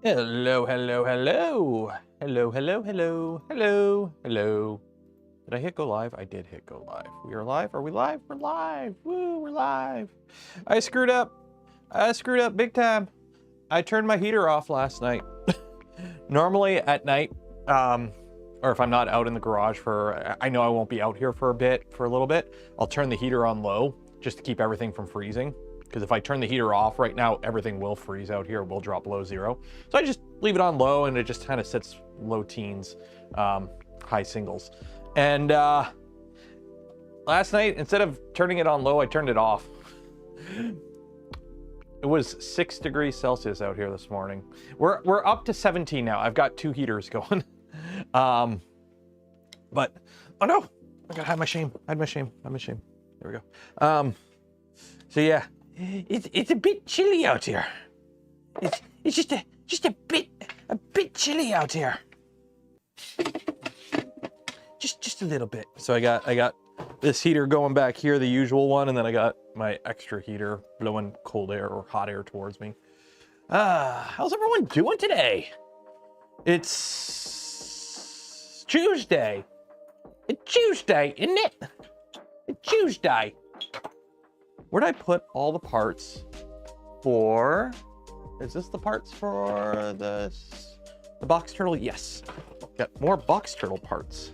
Hello, hello, hello. Hello, hello, hello, hello, hello. Did I hit go live? I did hit go live. We are live? Are we live? We're live. Woo, we're live. I screwed up. I screwed up big time. I turned my heater off last night. Normally at night, or if I'm not out in the garage I know I won't be out here for a little bit, I'll turn the heater on low just to keep everything from freezing. Because if I turn the heater off right now, everything will freeze out here, will drop below zero. So I just leave it on low and it just kind of sits low teens, high singles. And last night, instead of turning it on low, I turned it off. It was 6 degrees Celsius out here this morning. We're up to 17 now. I've got 2 heaters going. But, oh no, I gotta hide my shame, hide my shame, hide my shame. There we go. So yeah. It's a bit chilly out here. It's just a bit chilly out here. Just a little bit. So I got this heater going back here, the usual one, and then I got my extra heater blowing cold air or hot air towards me. How's everyone doing today? It's Tuesday. It's Tuesday, isn't it? It's Tuesday. Where'd I put all the parts for, is this the parts for the box turtle? Yes, got more box turtle parts.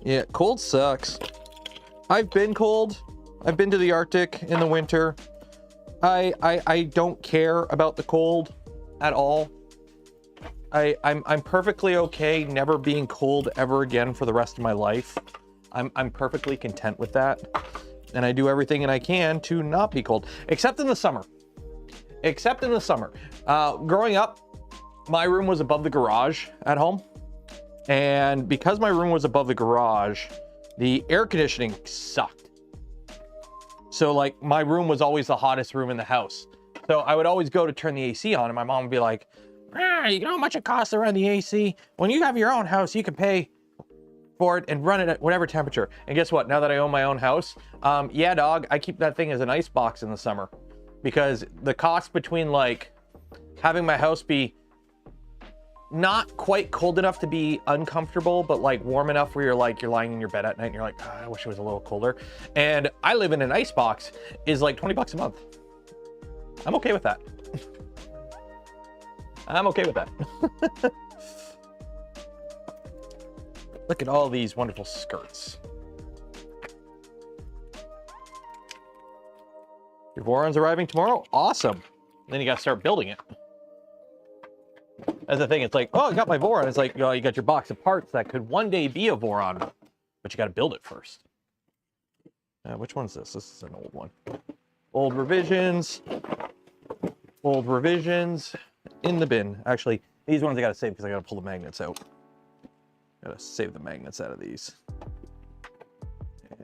Yeah, cold sucks. I've been cold. I've been to the Arctic in the winter. I don't care about the cold at all. I'm perfectly okay never being cold ever again for the rest of my life. I'm perfectly content with that. And I do everything and I can to not be cold, except in the summer. Except in the summer. Growing up, my room was above the garage at home. And because my room was above the garage, the air conditioning sucked. So like my room was always the hottest room in the house. So I would always go to turn the AC on and my mom would be like, you know how much it costs to run the AC? When you have your own house, you can pay for it and run it at whatever temperature. And guess what? Now that I own my own house, yeah, dog, I keep that thing as an ice box in the summer because the cost between like having my house be not quite cold enough to be uncomfortable, but like warm enough where you're lying in your bed at night and you're like, I wish it was a little colder. And I live in an ice box is like 20 bucks a month. I'm okay with that. I'm okay with that. Look at all these wonderful skirts. Your Voron's arriving tomorrow? Awesome. Then you gotta start building it. That's the thing, it's like, oh, I got my Voron. It's like, oh, you got your box of parts that could one day be a Voron, but you gotta build it first. Which one's this? This is an old one. Old revisions in the bin. Actually, these ones I gotta save because I gotta pull the magnets out. Gotta save the magnets out of these.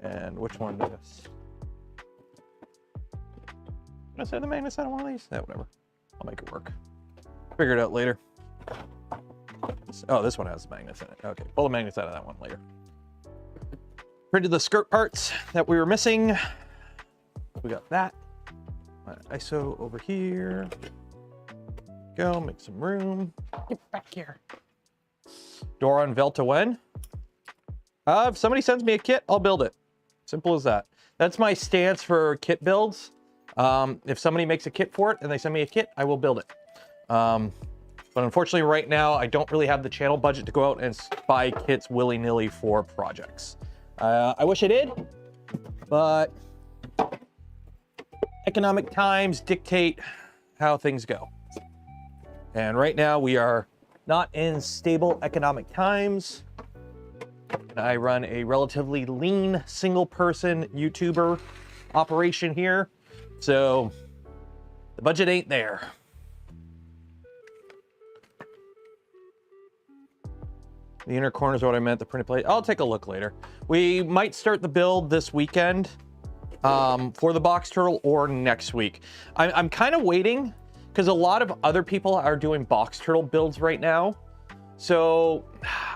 And which one is? Can I save the magnets out of one of these? Yeah, whatever. I'll make it work. Figure it out later. Oh, this one has magnets in it. Okay, pull the magnets out of that one later. Printed the skirt parts that we were missing. We got that. My ISO over here. Go, make some room. Get back here. Door on Velta when? If somebody sends me a kit, I'll build it. Simple as that. That's my stance for kit builds. If somebody makes a kit for it and they send me a kit, I will build it. But unfortunately right now, I don't really have the channel budget to go out and buy kits willy-nilly for projects. I wish I did, but economic times dictate how things go. And right now we are not in stable economic times. And I run a relatively lean single person YouTuber operation here. So the budget ain't there. The inner corner is what I meant, the printed plate. I'll take a look later. We might start the build this weekend for the box turtle or next week. I'm kind of waiting because a lot of other people are doing box turtle builds right now. So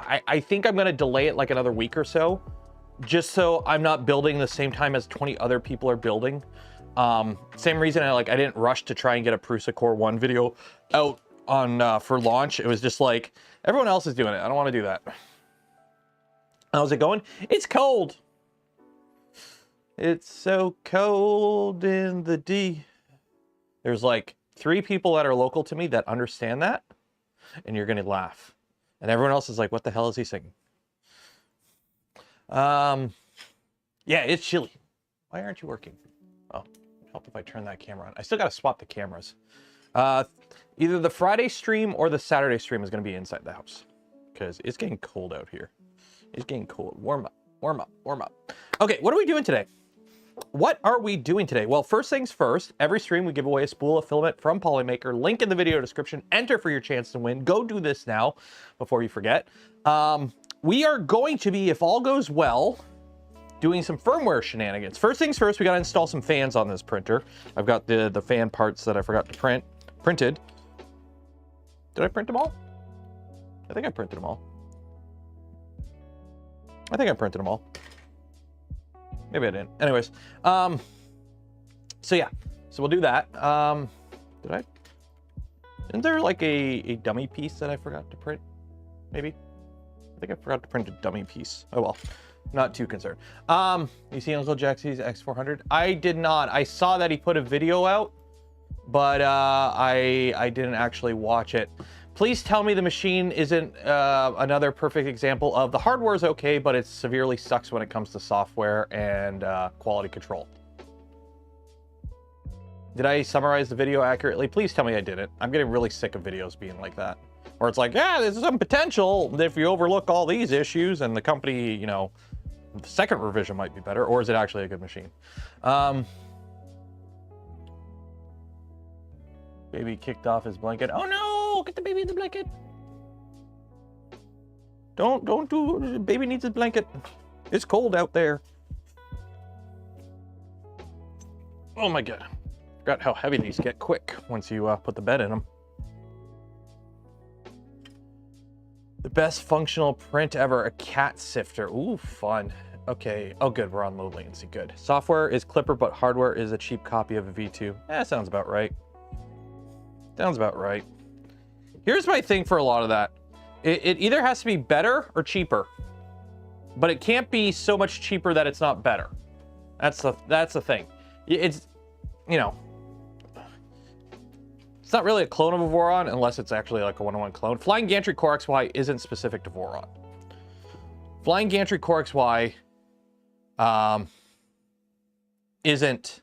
I think I'm gonna delay it like another week or so, just so I'm not building the same time as 20 other people are building. Same reason I didn't rush to try and get a Prusa Core 1 video out on for launch. It was just like, everyone else is doing it. I don't want to do that. How's it going? It's cold. It's so cold in the D. There's like 3 people that are local to me that understand that, and you're gonna laugh. And everyone else is like, what the hell is he singing? Yeah, it's chilly. Why aren't you working? Oh, help if I turn that camera on. I still gotta swap the cameras. Either the Friday stream or the Saturday stream is gonna be inside the house, because it's getting cold out here. It's getting cold. Warm up, warm up, warm up. Okay, what are we doing today? What are we doing today? Well, first things first, every stream we give away a spool of filament from Polymaker. Link in the video description. Enter for your chance to win. Go do this now before you forget. We are going to be, if all goes well, doing some firmware shenanigans. First things first, we got to install some fans on this printer. I've got the fan parts that I forgot to printed. Did I print them all? I think I printed them all. I think I printed them all. Maybe I didn't. Anyways, so yeah, so we'll do that. Did I? Isn't there like a dummy piece that I forgot to print? Maybe. I think I forgot to print a dummy piece. Oh well, not too concerned. You see Uncle Jaxie's X400? I did not. I saw that he put a video out, but I didn't actually watch it. Please tell me the machine isn't another perfect example of the hardware is okay, but it severely sucks when it comes to software and quality control. Did I summarize the video accurately? Please tell me I didn't. I'm getting really sick of videos being like that. Or it's like, yeah, there's some potential if you overlook all these issues and the company, you know, the second revision might be better, or is it actually a good machine? Baby kicked off his blanket. Oh no, get the baby in the blanket. Don't do, baby needs his blanket. It's cold out there. Oh my God. Forgot how heavy these get quick once you put the bed in them. The best functional print ever, a cat sifter. Ooh, fun. Okay, oh good, we're on low latency, good. Software is Clipper, but hardware is a cheap copy of a V2. Sounds about right. Sounds about right. Here's my thing for a lot of that. It either has to be better or cheaper, but it can't be so much cheaper that it's not better. That's the thing. It's, you know, it's not really a clone of a Voron unless it's actually like a one-on-one clone. Flying Gantry Core XY isn't specific to Voron. Flying Gantry Core XY isn't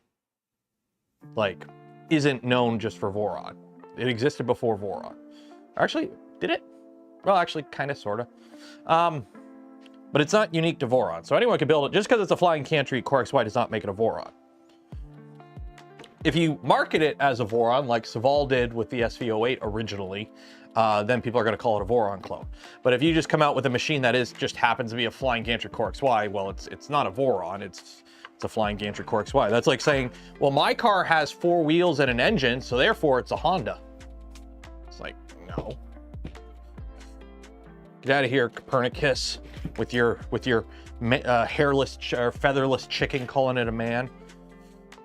known just for Voron. It existed before Voron. Actually, did it? Well, actually, kind of, sort of. But it's not unique to Voron. So anyone can build it. Just because it's a Flying Gantry Core XY does not make it a Voron. If you market it as a Voron, like Saval did with the SV08 originally, then people are going to call it a Voron clone. But if you just come out with a machine that just happens to be a Flying Gantry Core XY, well, it's not a Voron. It's a Flying Gantry Core XY. That's like saying, well, my car has 4 wheels and an engine, so therefore it's a Honda. It's like, no. Get out of here, Copernicus, with your hairless or featherless chicken calling it a man.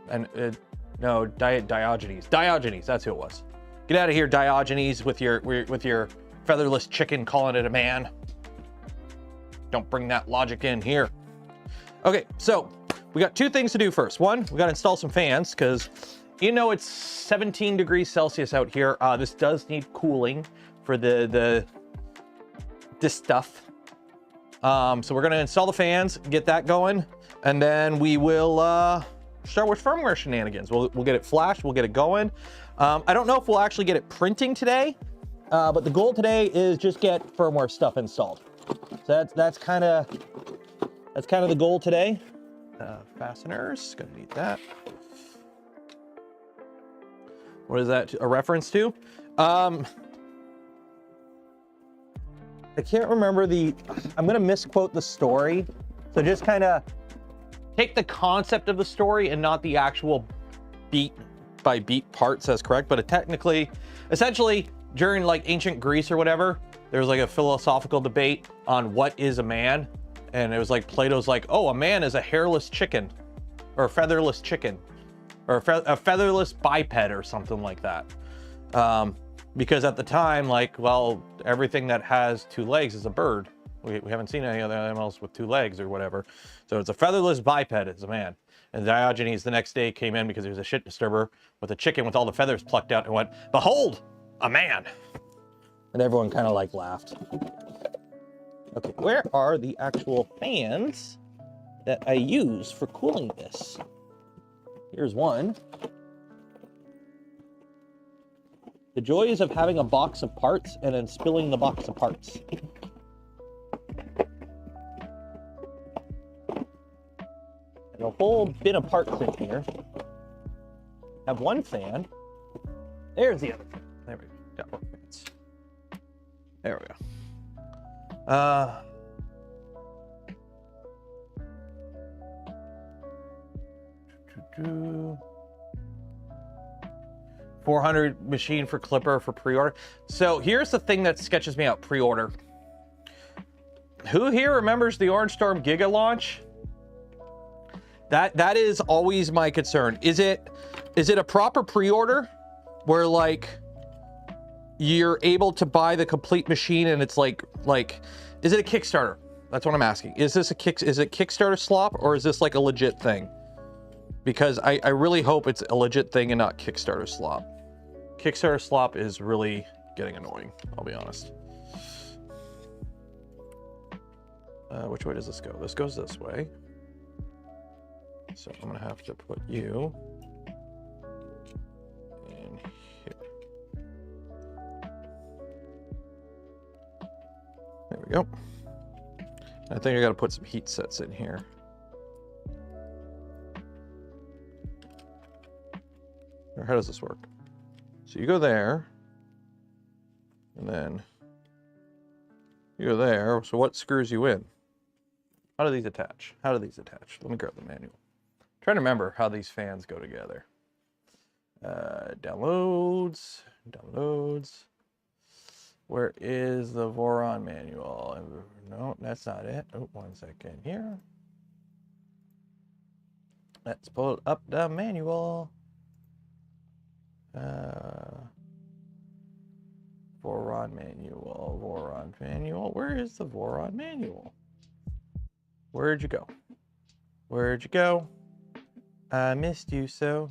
And no, Diogenes. Diogenes, that's who it was. Get out of here, Diogenes, with your featherless chicken calling it a man. Don't bring that logic in here. Okay, so we got 2 things to do first. One, we got to install some fans because you know it's 17 degrees Celsius out here. This does need cooling for this stuff. So we're going to install the fans, get that going, and then we will start with firmware shenanigans. We'll get it flashed, we'll get it going. I don't know if we'll actually get it printing today, but the goal today is just get firmware stuff installed. So that's kind of the goal today. Fasteners, gonna need that. What is that a reference to? I can't remember I'm gonna misquote the story. So just kind of take the concept of the story and not the actual beat by beat parts as correct, but essentially during like ancient Greece or whatever, there was like a philosophical debate on what is a man. And it was like Plato's like, oh, a man is a hairless chicken or featherless chicken. or a featherless biped or something like that. Because at the time, like, well, everything that has 2 legs is a bird. We haven't seen any other animals with 2 legs or whatever. So it's a featherless biped, it's a man. And Diogenes the next day came in because he was a shit disturber with a chicken with all the feathers plucked out and went, "Behold, a man." And everyone kind of like laughed. Okay, where are the actual fans that I use for cooling this? Here's one. The joys of having a box of parts and then spilling the box of parts. A whole bin of parts in here. Have one fan. There's the other fan. There we go. Got more fans. There we go. 400 machine for clipper for pre-order. So here's the thing that sketches me out. Pre-order. Who here remembers the Orange Storm Giga launch? That is always my concern. Is it a proper pre-order where like you're able to buy the complete machine and it's like is it a Kickstarter? That's what I'm asking. Is it Kickstarter slop or is this like a legit thing? Because I really hope it's a legit thing and not Kickstarter slop. Kickstarter slop is really getting annoying, I'll be honest. Which way does this go? This goes this way. So I'm gonna have to put you in here. There we go. I think I gotta put some heat sets in here. Or how does this work? So you go there, and then you go there. So what screws you in? How do these attach? How do these attach? Let me grab the manual. I'm trying to remember how these fans go together. Downloads. Where is the Voron manual? No, that's not it. Oh, 1 second here. Let's pull up the manual. Voron manual. Where is the Voron manual? Where'd you go? I missed you so.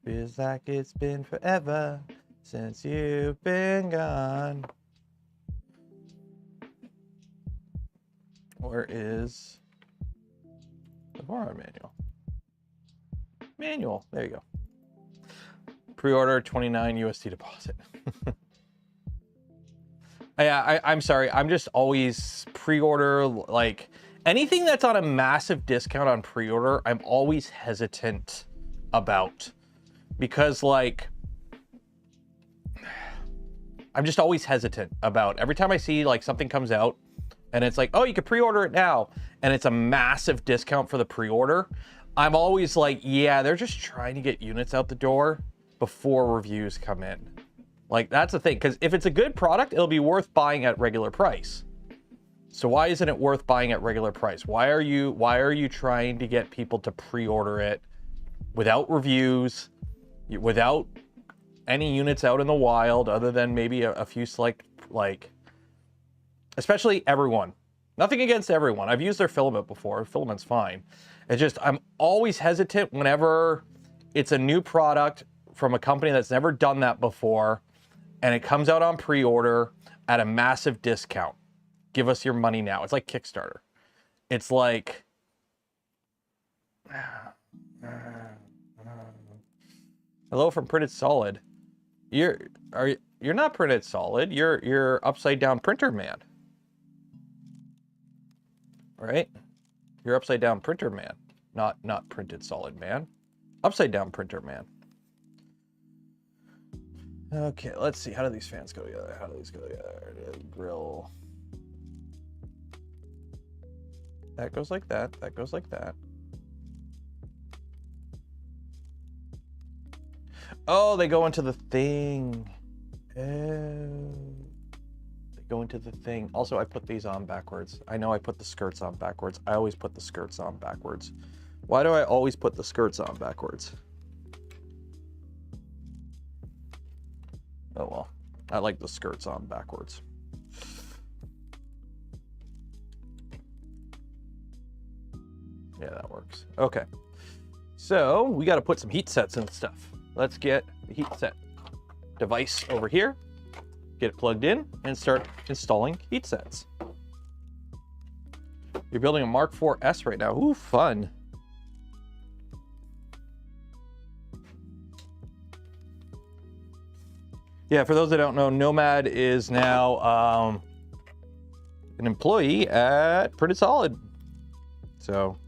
Feels like it's been forever since you've been gone. Where is the Voron manual? There you go. Pre-order 29 USD deposit. Yeah, I'm sorry. I'm just always pre-order, like anything that's on a massive discount on pre-order, I'm always hesitant about, because like I'm just always hesitant about every time I see like something comes out and it's like, oh, you can pre-order it now, and it's a massive discount for the pre-order. I'm always like, yeah, they're just trying to get units out the door before reviews come in. Like, that's the thing, because if it's a good product, it'll be worth buying at regular price. So why isn't it worth buying at regular price? Why are you trying to get people to pre-order it without reviews, without any units out in the wild, other than maybe a few select, like, especially everyone. Nothing against everyone. I've used their filament before. Filament's fine. It's just, I'm always hesitant whenever it's a new product from a company that's never done that before, and it comes out on pre-order at a massive discount. Give us your money now. It's like Kickstarter. It's like, hello from Printed Solid. You're not Printed Solid. You're Upside Down Printer Man. Right? You're Upside Down Printer Man, not Printed Solid Man. Upside Down Printer Man. Okay, let's see. How do these fans go together? Grill. That goes like that. That goes like that. Oh, they go into the thing. Oh. They go into the thing. Also, I put these on backwards. I know I put the skirts on backwards. I always put the skirts on backwards. Why do I always put the skirts on backwards? Oh well, I like the skirts on backwards. Yeah, that works. Okay, so we got to put some heat sets and stuff. Let's get the heat set device over here, get it plugged in, and start installing heat sets. You're building a Mark IV S right now. Ooh, fun. Yeah, for those that don't know, Nomad is now an employee at Pretty Solid. So,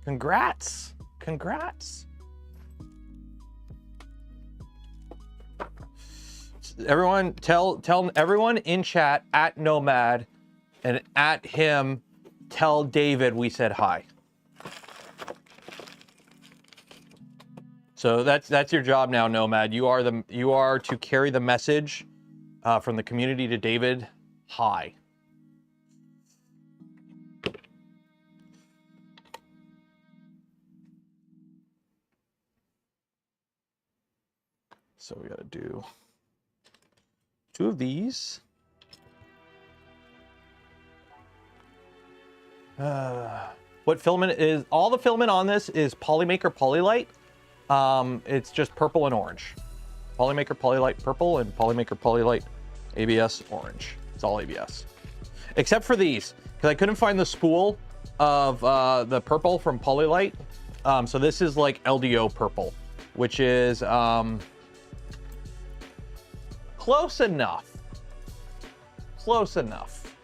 congrats. Congrats. Everyone, tell everyone in chat at Nomad and at him, tell David we said hi. So that's your job now, Nomad. You are to carry the message from the community to David. Hi. So we got to do 2 of these. What filament is? All the filament on this is Polymaker Polylite. It's just purple and orange. Polymaker Polylite purple and Polymaker Polylite ABS orange. It's all ABS. Except for these, because I couldn't find the spool of the purple from Polylite. So this is like LDO purple, which is close enough. Close enough.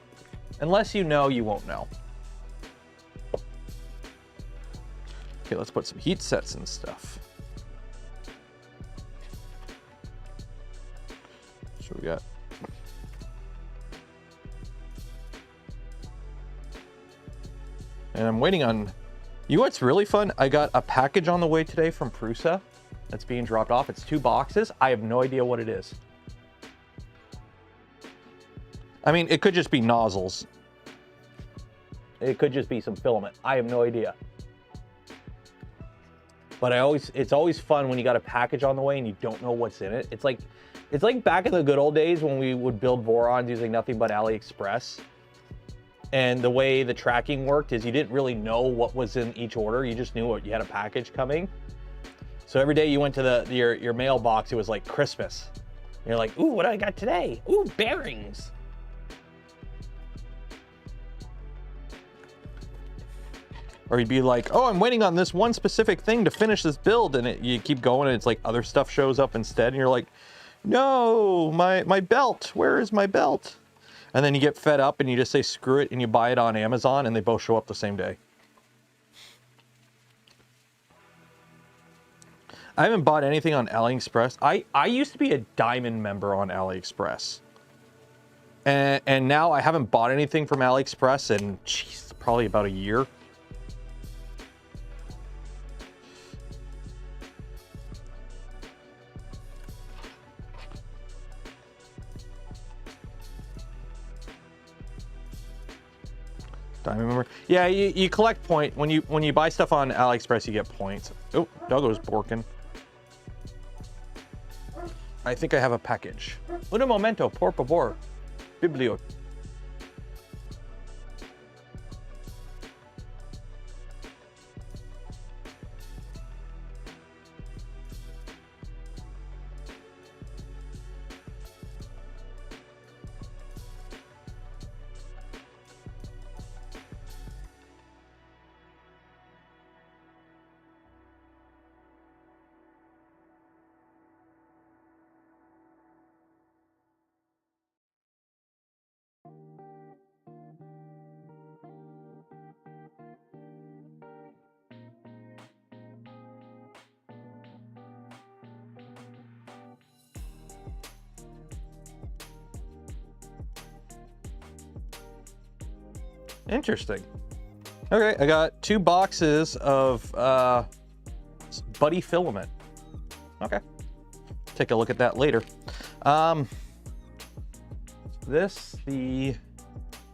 Unless you know, you won't know. Okay, let's put some heat sets and stuff. So we got and I'm waiting on, you know what's really fun? I got a package on the way today from Prusa that's being dropped off. It's 2 boxes. I have no idea what it is. I mean, it could just be nozzles. It could just be some filament. I have no idea. But it's always fun when you got a package on the way and you don't know what's in it. It's like back in the good old days when we would build Vorons using nothing but AliExpress. And the way the tracking worked is you didn't really know what was in each order. You just knew you had a package coming. So every day you went to your mailbox, it was like Christmas. And you're like, ooh, what do I got today? Ooh, bearings. Or you'd be like, oh, I'm waiting on this one specific thing to finish this build. And you keep going and it's like other stuff shows up instead. And you're like, no, my belt, where is my belt? And then you get fed up and you just say, screw it. And you buy it on Amazon and they both show up the same day. I haven't bought anything on AliExpress. I used to be a diamond member on AliExpress. And now I haven't bought anything from AliExpress in, geez, probably about a year. Diamond member. Yeah, you collect point when you buy stuff on AliExpress. You get points. Oh, Doggo's borking. I think I have a package. Un momento, por favor. Biblio. Interesting. Okay, I got 2 boxes of Buddy filament. Okay, take a look at that later. The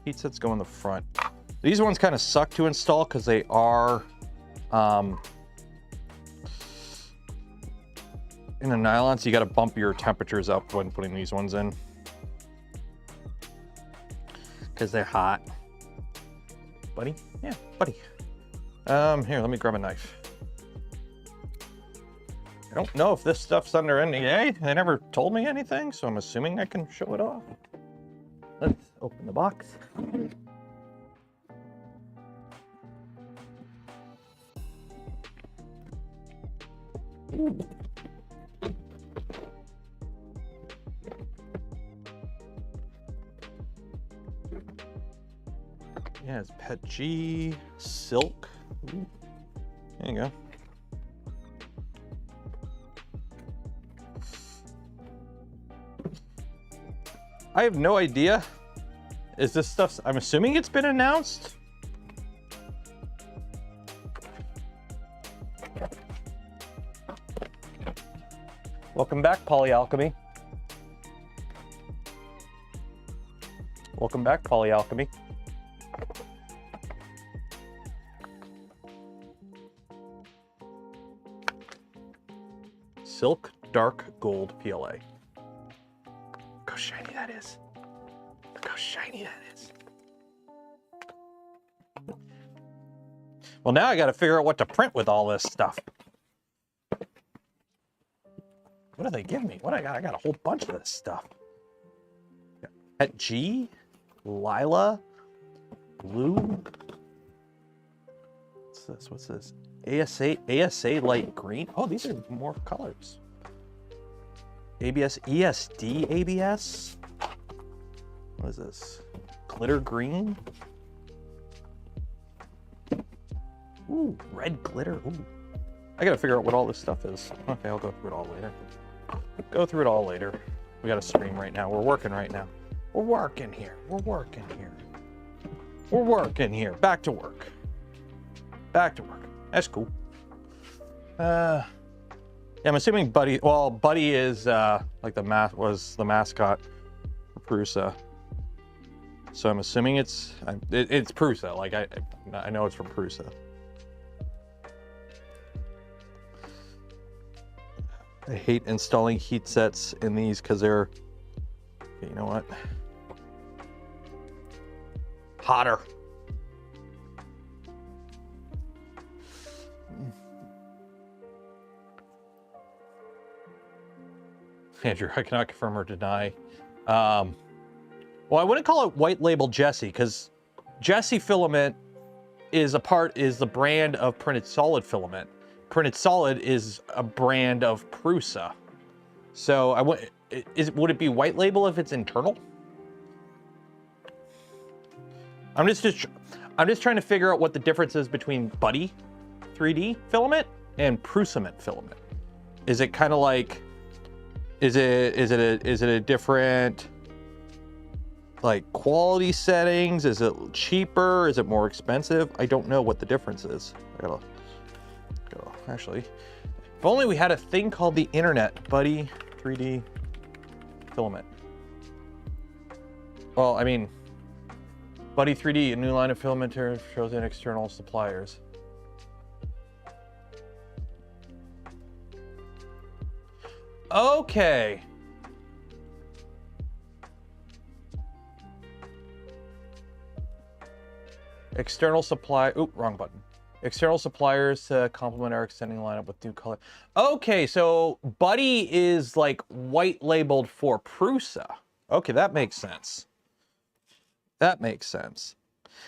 heat sets go in the front. These ones kind of suck to install because they are in a nylon, so you got to bump your temperatures up when putting these ones in, because they're hot. Buddy? Yeah, buddy. Here, let me grab a knife. I don't know if this stuff's under NDA. They never told me anything, so I'm assuming I can show it off. Let's open the box. Ooh. Yeah, it's Pet G, silk. Ooh. There you go. I have no idea. Is this stuff, I'm assuming it's been announced? Welcome back, Polyalchemy. Welcome back, Polyalchemy. Silk Dark Gold PLA. Look how shiny that is. Look how shiny that is. Well, now I got to figure out what to print with all this stuff. What do they give me? What I got? I got a whole bunch of this stuff. At G, Lila, Blue. What's this? What's this? ASA light green. Oh, these are more colors. ABS, ESD ABS. What is this? Glitter green. Ooh, red glitter. Ooh. I gotta figure out what all this stuff is. Okay, I'll go through it all later. Go through it all later. We got a stream right now. We're working right now. We're working here. We're working here. We're working here. Back to work. Back to work. That's cool. Yeah, I'm assuming Buddy. Well, Buddy is like the mascot for Prusa. So I'm assuming it's Prusa. Like I know it's from Prusa. I hate installing heat sets in these because they're, you know what? Hotter. Andrew, I cannot confirm or deny. Well, I wouldn't call it white label Jesse because Jesse filament is the brand of printed solid filament. Printed solid is a brand of Prusa. So would it be white label if it's internal? I'm just trying to figure out what the difference is between Buddy 3D filament and Prusament filament. Is it kind of like, is it a different like quality settings? Is it cheaper? Is it more expensive? I don't know what the difference is. I gotta actually, if only we had a thing called the internet. Buddy 3D filament. Well, I mean, Buddy 3D, a new line of filamenters shows in external suppliers. Okay. External supply, oop, wrong button. External suppliers to complement our extending lineup with new color. Okay, so Buddy is like white labeled for Prusa. Okay, that makes sense. That makes sense.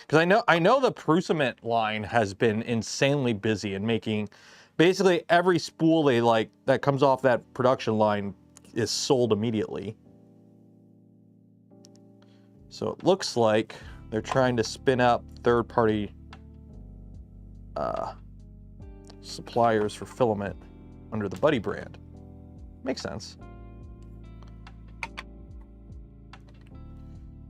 Because I know the Prusament line has been insanely busy in making basically every spool they like that comes off that production line is sold immediately. So it looks like they're trying to spin up third-party suppliers for filament under the Buddy brand. Makes sense.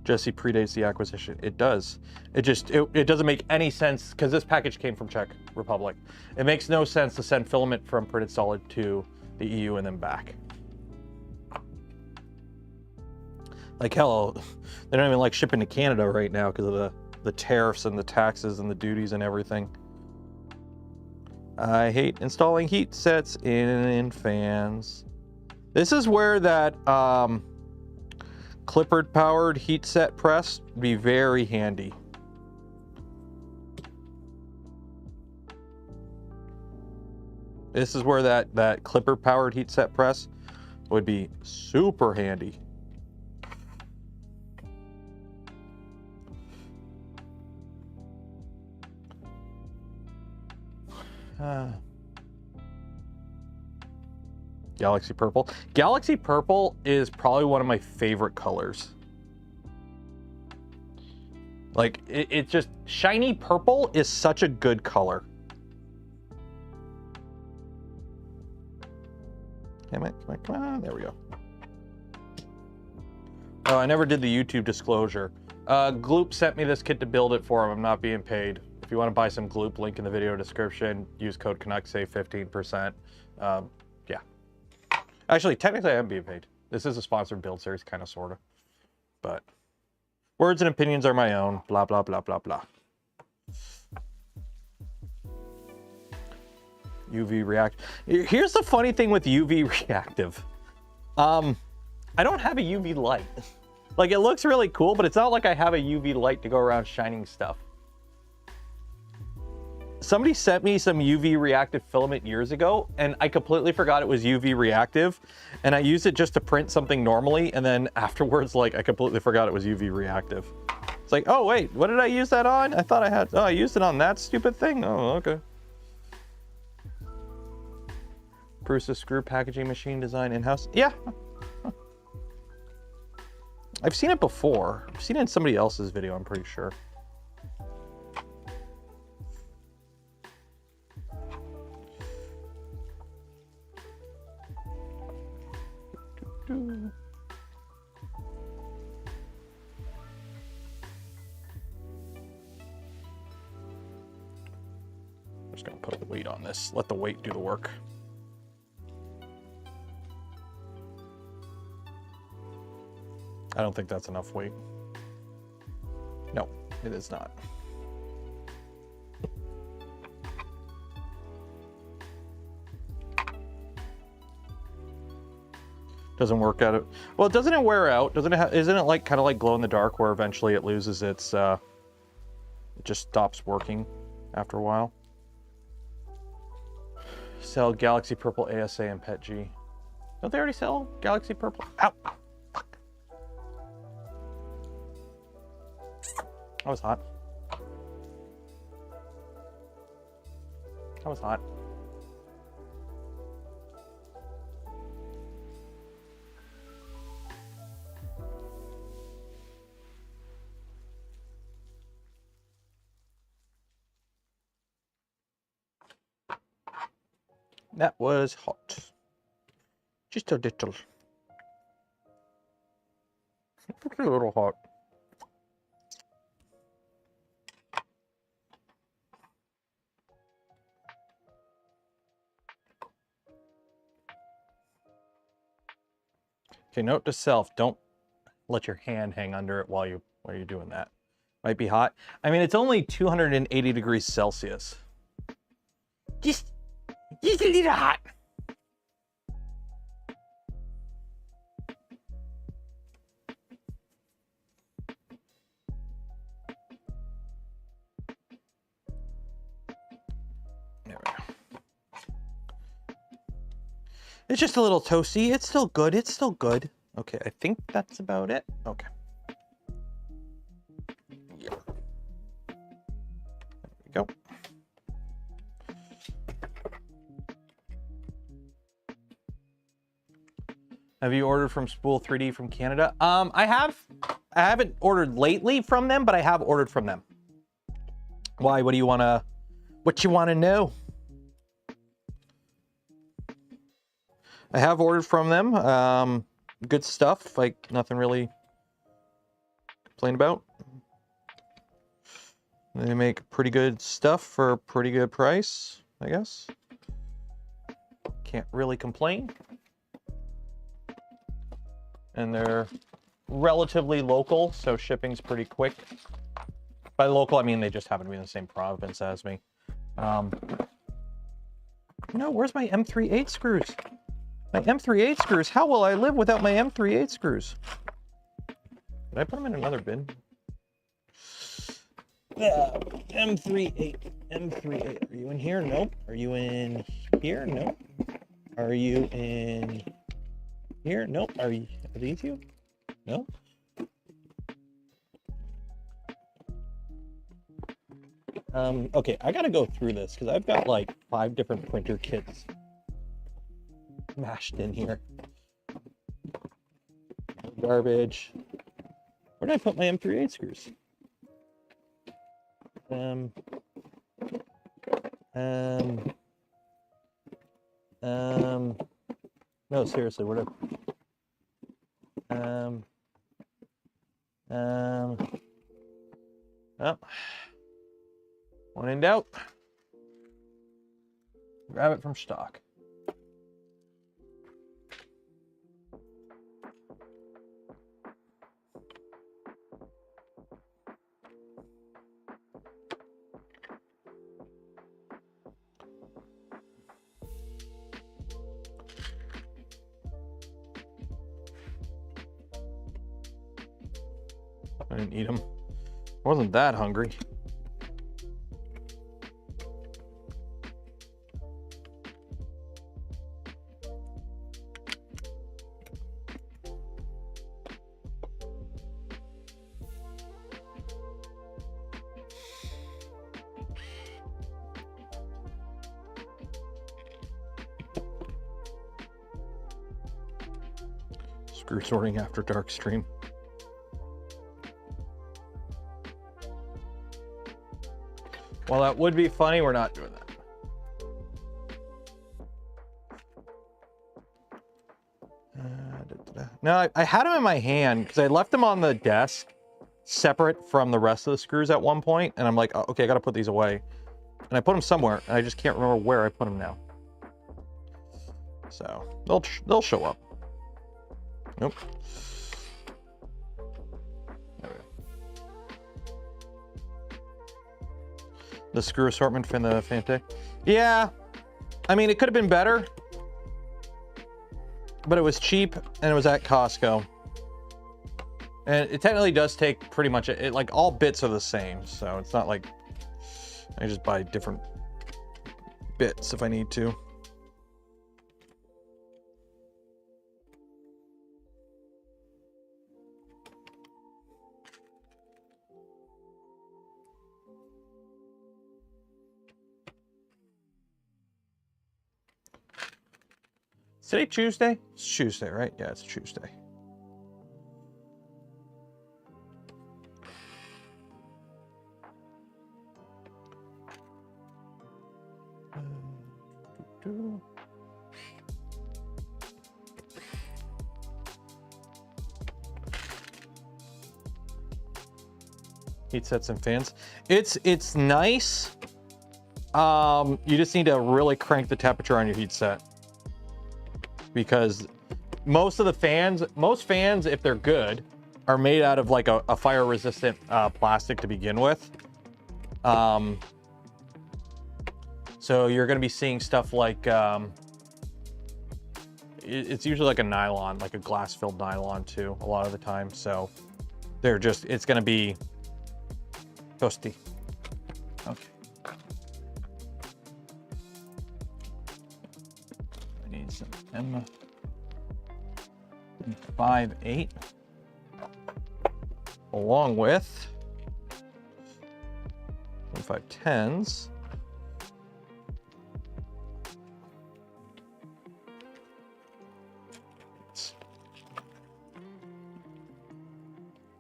Jesse predates the acquisition. It does. It doesn't make any sense because this package came from Czech Republic. It makes no sense to send filament from printed solid to the EU and then back. Like hell, they don't even like shipping to Canada right now because of the tariffs and the taxes and the duties and everything. I hate installing heat sets in fans. This is where that clipper powered heat set press would be very handy. This is where that clipper powered heat set press would be super handy. Galaxy purple. Galaxy purple is probably one of my favorite colors. Like, it's just, shiny purple is such a good color. Come on, there we go. Oh, I never did the YouTube disclosure. GLOOP sent me this kit to build it for him. I'm not being paid. If you want to buy some GLOOP, link in the video description. Use code Canuck, save 15%. Yeah. Actually, technically I am being paid. This is a sponsored build series, kind of, sort of. But words and opinions are my own. Blah, blah, blah, blah, blah. UV react. Here's the funny thing with UV reactive. I don't have a UV light. Like, it looks really cool, but it's not like I have a UV light to go around shining stuff. Somebody sent me some UV reactive filament years ago, and I completely forgot it was UV reactive, and I used it just to print something normally, and then afterwards, like, I completely forgot it was UV reactive. It's like, oh wait, what did I use that on? I thought I had, oh, I used it on that stupid thing? Oh, okay. Bruce's screw packaging machine design in-house. Yeah. I've seen it before. I've seen it in somebody else's video, I'm pretty sure. Just gonna put a weight on this. Let the weight do the work. I don't think that's enough weight. No, it is not. Doesn't work out. Well, doesn't it wear out? Doesn't it? Isn't it like kind of like glow in the dark, where eventually it loses its? It just stops working after a while. Sell Galaxy Purple ASA and Pet G. Don't they already sell Galaxy Purple? Ow! Fuck. That was hot. That was hot. That was hot. Just a little. Just a little hot. Okay, note to self, don't let your hand hang under it while you're doing that. Might be hot. I mean, it's only 280 degrees Celsius. Just a little hot. There we go. It's just a little toasty. It's still good. It's still good. Okay, I think that's about it. Okay. Yeah. There we go. Have you ordered from Spool 3D from Canada? I haven't ordered lately from them, but I have ordered from them. Why? What you wanna know? I have ordered from them. Good stuff, like nothing really to complain about. They make pretty good stuff for a pretty good price, I guess. Can't really complain. And they're relatively local, so shipping's pretty quick. By local, I mean they just happen to be in the same province as me. No, where's my M38 screws? My M38 screws. How will I live without my M38 screws? Did I put them in another bin? M38. M38. Are you in here? Nope. Are you in here? Nope. Are you in here? Nope. Are these you? Nope. Okay, I gotta go through this because I've got like 5 different printer kits mashed in here. Garbage. Where did I put my M38 screws? No, seriously, where did oh, when in doubt, grab it from stock. I didn't eat them. I wasn't that hungry. Screw sorting after dark stream. Well, that would be funny. We're not doing that. No, I had them in my hand because I left them on the desk separate from the rest of the screws at one point, and I'm like, oh, okay, I got to put these away. And I put them somewhere, and I just can't remember where I put them now. So they'll show up. Nope. There we go. The screw assortment from the Fante. Yeah, I mean, it could have been better, but it was cheap and it was at Costco. And it technically does take pretty much it, like all bits are the same, so it's not like I just buy different bits if I need to. Is today Tuesday? It's Tuesday, right? Yeah, it's Tuesday. Heat sets and fans. It's nice. You just need to really crank the temperature on your heat set, because most fans, if they're good, are made out of like a fire resistant plastic to begin with. So you're going to be seeing stuff like it's usually like a nylon, like a glass filled nylon too, a lot of the time. So they're just, it's going to be toasty. Okay. I need some M58 along with M510s.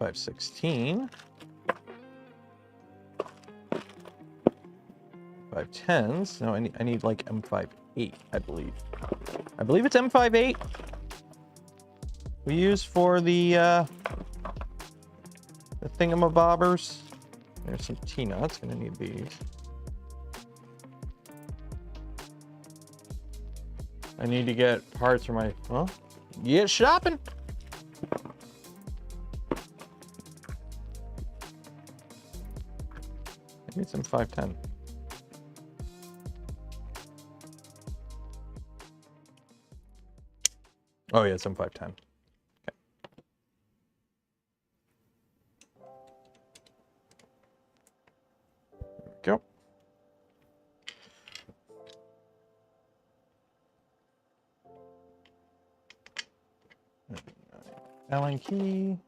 M516. 510s. No, I need like M58, I believe. I believe it's M58 we use for the thingamabobbers. There's some T-nuts. Gonna need these. I need to get parts for my, well, get shopping. I need some 510. Oh yeah, 7510. Okay. There we go. Allen key.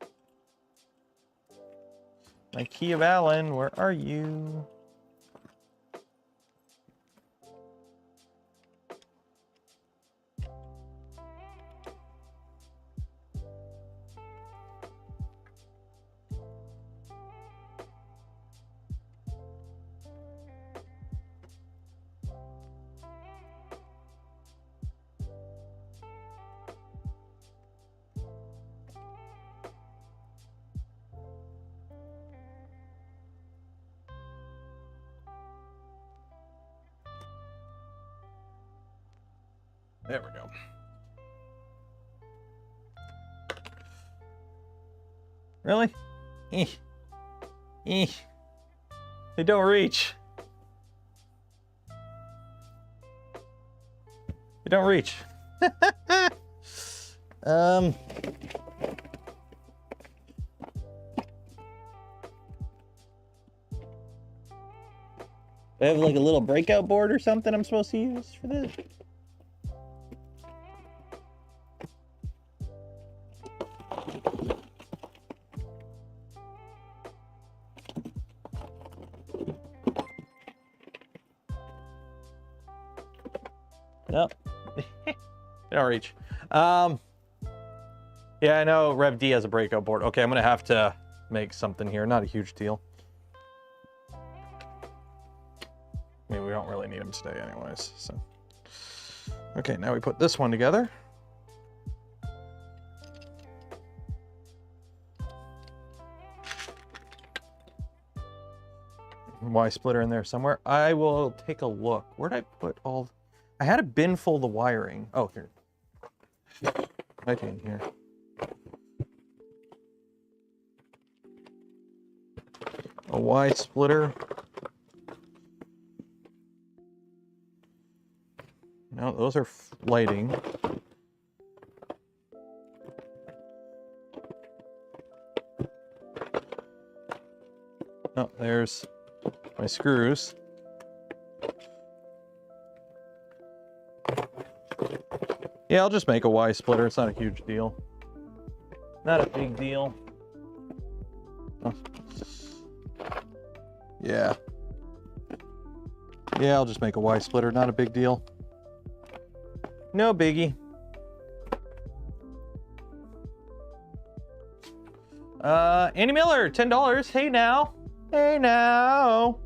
My key of Allen, where are you? There we go. Really? They don't reach. They don't reach. I have like a little breakout board or something I'm supposed to use for this. Nope. They don't reach. Yeah, I know Rev D has a breakout board. Okay, I'm gonna have to make something here. Not a huge deal. I mean, we don't really need them today anyways, so. Okay, now we put this one together. Y splitter in there somewhere. I will take a look. Where'd I put all... I had a bin full of the wiring. Oh, here. Might be in here. A Y splitter. No, those are lighting. Oh, there's my screws. Yeah, I'll just make a Y splitter. It's not a huge deal. Not a big deal. Oh. Yeah. Yeah, I'll just make a Y splitter. Not a big deal. No biggie. Andy Miller, $10. Hey now. Hey now.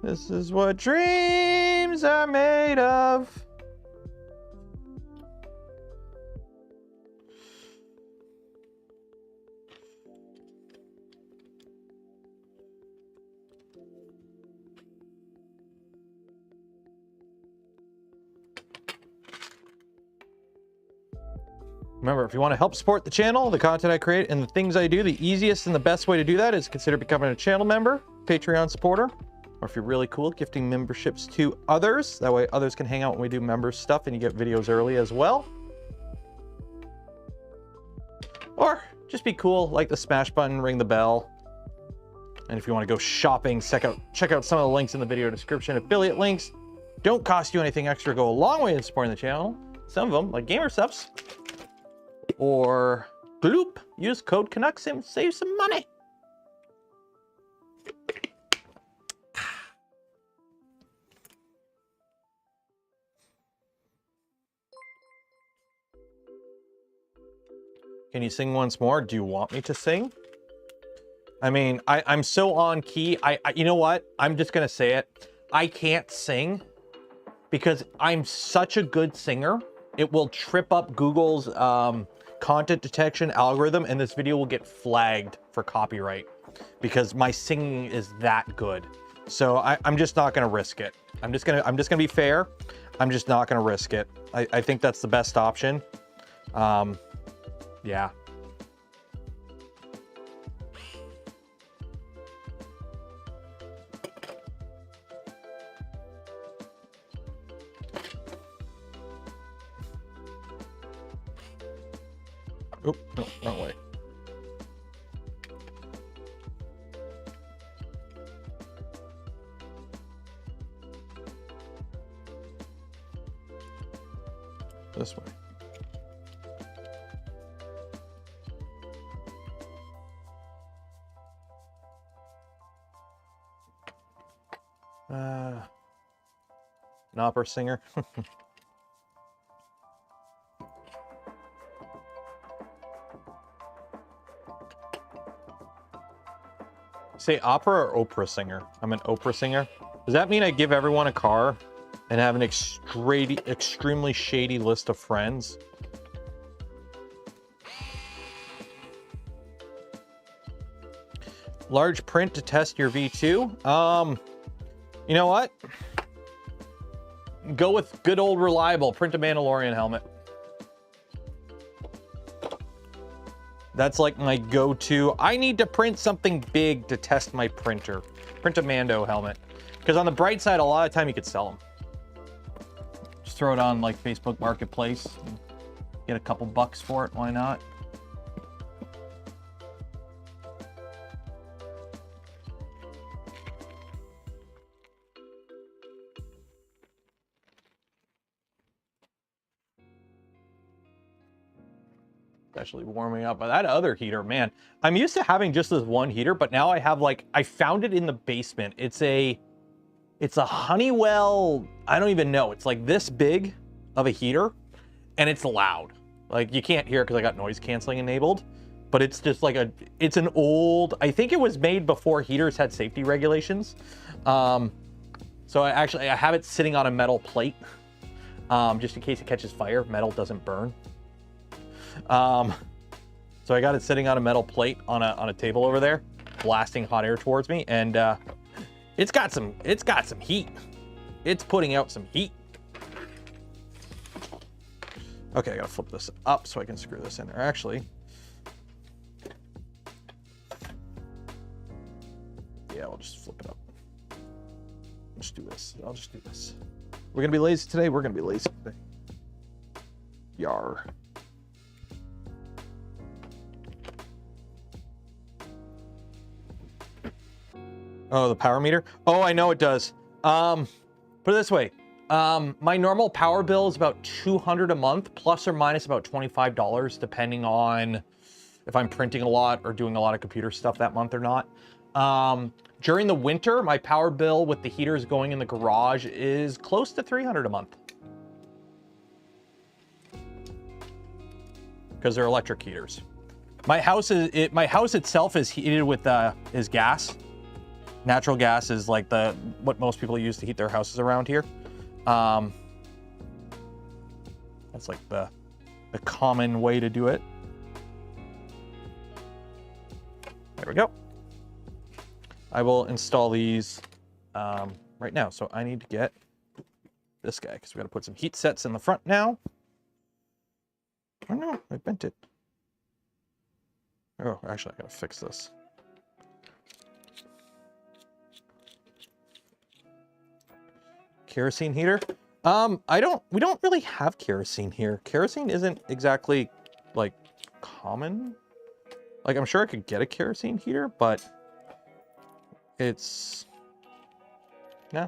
This is what dreams are made of. Remember, if you want to help support the channel, the content I create, and the things I do, the easiest and the best way to do that is consider becoming a channel member, Patreon supporter, or if you're really cool, gifting memberships to others. That way others can hang out when we do member stuff and you get videos early as well. Or just be cool, like the smash button, ring the bell. And if you want to go shopping, check out some of the links in the video description. Affiliate links don't cost you anything extra, go a long way in supporting the channel. Some of them, like Gamer Subs, or GLOOP, use code Canuck, save some money. Can you sing once more? Do you want me to sing? I mean, I'm so on key. You know what? I'm just gonna say it. I can't sing because I'm such a good singer. It will trip up Google's content detection algorithm, and this video will get flagged for copyright because my singing is that good. So I'm just not gonna risk it. I'm just gonna be fair. I'm just not gonna risk it. I think that's the best option. Yeah. Oh, no, wrong way. This way. An opera singer. Say opera or Oprah singer? I'm an Oprah singer. Does that mean I give everyone a car and have an extremely shady list of friends? Large print to test your V2? You know what? Go with good old reliable. Print a Mandalorian helmet. That's like my go-to. I need to print something big to test my printer. Print a Mando helmet. Because on the bright side, a lot of time you could sell them. Just throw it on like Facebook Marketplace. Get a couple bucks for it. Why not? Actually warming up. But that other heater, man, I'm used to having just this one heater, but now I have like, I found it in the basement. It's a Honeywell, I don't even know. It's like this big of a heater and it's loud. Like you can't hear it because I got noise canceling enabled, but it's just like it's an old, I think it was made before heaters had safety regulations. So I have it sitting on a metal plate, just in case it catches fire. Metal doesn't burn. So I got it sitting on a metal plate on a table over there, blasting hot air towards me, and it's got some heat. It's putting out some heat. Okay, I gotta flip this up so I can screw this in there. Actually, yeah, I'll just flip it up. Just do this. I'll just do this. We're gonna be lazy today. We're gonna be lazy today. Yar. Oh, the power meter? Oh, I know it does. Put it this way. My normal power bill is about $200 a month, plus or minus about $25, depending on if I'm printing a lot or doing a lot of computer stuff that month or not. During the winter, my power bill with the heaters going in the garage is close to $300 a month. Because they're electric heaters. My house itself is heated with is gas. Natural gas is like what most people use to heat their houses around here. That's like the common way to do it. There we go. I will install these right now. So I need to get this guy because we got to put some heat sets in the front now. Oh no, I bent it. Oh, actually, I gotta fix this. Kerosene heater? We don't really have kerosene here. Kerosene isn't exactly like common. Like I'm sure I could get a kerosene heater, but it's nah.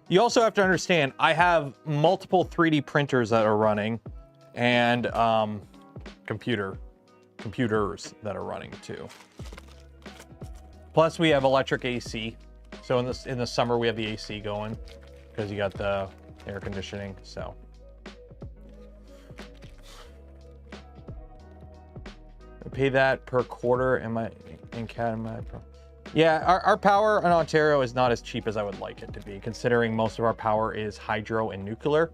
You also have to understand, I have multiple 3D printers that are running and computers that are running too. Plus we have electric AC. So in the summer we have the AC going because you got the air conditioning, so. I pay that per quarter in CAD. Yeah, our power in Ontario is not as cheap as I would like it to be, considering most of our power is hydro and nuclear.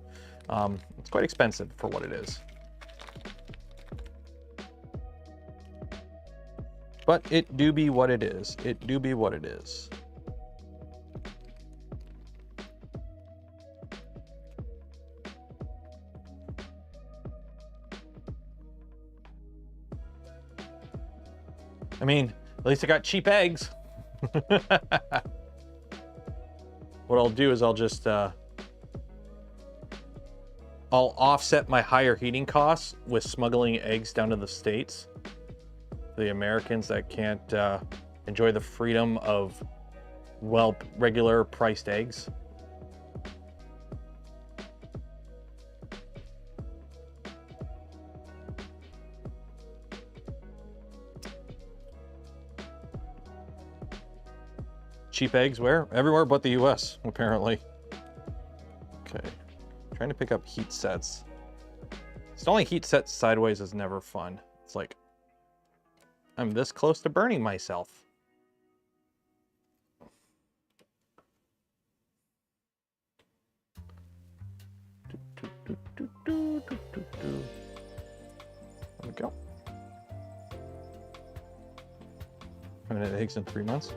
It's quite expensive for what it is. But it do be what it is. It do be what it is. I mean, least I got cheap eggs. What I'll do is I'll just I'll offset my higher heating costs with smuggling eggs down to the States. The Americans that can't enjoy the freedom of, well, regular priced eggs. Cheap eggs where? Everywhere but the US, apparently. Okay. Trying to pick up heat sets. Installing heat sets sideways is never fun. It's like, I'm this close to burning myself. There we go. I haven't had eggs in 3 months.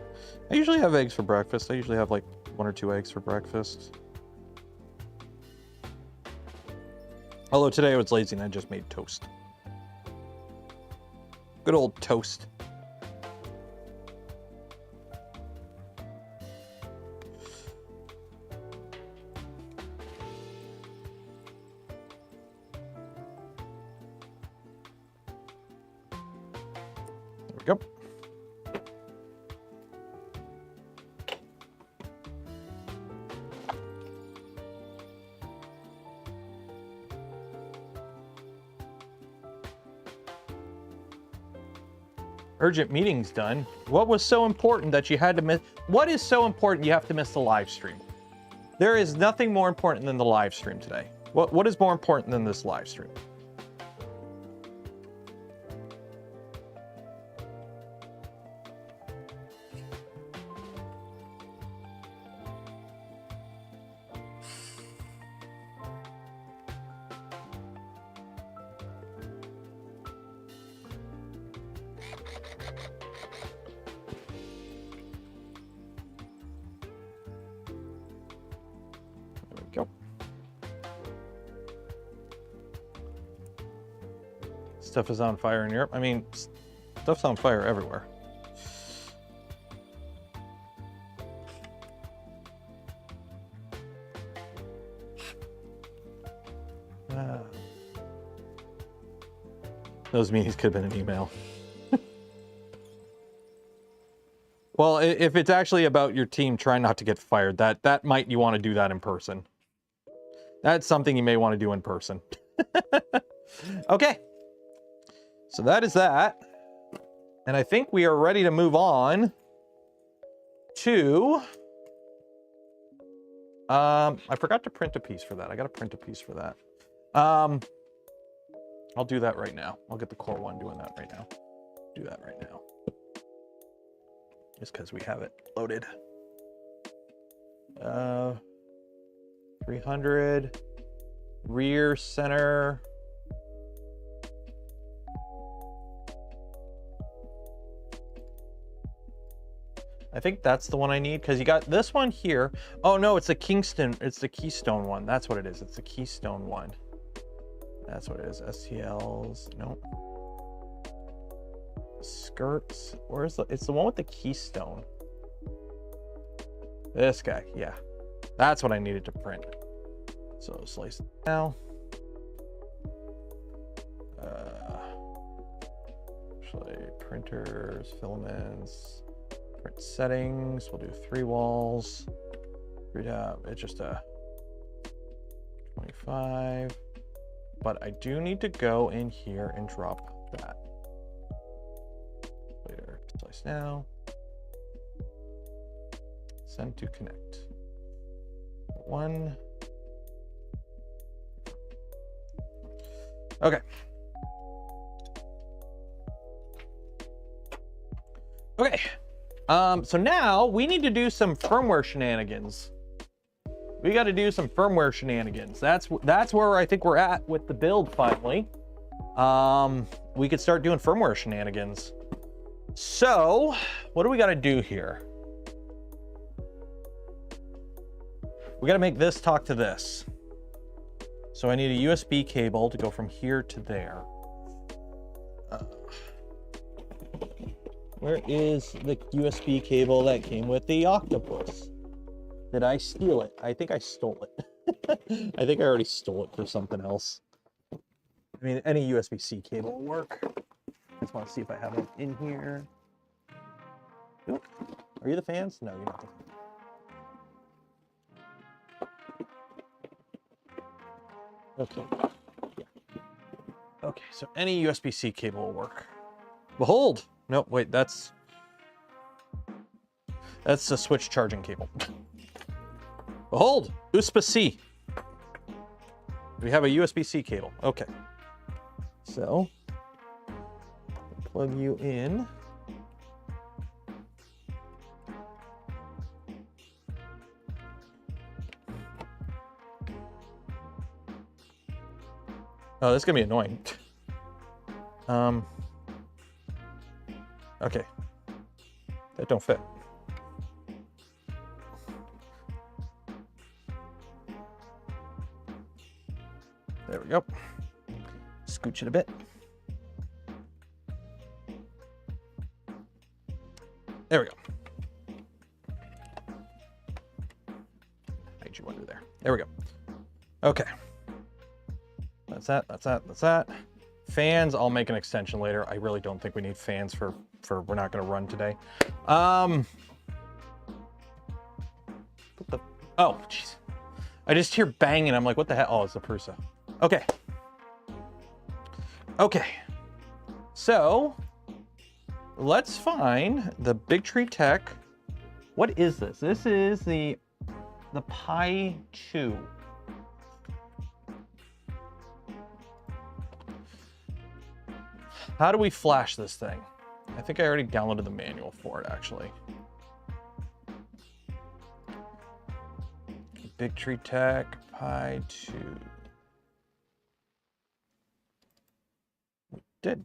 I usually have eggs for breakfast. I usually have like 1 or 2 eggs for breakfast. Although today I was lazy and I just made toast. Good old toast. There we go. Urgent meetings done. What was so important that you had to miss? What is so important you have to miss the live stream? There is nothing more important than the live stream today. What is more important than this live stream? Stuff is on fire in Europe. I mean, stuff's on fire everywhere. Those meetings could have been an email. Well, if it's actually about your team trying not to get fired, that might you want to do that in person. That's something you may want to do in person. Okay. So that is that. And I think we are ready to move on to... I forgot to print a piece for that. I got to print a piece for that. I'll do that right now. I'll get the core one doing that right now. Do that right now. Just because we have it loaded. 300. Rear center. I think that's the one I need because you got this one here. Oh no, it's the Kingston. It's the Keystone one. That's what it is. It's the Keystone one. That's what it is. STLs. Nope. Skirts. Where's the? It's the one with the Keystone. This guy. Yeah. That's what I needed to print. So slice it now. Actually, printers, filaments. Print settings, we'll do 3 walls. Read out, it's just a 25. But I do need to go in here and drop that. Later, slice now. Send to connect. 1. Okay. Okay. So now we need to do some firmware shenanigans. We got to do some firmware shenanigans. That's where I think we're at with the build finally. We could start doing firmware shenanigans. So what do we got to do here? We got to make this talk to this. So I need a USB cable to go from here to there. Where is the USB cable that came with the octopus? Did I steal it? I think I stole it. I think I already stole it for something else. I mean, any USB-C cable will work. I just want to see if I have it in here. Oop. Are you the fans? No, you're not the fans. Okay. Yeah. Okay, so any USB-C cable will work. Behold! No, wait, that's the switch charging cable. Behold! USB-C. We have a USB-C cable. Okay. So, plug you in. Oh, this is gonna be annoying. Okay. That don't fit. There we go. Scooch it a bit. There we go. Hide you under there. There we go. Okay. That's that, that's that, that's that. Fans, I'll make an extension later. I really don't think we need fans for we're not gonna run today. Oh, jeez. I just hear banging. I'm like, what the hell? Oh, it's the Prusa. Okay. Okay. So let's find the Big Tree Tech. What is this? This is the Pi 2. How do we flash this thing? I think I already downloaded the manual for it, actually. Big Tree Tech, Pi 2. We did.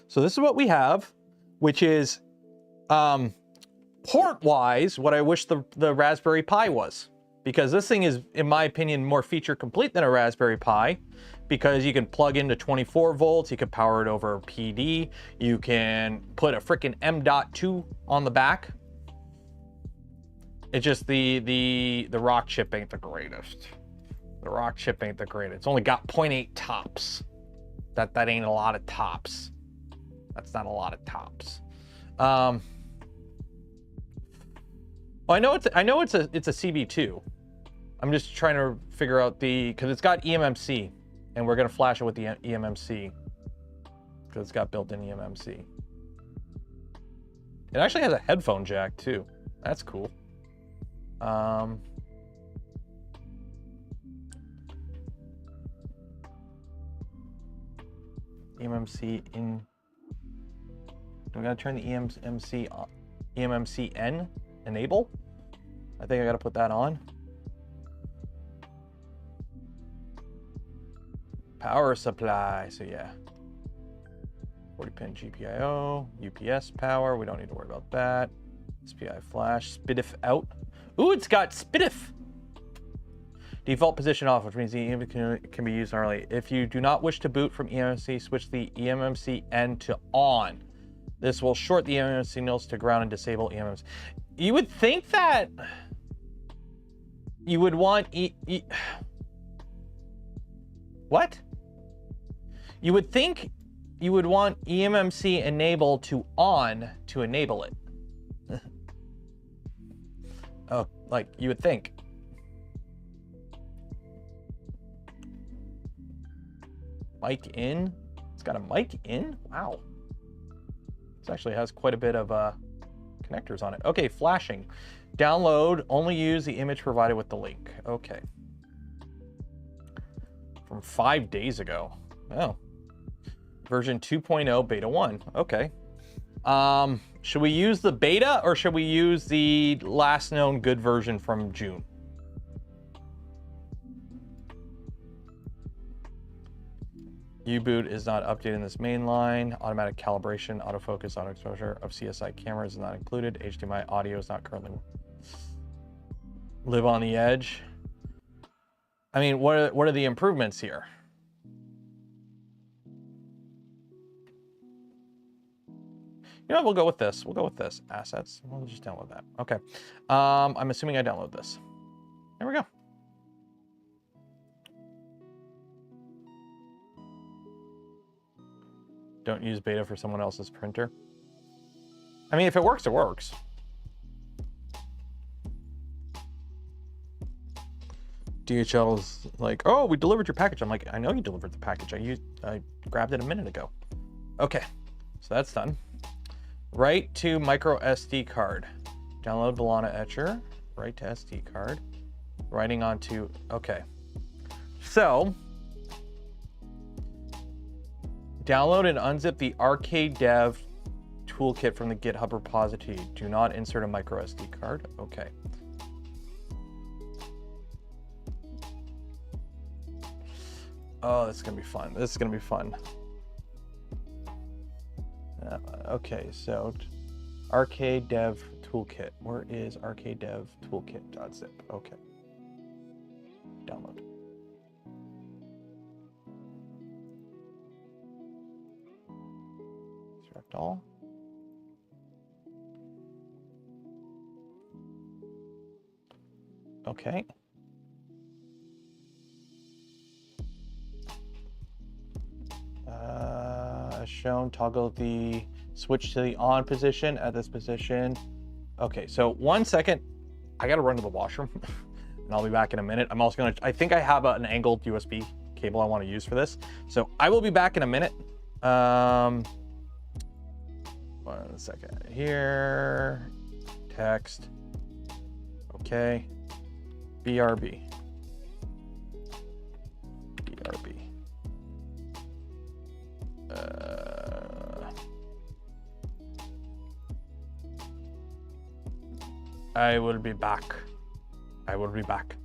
So this is what we have, which is port-wise what I wish the Raspberry Pi was. Because this thing is, in my opinion, more feature complete than a Raspberry Pi. Because you can plug into 24 volts, you can power it over PD, you can put a freaking M.2 on the back. It's just the rock chip ain't the greatest. The rock chip ain't the greatest. It's only got 0.8 tops. That ain't a lot of tops. That's not a lot of tops. Well, I know it's a CB2. I'm just trying to figure out because it's got eMMC. And we're gonna flash it with the eMMC because it's got built-in eMMC. It actually has a headphone jack too. That's cool. eMMC in. Do I gotta turn the eMMC on? eMMC N enable? I think I gotta put that on. Power supply, so yeah. 40-pin GPIO, UPS power, we don't need to worry about that. SPI flash, SPDIF out. Ooh, it's got SPDIF! Default position off, which means the eMMC can be used normally. If you do not wish to boot from eMMC, switch the eMMC N to on. This will short the eMMC signals to ground and disable eMMC. You would think that you would want what? You would think you would want eMMC enable to on to enable it. Oh, like you would think. Mic in? It's got a mic in? Wow. This actually has quite a bit of connectors on it. Okay, flashing. Download, only use the image provided with the link. Okay. From 5 days ago. Oh. Version 2.0 beta 1. Okay. Should we use the beta or should we use the last known good version from June? U-boot is not updated in this main line. Automatic calibration, autofocus, auto exposure of CSI cameras is not included. HDMI audio is not currently. Live on the edge. I mean, what are the improvements here? You know, we'll go with this. We'll go with this. Assets. We'll just download that. Okay. I'm assuming I download this. There we go. Don't use beta for someone else's printer. I mean, if it works, it works. DHL's like, oh, we delivered your package. I'm like, I know you delivered the package. I grabbed it a minute ago. Okay, so that's done. Write to micro SD card. Download Balana Etcher. Write to SD card. Writing onto, okay. So, download and unzip the Arcade Dev toolkit from the GitHub repository. Do not insert a micro SD card. Okay. Oh, this is gonna be fun. This is gonna be fun. Okay, so Arcade Dev Toolkit. Where is Arcade Dev Toolkit.zip? Okay. Download. Select all. Okay. As shown, toggle the switch to the on position at this position. Okay, so 1 second. I gotta run to the washroom and I'll be back in a minute. I'm also gonna, I think I have an angled USB cable I wanna use for this. So I will be back in a minute. 1 second here, text, okay, BRB. I will be back. I will be back.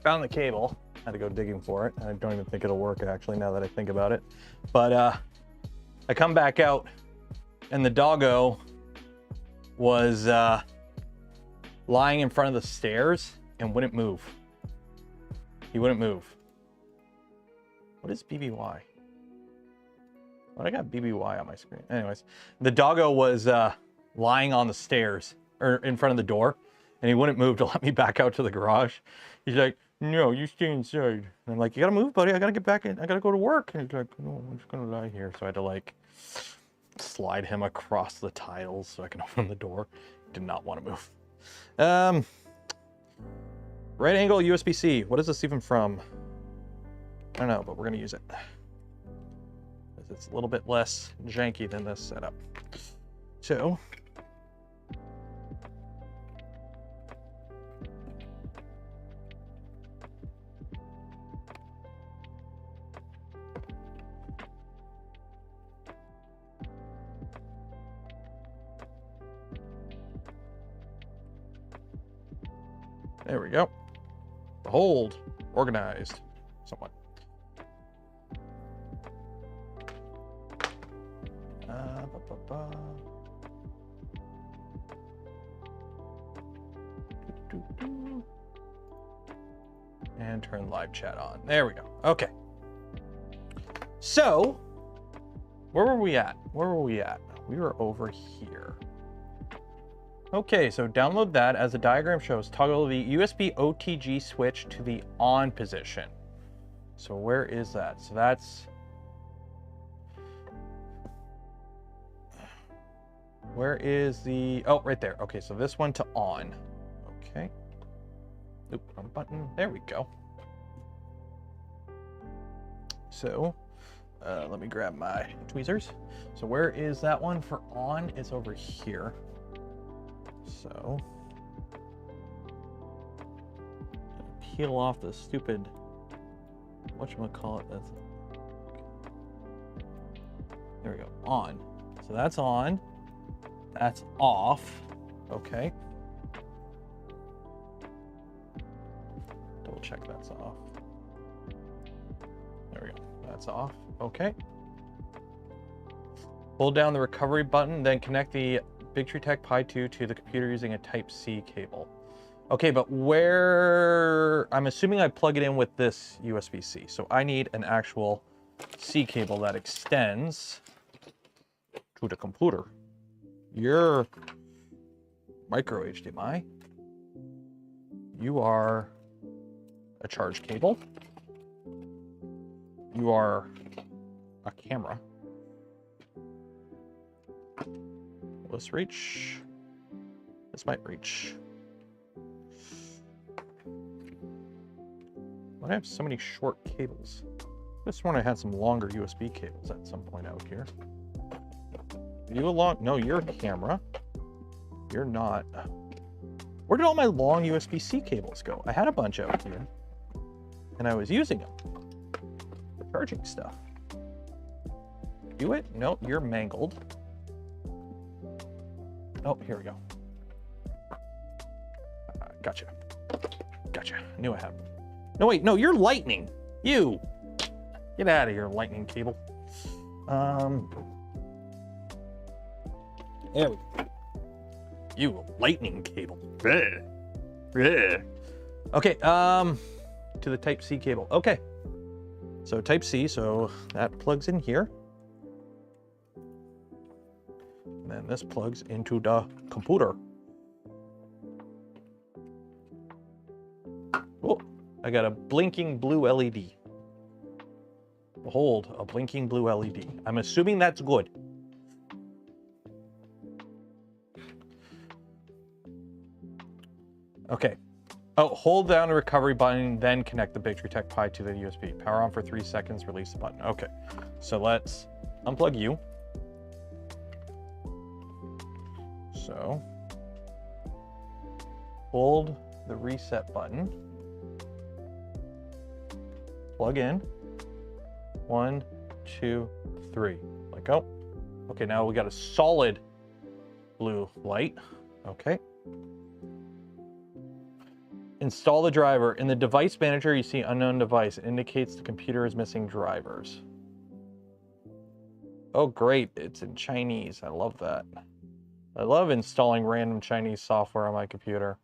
found the cable. Had to go digging for it. I don't even think it'll work actually now that I think about it. But I come back out and the doggo was lying in front of the stairs and wouldn't move. He wouldn't move. What is BBY? What I got BBY on my screen. Anyways, the doggo was lying on the stairs or in front of the door, and he wouldn't move to let me back out to the garage. He's like, "No, you stay inside." And I'm like, "You gotta move, buddy. I gotta get back in. I gotta go to work." And he's like, "No, I'm just gonna lie here." So I had to like slide him across the tiles so I can open the door. Did not want to move. Right angle USB-C. What is this even from? I don't know, but we're gonna use it. It's a little bit less janky than this setup. So, there we go. Behold, organized somewhat. And turn live chat on. There we go. Okay. So, where were we at? Where were we at? We were over here. Okay, so download that. As the diagram shows, toggle the USB OTG switch to the on position. So where is that? So that's... Where is the... Oh, right there. Okay, so this one to on. Okay. Oop, wrong button. There we go. So, let me grab my tweezers. So where is that one for on? It's over here. So, peel off the stupid, whatchamacallit, that's, there we go, on. So that's on, that's off, okay. Double check that's off. There we go, that's off, okay. Hold down the recovery button, then connect the BigTreeTech Pi 2 to the computer using a Type-C cable. Okay, but where... I'm assuming I plug it in with this USB-C. So I need an actual C cable that extends to the computer. You're micro HDMI. You are a charge cable. You are a camera. Will this reach? This might reach. Why do I have so many short cables? I just sworn I had some longer USB cables at some point out here. Are you a long? No, you're a camera. You're not. Where did all my long USB-C cables go? I had a bunch out here, and I was using them for charging stuff. Do it? No, you're mangled. Oh, here we go. Gotcha. Gotcha. Knew I had. No, wait. No, you're lightning. You. Get out of here, lightning cable. There we go. You, lightning cable. Okay, to the Type-C cable. Okay. So Type-C, so that plugs in here. And then this plugs into the computer. Oh, I got a blinking blue LED. Behold, a blinking blue LED. I'm assuming that's good. Okay. Oh, hold down the recovery button, then connect the BigTreeTech Pi to the USB. Power on for 3 seconds, release the button. Okay. So let's unplug you. So, hold the reset button. Plug in. 1, 2, 3. Let go. Okay, now we got a solid blue light. Okay. Install the driver. In the device manager, you see unknown device. It indicates the computer is missing drivers. Oh, great. It's in Chinese. I love that. I love installing random Chinese software on my computer.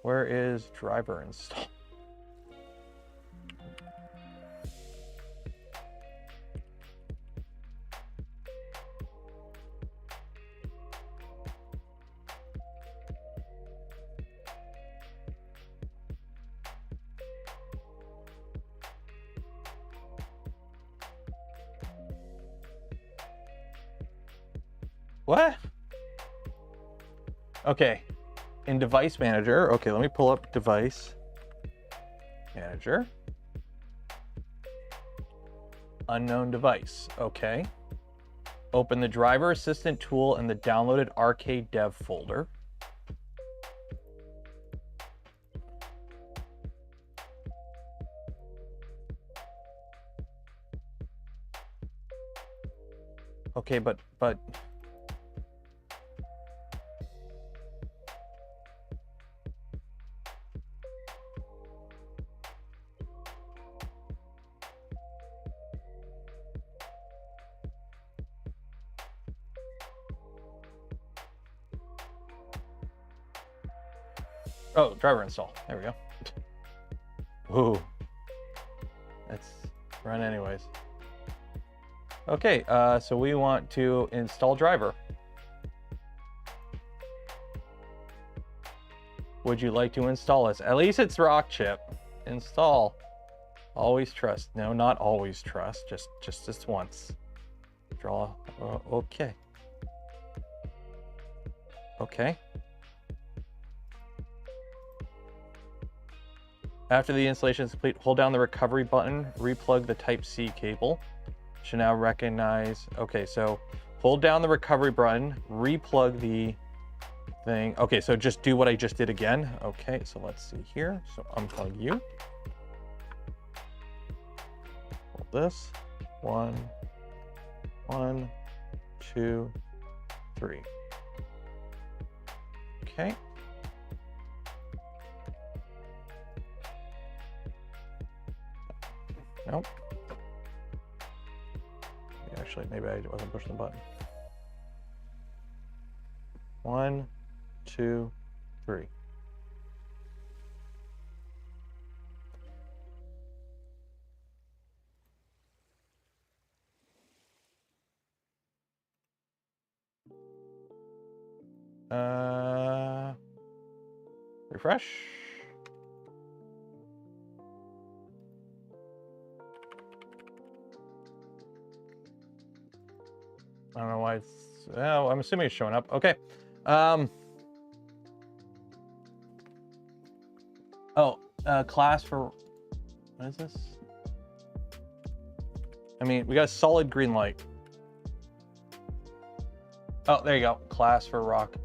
Where is driver install? What? Okay. In device manager, okay, let me pull up device manager. Unknown device, okay. Open the driver assistant tool in the downloaded arcade dev folder. Okay, but oh, driver install. There we go. Ooh. Let's run anyways. Okay, so we want to install driver. Would you like to install this? At least it's rock chip. Install. Always trust. No, not always trust. Just this once. Draw. Okay. Okay. After the installation is complete, hold down the recovery button, replug the Type-C cable. Should now recognize, okay, so hold down the recovery button, replug the thing. Okay, so just do what I just did again. Okay, so let's see here. So unplug you. Hold this. 1, 2, 3. Okay. Nope. Actually, maybe I wasn't pushing the button. 1, 2, 3. Refresh. I don't know why it's, oh, I'm assuming it's showing up. Okay. Class for, what is this? I mean, we got a solid green light. Oh, there you go. Class for rock.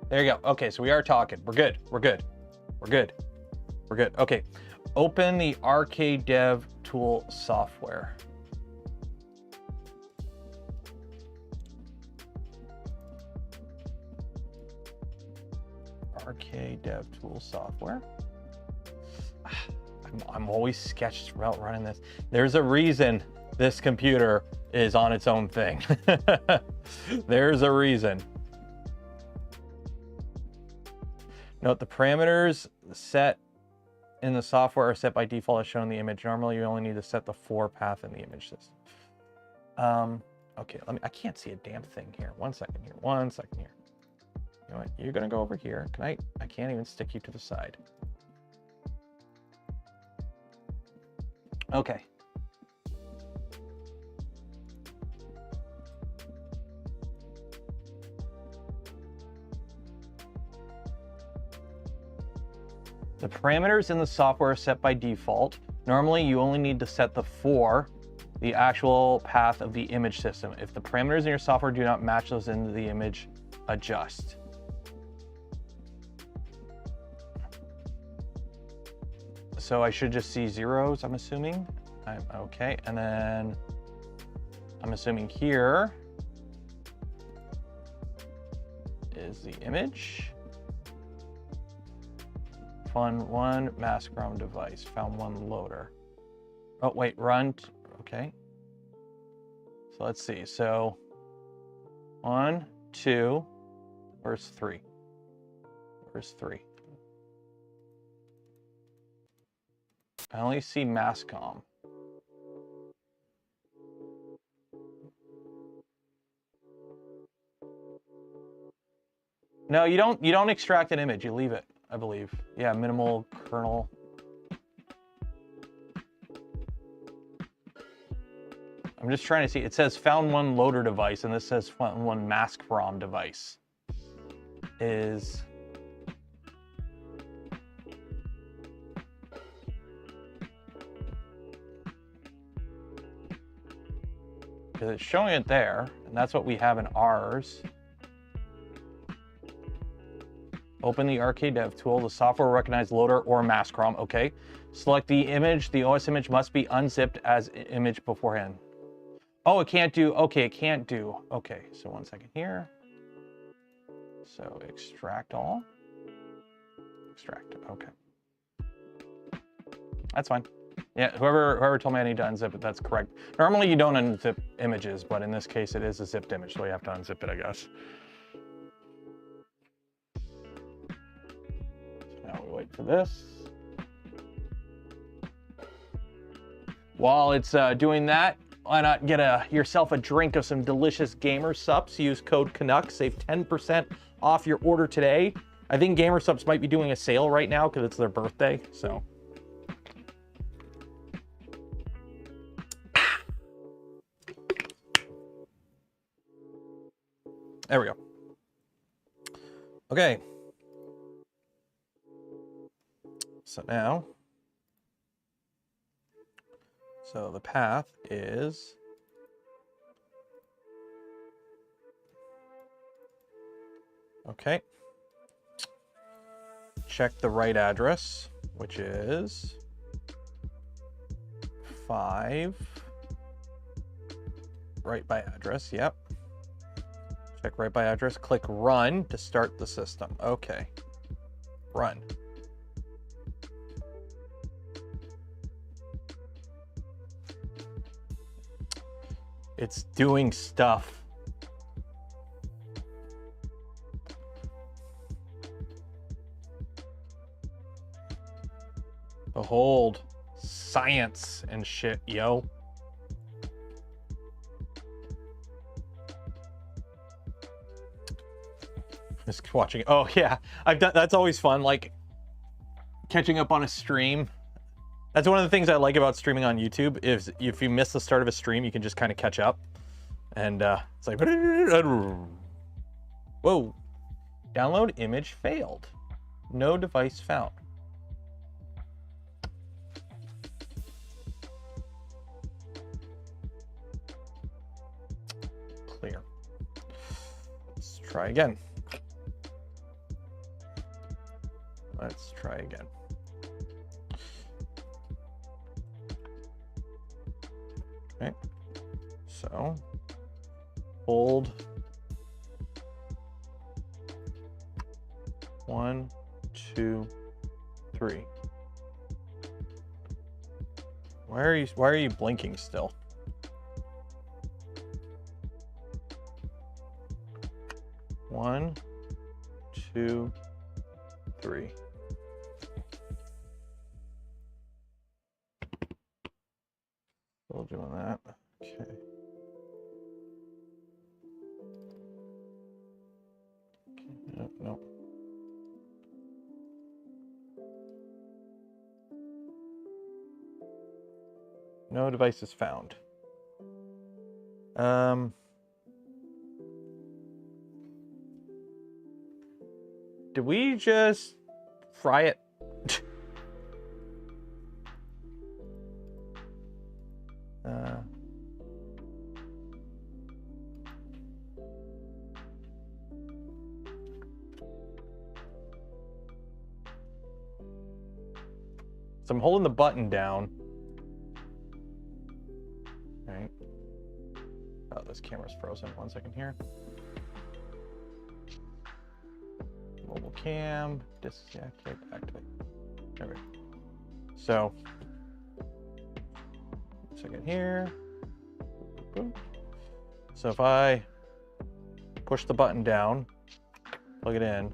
There you go. Okay, so we are talking. We're good. We're good. We're good. We're good. Okay. Open the arcade dev tool software. Arcade dev tool software. I'm always sketched about running this. There's a reason this computer is on its own thing. There's a reason. Note the parameters set in the software are set by default as shown in the image. Normally you only need to set the 4 path in the image system. Okay, I can't see a damn thing here. 1 second here. 1 second here. You know what? You're gonna go over here. I can't even stick you to the side. Okay. The parameters in the software are set by default. Normally, you only need to set the 4, the actual path of the image system. If the parameters in your software do not match those into the image, adjust. so I should just see zeros, I'm assuming. Okay, and then I'm assuming here is the image. Found one mask ROM device, found one loader. Oh, wait, run, okay. So let's see, so 1, 2, where's 3? Where's 3? I only see MASCOM. No, you don't extract an image, you leave it, I believe. Yeah, minimal kernel. I'm just trying to see, it says found one loader device, and this says found one mask ROM device. Is... because it's showing it there, and that's what we have in ours. Open the Arcade Dev tool. The software will recognize loader or mask ROM. Okay. Select the image. The OS image must be unzipped as image beforehand. Oh, it can't do. Okay, it can't do. Okay, so 1 second here. So extract all. Extract. Okay. That's fine. Yeah, whoever told me I need to unzip it, that's correct. Normally you don't unzip images, but in this case it is a zipped image, so you have to unzip it, I guess. So now we wait for this. While it's doing that, why not get yourself a drink of some delicious Gamer Sups? Use code Canuck, save 10% off your order today. I think Gamer Sups might be doing a sale right now because it's their birthday, so. There we go. Okay. So now, so the path is okay. Check the right address, which is 5. Right by address, yep. Check right by address, click run to start the system. Okay, run. It's doing stuff. Behold, science and shit, yo. Just watching. Oh yeah, I've done. That's always fun. Like catching up on a stream. That's one of the things I like about streaming on YouTube. Is if you miss the start of a stream, you can just kind of catch up. And it's like, whoa, download image failed. No device found. Clear. Let's try again. Let's try again. Okay, so hold 1, 2, 3. Why are you blinking still? One, 2, 3. Still doing that. Okay. No. No device is found. Did we just fry it? So I'm holding the button down. All right. Oh, this camera's frozen. 1 second here. Mobile cam, disactivate, activate. There we go. So, 1 second here. Boom. So if I push the button down, plug it in,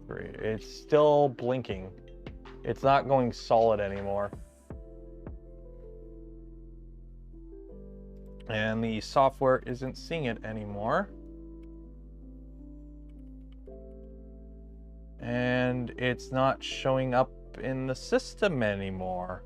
it's still blinking. It's not going solid anymore. And the software isn't seeing it anymore. And it's not showing up in the system anymore.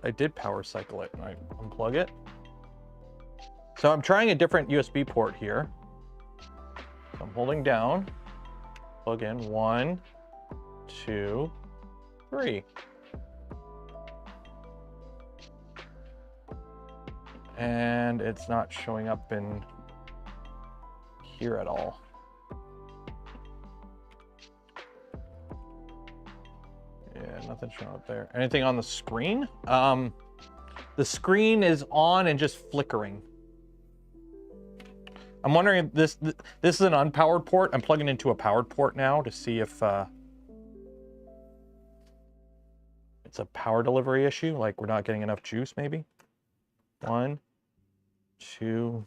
I did power cycle it, and I unplug it. So I'm trying a different USB port here. So I'm holding down, plug in 1, 2, 3. And it's not showing up in here at all. Yeah, nothing showing up there. Anything on the screen? The screen is on and just flickering. I'm wondering if this is an unpowered port. I'm plugging into a powered port now to see if it's a power delivery issue, like we're not getting enough juice maybe. 1, 2.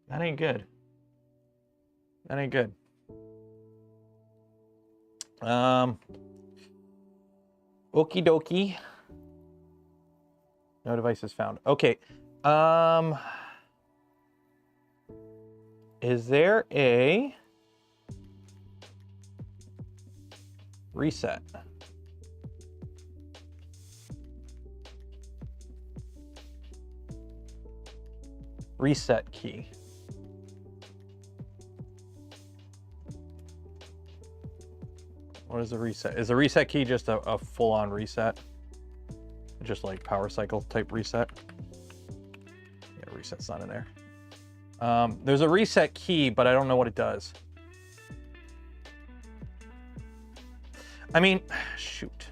That ain't good. That ain't good. Okie dokie. No devices found. Okay. Is there a reset? Reset key. What is a reset? Is a reset key just a full-on reset? Just like power cycle type reset? Yeah, reset's not in there. There's a reset key, but I don't know what it does. I mean, shoot.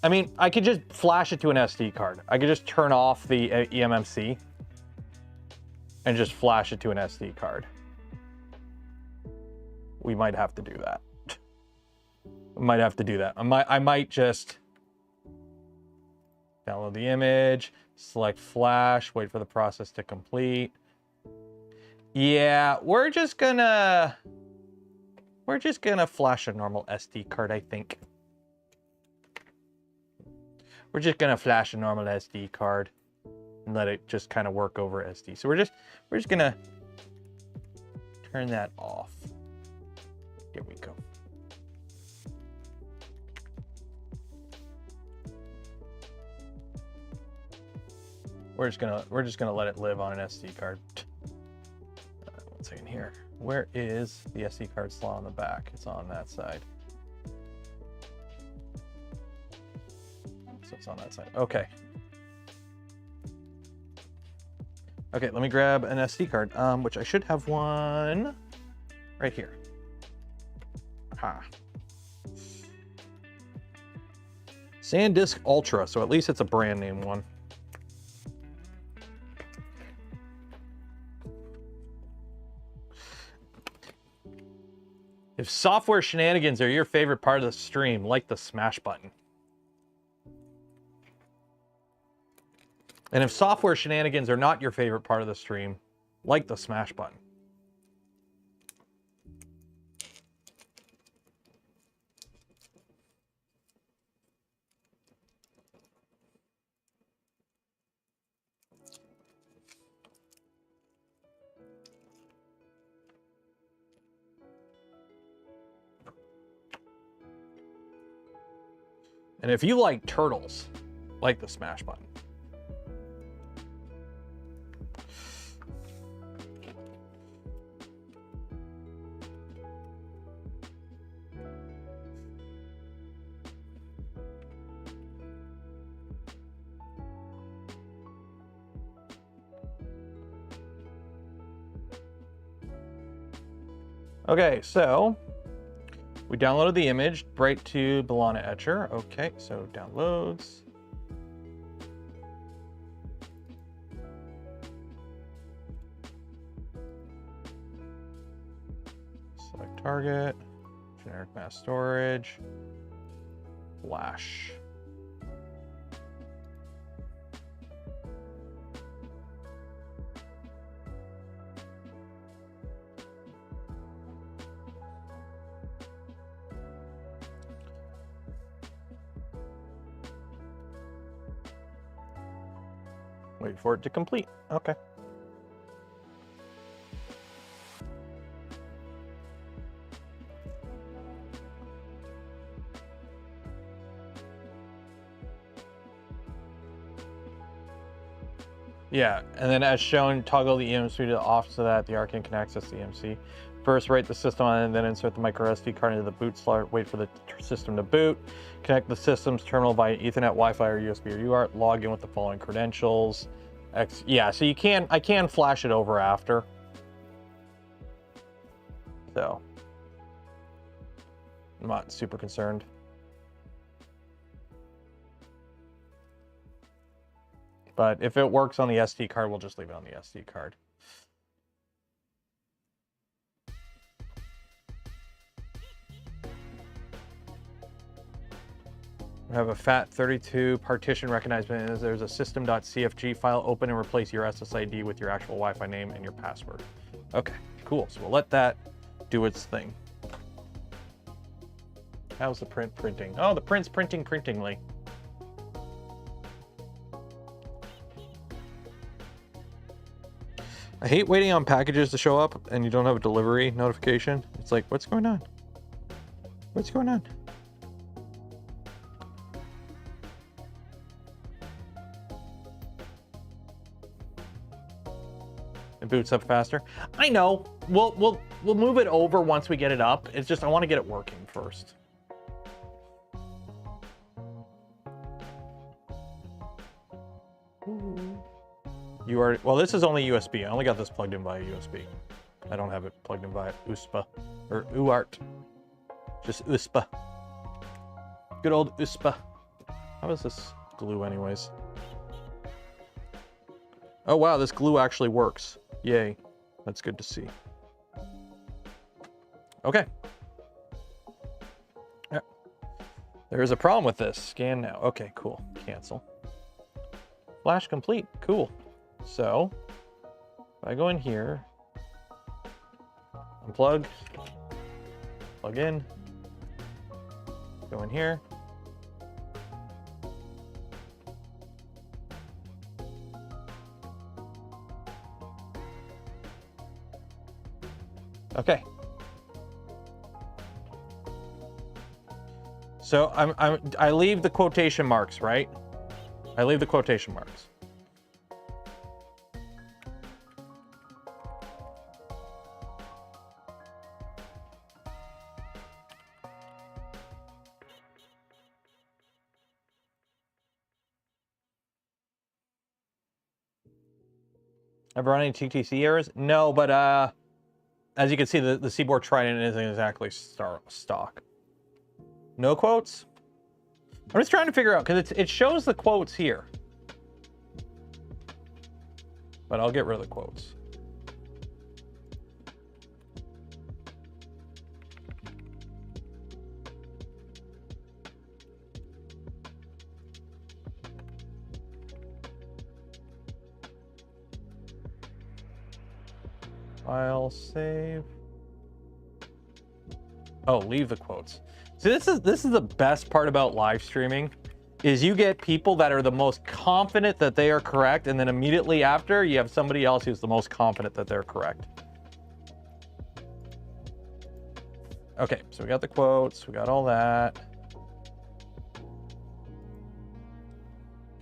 I mean, I could just flash it to an SD card. I could just turn off the eMMC and just flash it to an SD card. We might have to do that. Might have to do that. I might just download the image, select flash, wait for the process to complete. Yeah, we're just gonna flash a normal SD card, I think. We're just gonna flash a normal SD card and let it just kind of work over SD. So we're just gonna turn that off. Here we go. We're just gonna let it live on an SD card. 1 second here. Where is the SD card slot on the back? It's on that side. So it's on that side. Okay. Okay, let me grab an SD card, which I should have one right here. Ha. SanDisk Ultra, so at least it's a brand name one. If software shenanigans are your favorite part of the stream, like the smash button. And if software shenanigans are not your favorite part of the stream, like the smash button. And if you like turtles, like the smash button. Okay, so we downloaded the image right to Balana Etcher. Okay, so downloads. Select target, generic mass storage, flash. Wait for it to complete. Okay. Yeah, and then as shown, toggle the eMMC to off so that the Arcan can access the eMMC. First, write the system on and then insert the micro SD card into the boot slot. Wait for the system to boot. Connect the system's terminal via Ethernet, Wi-Fi, or USB or UART. Log in with the following credentials. Yeah, so you can, I can flash it over after. So, I'm not super concerned. But if it works on the SD card, we'll just leave it on the SD card. We have a FAT32 partition recognizement. As there's a system.cfg file. Open and replace your SSID with your actual Wi-Fi name and your password. Okay, cool. So we'll let that do its thing. How's the print printing? Oh, the print's printingly. I hate waiting on packages to show up and you don't have a delivery notification. It's like, what's going on? What's going on? It boots up faster. I know. We'll move it over once we get it up. It's just I want to get it working first. You are, well, this is only USB. I only got this plugged in via USB. I don't have it plugged in via USB or UART. Just USB. Good old USB. How is this glue anyways? Oh wow, this glue actually works. Yay. That's good to see. Okay. Yeah. There is a problem with this. Scan now. Okay, cool. Cancel. Flash complete. Cool. So, if I go in here, unplug, plug in, go in here. Okay. So I leave the quotation marks, right? I leave the quotation marks. Ever run any TTC errors? No, but as you can see, the Seaboard Trident isn't exactly stock. No quotes? I'm just trying to figure out, because it shows the quotes here. But I'll get rid of the quotes. File save. Oh, leave the quotes. So this is the best part about live streaming, is you get people that are the most confident that they are correct, and then immediately after you have somebody else who's the most confident that they're correct. Okay, so we got the quotes, we got all that.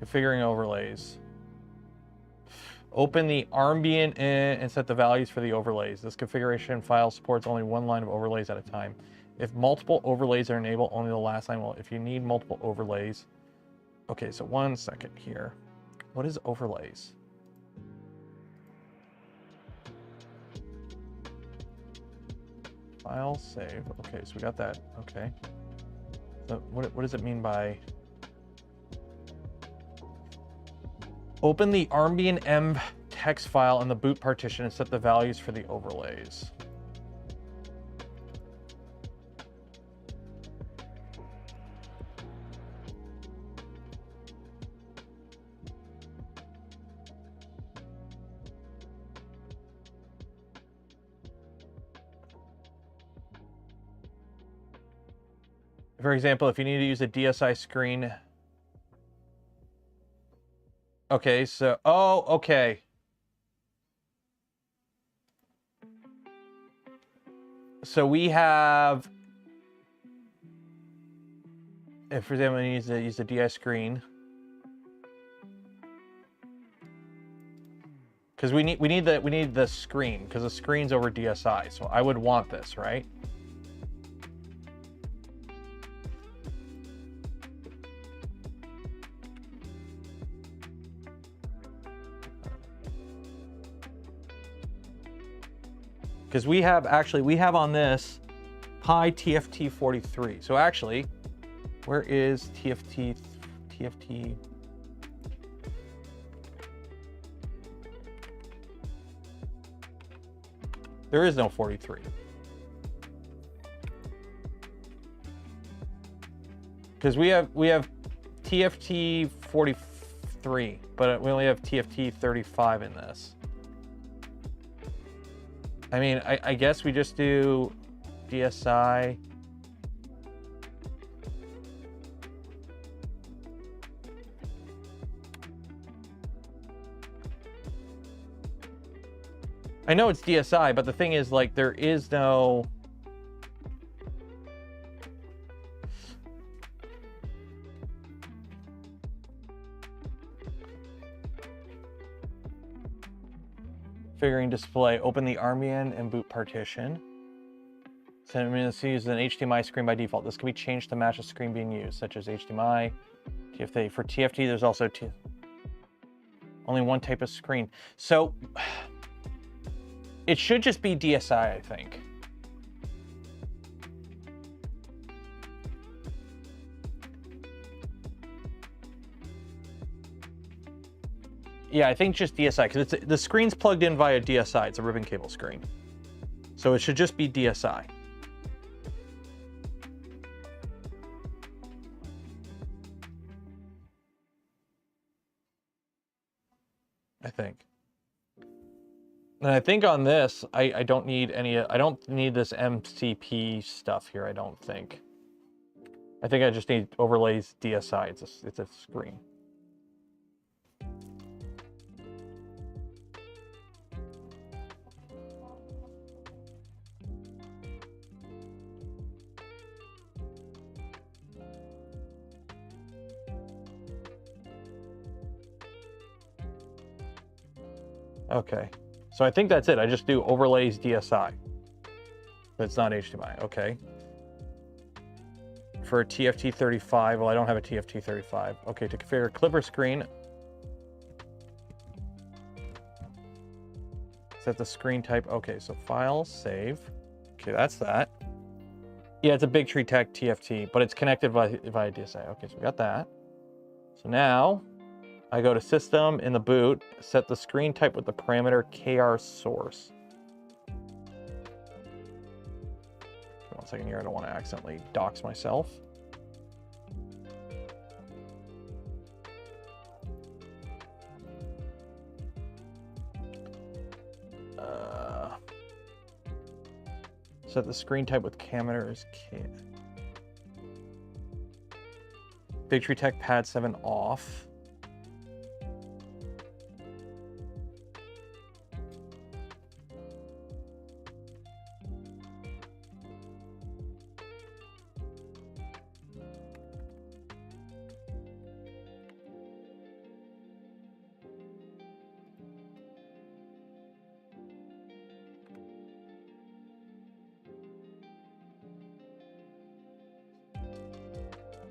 Configuring overlays. Open the ambient and set the values for the overlays. This configuration file supports only one line of overlays at a time. If multiple overlays are enabled, only the last line will. If you need multiple overlays. Okay, so 1 second here. What is overlays? File, save. Okay, so we got that. Okay. So what does it mean by... Open the ambient env text file in the boot partition and set the values for the overlays. For example, if you need to use a DSI screen. Okay, so, oh, okay. So we have, if for example, you need to use the DI screen. Because we need the screen, because the screen's over DSI. So I would want this, right? Because we have on this Pi TFT43. So actually, where is TFT? There is no 43. Because we have TFT 43, but we only have TFT 35 in this. I mean, I guess we just do DSI. I know it's DSI, but the thing is, like, there is no... Figuring display, open the ambient and boot partition. So I'm going to use an HDMI screen by default. This can be changed to match the screen being used, such as HDMI, TFT. For TFT, there's also only one type of screen. So it should just be DSI, I think. Yeah, I think just DSI, because the screen's plugged in via DSI. It's a ribbon cable screen. So it should just be DSI. I think. And I think on this, I don't need I don't need this MCP stuff here, I don't think. I think I just need overlays DSI. It's a screen. Okay, so I think that's it. I just do overlays DSI. But it's not HDMI, okay. For a TFT35, well, I don't have a TFT35. Okay, to configure clipper screen. Set the screen type, okay, so file, save. Okay, that's that. Yeah, it's a Big Tree Tech TFT, but it's connected via DSI. Okay, so we got that. So now, I go to System in the boot, set the screen type with the parameter KR source. 1 second here, I don't want to accidentally dox myself. Set the screen type with parameter is K. Big Tree Tech Pad 7 off.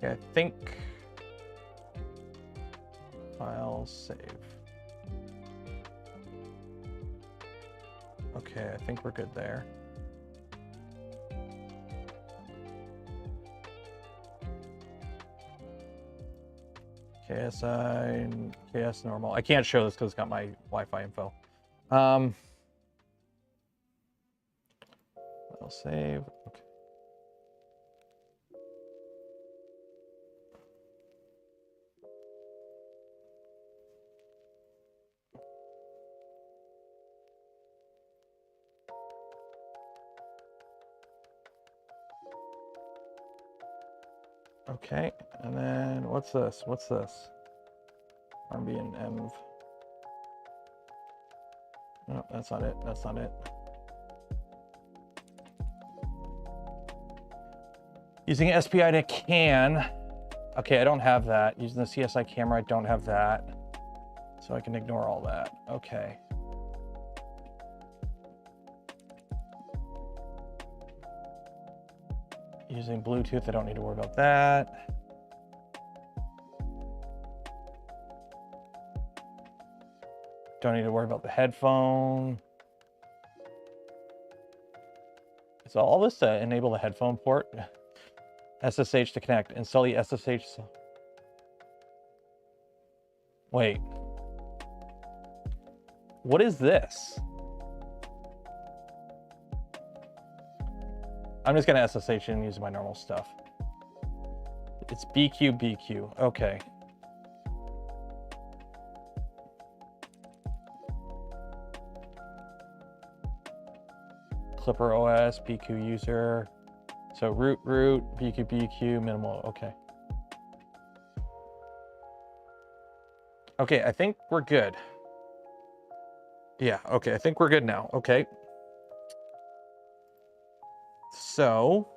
Okay, I think file save. Okay, I think we're good there. KSI, KS normal. I can't show this because it's got my Wi-Fi info. I'll save. Okay. Okay, and then what's this? What's this? RB and env. No, that's not it. That's not it. Using SPI to can. Okay, I don't have that. Using the CSI camera, I don't have that. So I can ignore all that. Okay. Using Bluetooth, I don't need to worry about that. Don't need to worry about the headphone. Is all this to enable the headphone port? SSH to connect. Install the SSH. Wait. What is this? I'm just gonna SSH and use my normal stuff. It's BQ. Okay. Clipper OS, BQ user. So root, BQ, minimal, okay. Okay, I think we're good. Yeah, okay, I think we're good now, okay. So.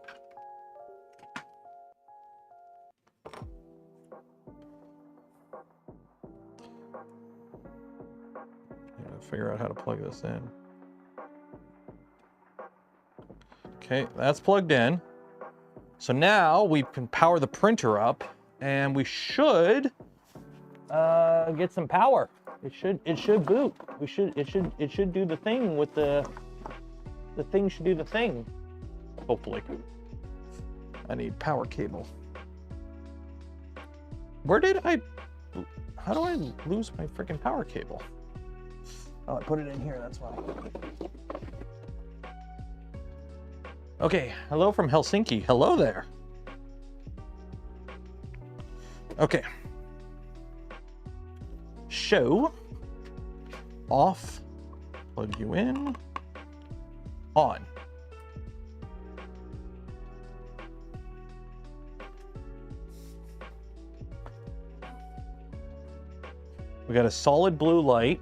Figure out how to plug this in. Okay, that's plugged in. So now we can power the printer up, and we should get some power. It should boot. It should do the thing with the thing should do the thing. Hopefully. I need power cable. How do I lose my freaking power cable? Oh, I put it in here, that's why. Okay, hello from Helsinki. Hello there. Okay. Show. Off. Plug you in. On. We got a solid blue light.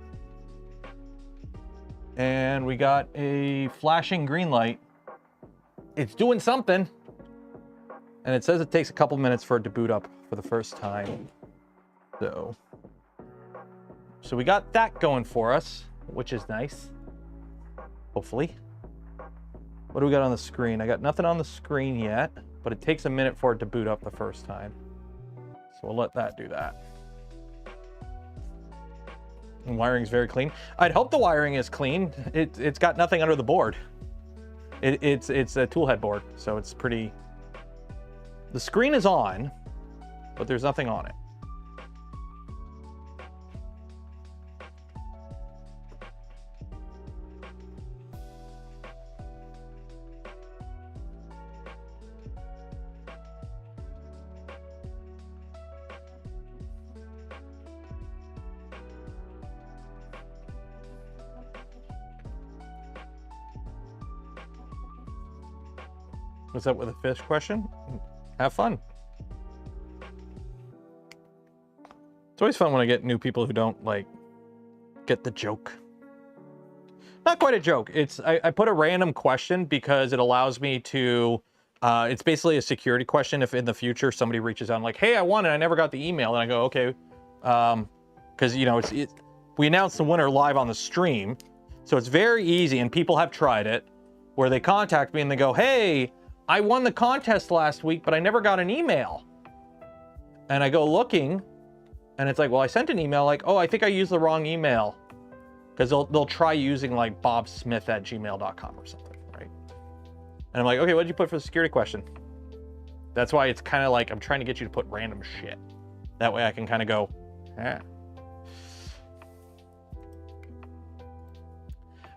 And we got a flashing green light. It's doing something. And it says it takes a couple minutes for it to boot up for the first time. So we got that going for us, which is nice. Hopefully. What do we got on the screen? I got nothing on the screen yet, but it takes a minute for it to boot up the first time. So we'll let that do that. And wiring's very clean. I'd hope the wiring is clean. It's got nothing under the board. It's a tool head board, so it's pretty. The screen is on, but there's nothing on it. What's up with a fish question? Have fun. It's always fun when I get new people who don't like get the joke. Not quite a joke. I put a random question because it allows me to. It's basically a security question. If in the future somebody reaches out like, "Hey, I won and I never got the email," and I go, "Okay," because you know we announced the winner live on the stream, so it's very easy, and people have tried it, where they contact me and they go, "Hey, I won the contest last week, but I never got an email." And I go looking, and it's like, well, I sent an email like, oh, I think I used the wrong email. Because they'll try using like bobsmith@gmail.com or something, right? And I'm like, okay, what did you put for the security question? That's why it's kind of like I'm trying to get you to put random shit. That way I can kind of go, eh.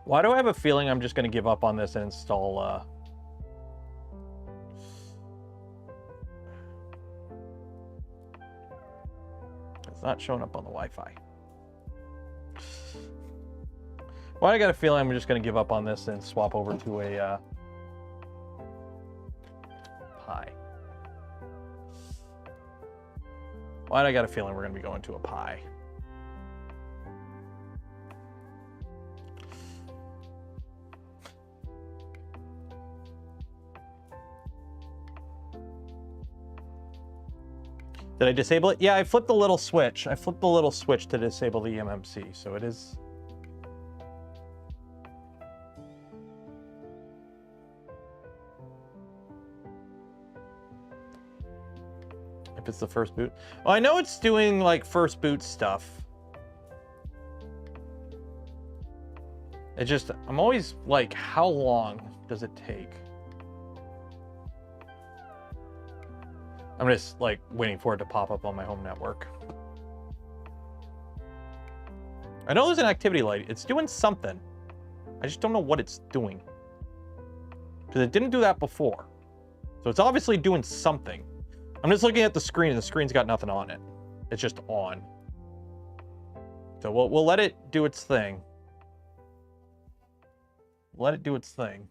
Why do I have a feeling I'm just going to give up on this and install... It's not showing up on the Wi-Fi. Well, I got a feeling I'm just going to give up on this and swap over to a Pi. Why? I got a feeling we're going to be going to a Pi. Did I disable it? Yeah, I flipped the little switch. I flipped the little switch to disable the eMMC, so it is... If it's the first boot. Well, I know it's doing like first boot stuff. It just, I'm always like, how long does it take? I'm just like waiting for it to pop up on my home network. I know there's an activity light. It's doing something. I just don't know what it's doing. Because it didn't do that before. So it's obviously doing something. I'm just looking at the screen, and the screen's got nothing on it. It's just on. So we'll let it do its thing. Let it do its thing.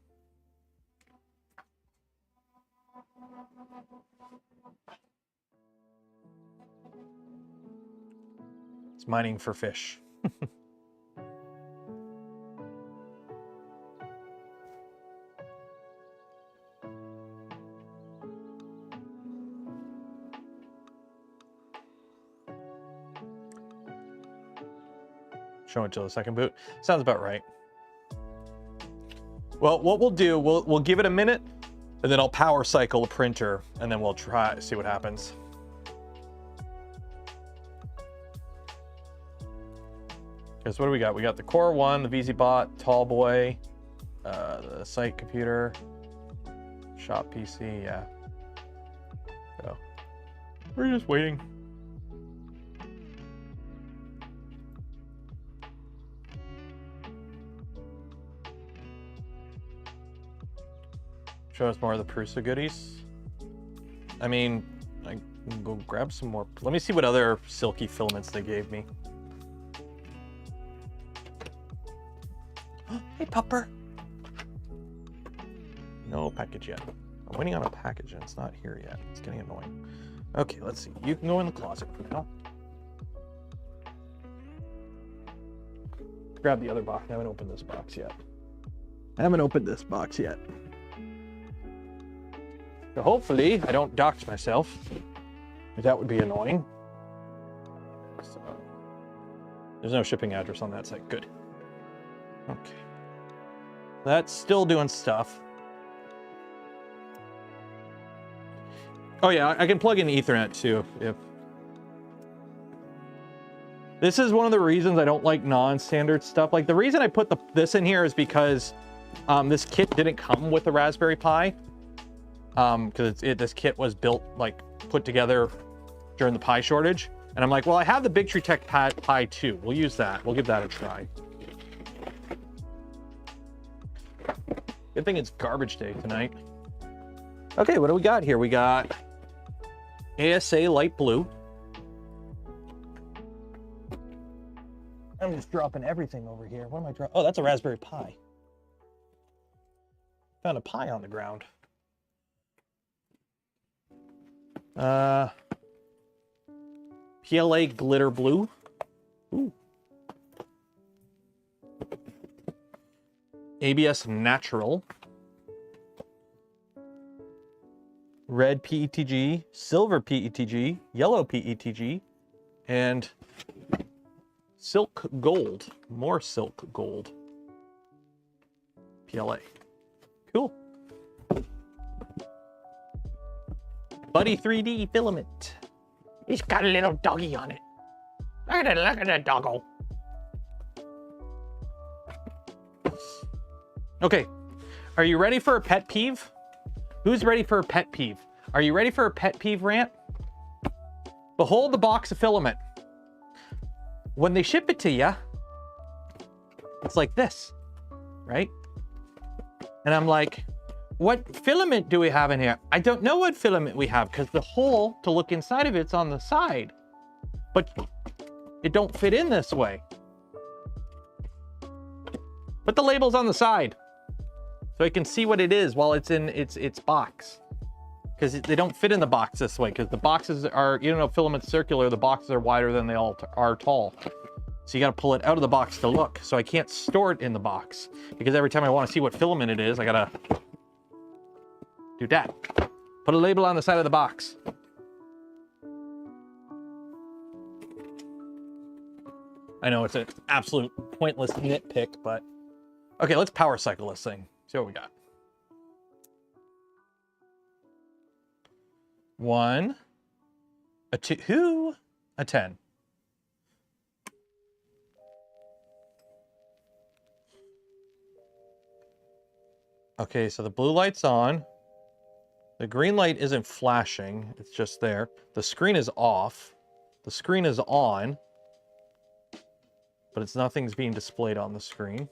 It's mining for fish. Show it till the second boot. Sounds about right. Well, what we'll do, we'll give it a minute, and then I'll power cycle the printer, and then we'll try see what happens. Because what do we got? We got the Core 1, the VZBot, Tallboy, the site computer, shop PC, yeah. So we're just waiting. Show us more of the Prusa goodies. I mean, I can go grab some more. Let me see what other silky filaments they gave me. Hey, pupper. No package yet. I'm waiting on a package and it's not here yet. It's getting annoying. Okay, let's see. You can go in the closet for now. Grab the other box. I haven't opened this box yet. So hopefully I don't dox myself. That would be annoying. So there's no shipping address on that site. Good. Okay. That's still doing stuff. Oh yeah, I can plug in Ethernet too. If this is one of the reasons I don't like non-standard stuff. Like the reason I put this in here is because this kit didn't come with the Raspberry Pi. Because this kit was built, like, put together during the Pi shortage. And I'm like, well, I have the Big Tree Tech Pi 2. We'll use that. We'll give that a try. Good thing it's garbage day tonight. Okay, what do we got here? We got ASA Light Blue. I'm just dropping everything over here. What am I dropping? Oh, that's a Raspberry Pi. Found a Pi on the ground. PLA Glitter Blue. Ooh. ABS Natural. Red PETG, silver PETG, yellow PETG, and Silk Gold. More Silk Gold. PLA. Cool. Buddy 3D filament. He's got a little doggy on it. Look at that doggo. Okay, are you ready for a pet peeve? Who's ready for a pet peeve? Are you ready for a pet peeve rant? Behold the box of filament. When they ship it to you, it's like this, right? And I'm like, what filament do we have in here? I don't know what filament we have because the hole to look inside of it's on the side, but it don't fit in this way. Put the labels on the side so I can see what it is while it's in its box. Because they don't fit in the box this way, because the boxes are, you know, filament's circular, the boxes are wider than they all are tall. So you got to pull it out of the box to look. So I can't store it in the box, because every time I want to see what filament it is, I got to do that. Put a label on the side of the box. I know it's an absolute pointless nitpick, but okay, let's power cycle this thing. See what we got. 1, a 2, a 10. Okay, so the blue light's on. The green light isn't flashing, it's just there. The screen is off. The screen is on, but nothing's being displayed on the screen.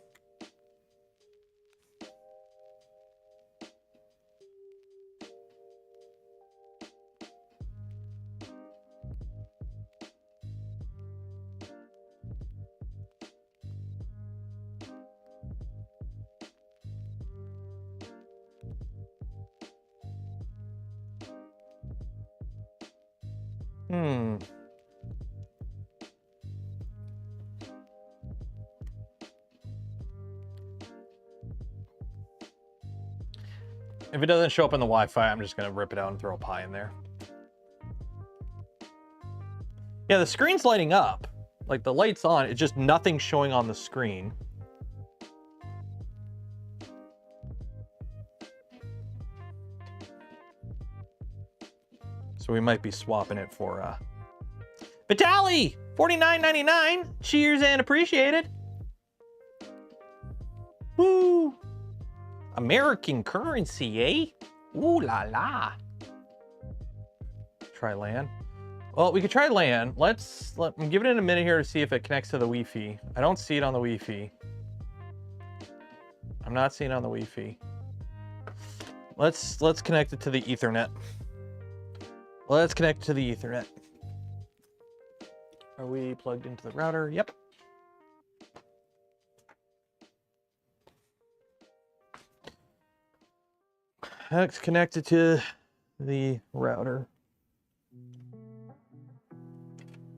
If it doesn't show up on the Wi-Fi, I'm just gonna rip it out and throw a pi in there. Yeah, the screen's lighting up. Like the light's on, it's just nothing showing on the screen. So we might be swapping it for Vitaly! $49.99! Cheers and appreciated! Woo! American currency, eh? Ooh la la. Try LAN. Well, we could try LAN. I'm giving it a minute here to see if it connects to the Wi-Fi. I don't see it on the Wi-Fi. I'm not seeing it on the Wi-Fi. Let's connect it to the Ethernet. Let's connect to the Ethernet. Are we plugged into the router? Yep. That's connected to the router.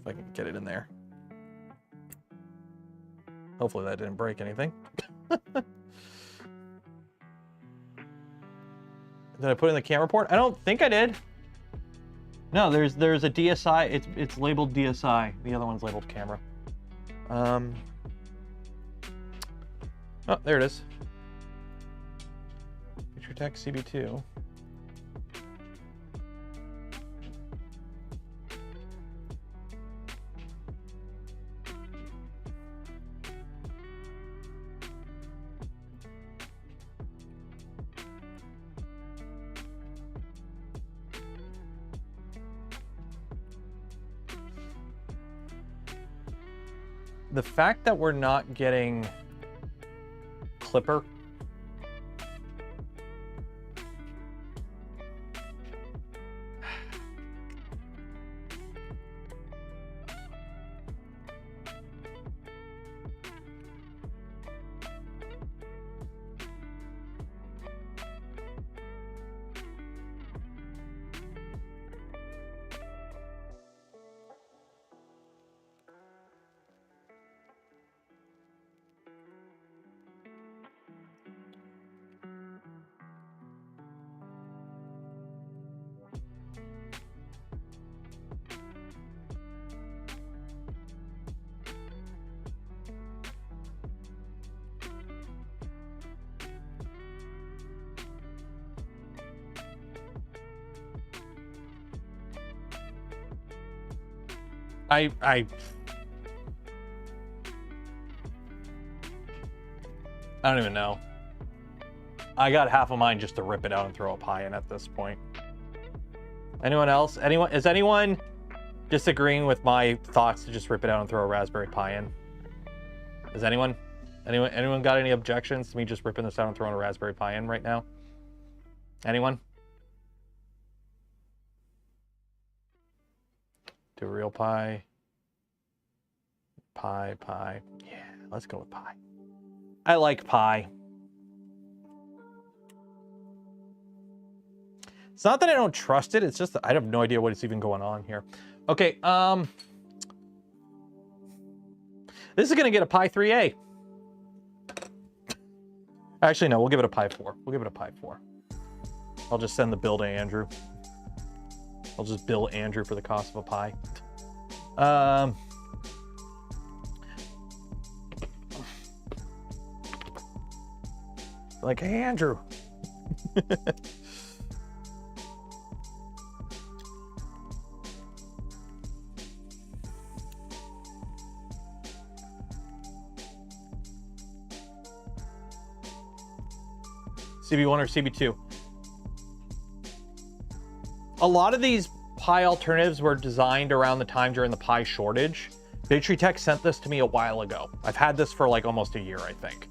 If I can get it in there. Hopefully that didn't break anything. Did I put in the camera port? I don't think I did. No, there's a DSI. It's labeled DSI. The other one's labeled camera. Oh, there it is. Tech CB2. The fact that we're not getting Clipper I don't even know. I got half of mine just to rip it out and throw a Pi in at this point. Anyone else? Is anyone disagreeing with my thoughts to just rip it out and throw a Raspberry Pi in? Is anyone got any objections to me just ripping this out and throwing a Raspberry Pi in right now? Anyone? Do a real Pi. Pi. Yeah, let's go with Pi. I like Pi. It's not that I don't trust it, it's just that I have no idea what is even going on here. Okay, this is gonna get a Pi 3A. Actually, no, we'll give it a Pi 4. We'll give it a Pi 4. I'll just send the bill to Andrew. I'll just bill Andrew for the cost of a Pi. Like, hey, Andrew. CB1 or CB2? A lot of these Pi alternatives were designed around the time during the Pi shortage. Bigtree Tech sent this to me a while ago. I've had this for like almost a year, I think.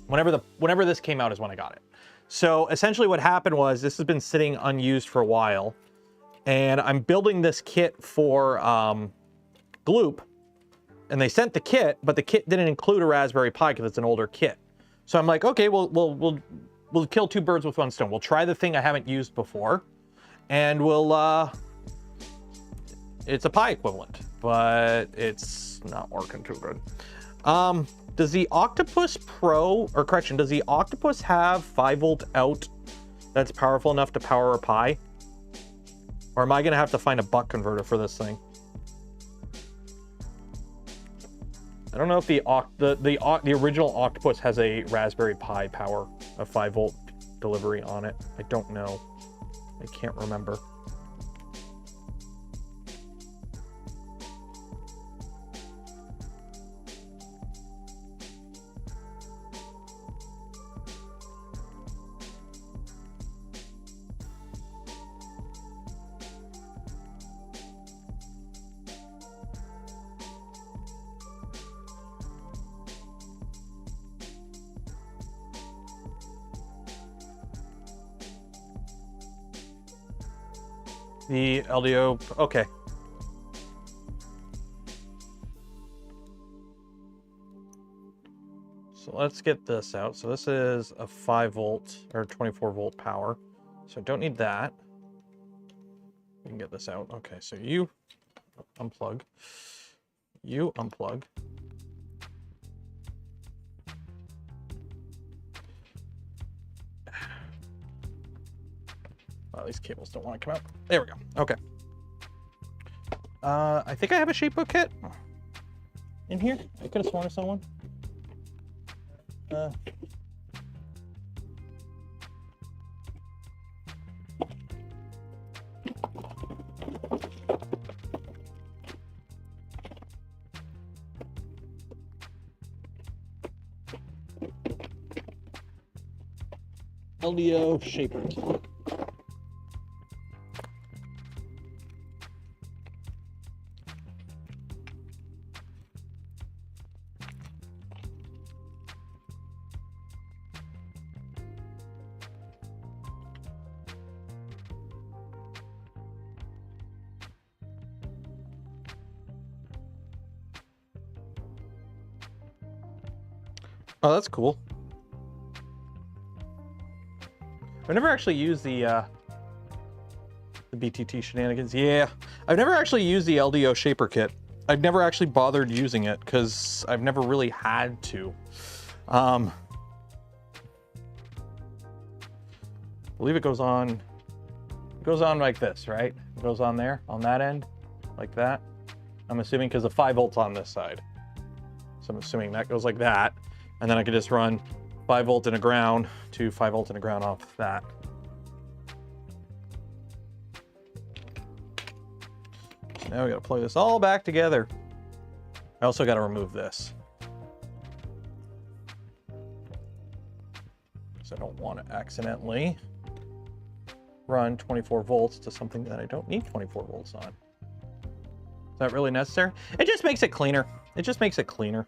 Whenever this came out is when I got it. So essentially what happened was this has been sitting unused for a while, and I'm building this kit for GLOOP, and they sent the kit, but the kit didn't include a Raspberry Pi because it's an older kit. So I'm like, okay, we'll kill two birds with one stone. We'll try the thing I haven't used before, and it's a Pi equivalent, but it's not working too good. Does the Octopus Pro, or correction, does the Octopus have 5-volt out that's powerful enough to power a Pi? Or am I gonna have to find a buck converter for this thing? I don't know if the original Octopus has a Raspberry Pi power, a 5-volt delivery on it. I don't know. I can't remember. The LDO, okay. So let's get this out. So this is a 5-volt or 24-volt power. So I don't need that. We can get this out. Okay, so you unplug. You unplug. Well, these cables don't want to come out. There we go. Okay. I think I have a shapebook kit in here. I could have sworn I saw one. LDO shaper kit. Oh, that's cool. I've never actually used the BTT shenanigans. Yeah, I've never actually used the LDO shaper kit. I've never actually bothered using it because I've never really had to. I believe it goes on like this, right? It goes on there, on that end, like that. I'm assuming because the 5 volts on this side. So I'm assuming that goes like that. And then I could just run 5 volt and a ground to 5 volt and a ground off that. So Now we gotta plug this all back together. I also gotta remove this. Because I don't want to accidentally run 24 volts to something that I don't need 24 volts on. Is that really necessary? It just makes it cleaner. It just makes it cleaner.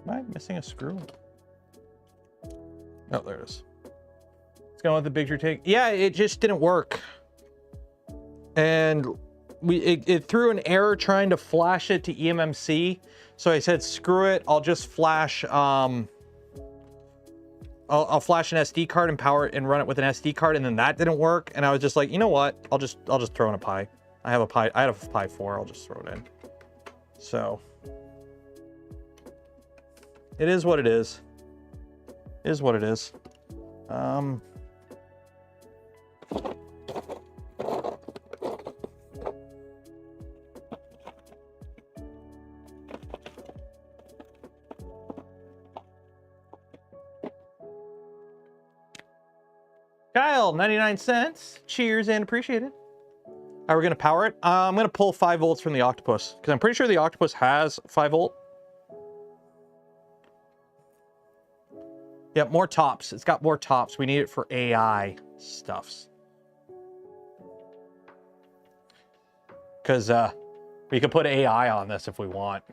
Am I missing a screw? Oh, there it is. It's going with the picture take. Yeah, it just didn't work. And it threw an error trying to flash it to eMMC. So I said, screw it. I'll just flash, I'll flash an SD card and power it and run it with an SD card. And then that didn't work. And I was just like, you know what? I'll just throw in a Pi. I have a Pi 4. I'll just throw it in. So it is what it is. It is what it is. Kyle, 99 cents. Cheers and appreciate it. How are we going to power it? I'm going to pull 5 volts from the Octopus because I'm pretty sure the Octopus has 5 volt. Yep, more tops. It's got more tops. We need it for AI stuffs. Because we could put AI on this if we want.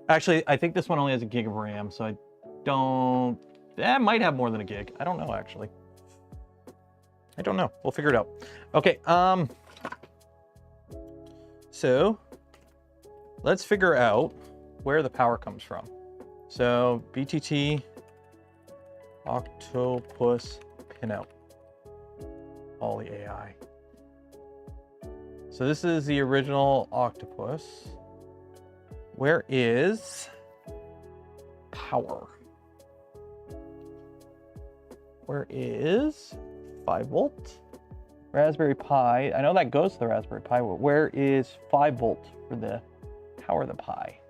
Actually, I think this one only has a gig of RAM, so I don't... It might have more than a gig. I don't know, actually. I don't know. We'll figure it out. Okay, so let's figure out where the power comes from. So BTT Octopus pinout. All the AI. So this is the original Octopus. Where is power? Where is 5 volt? Raspberry Pi. I know that goes to the Raspberry Pi. Where is 5 volt for the power of the Pi?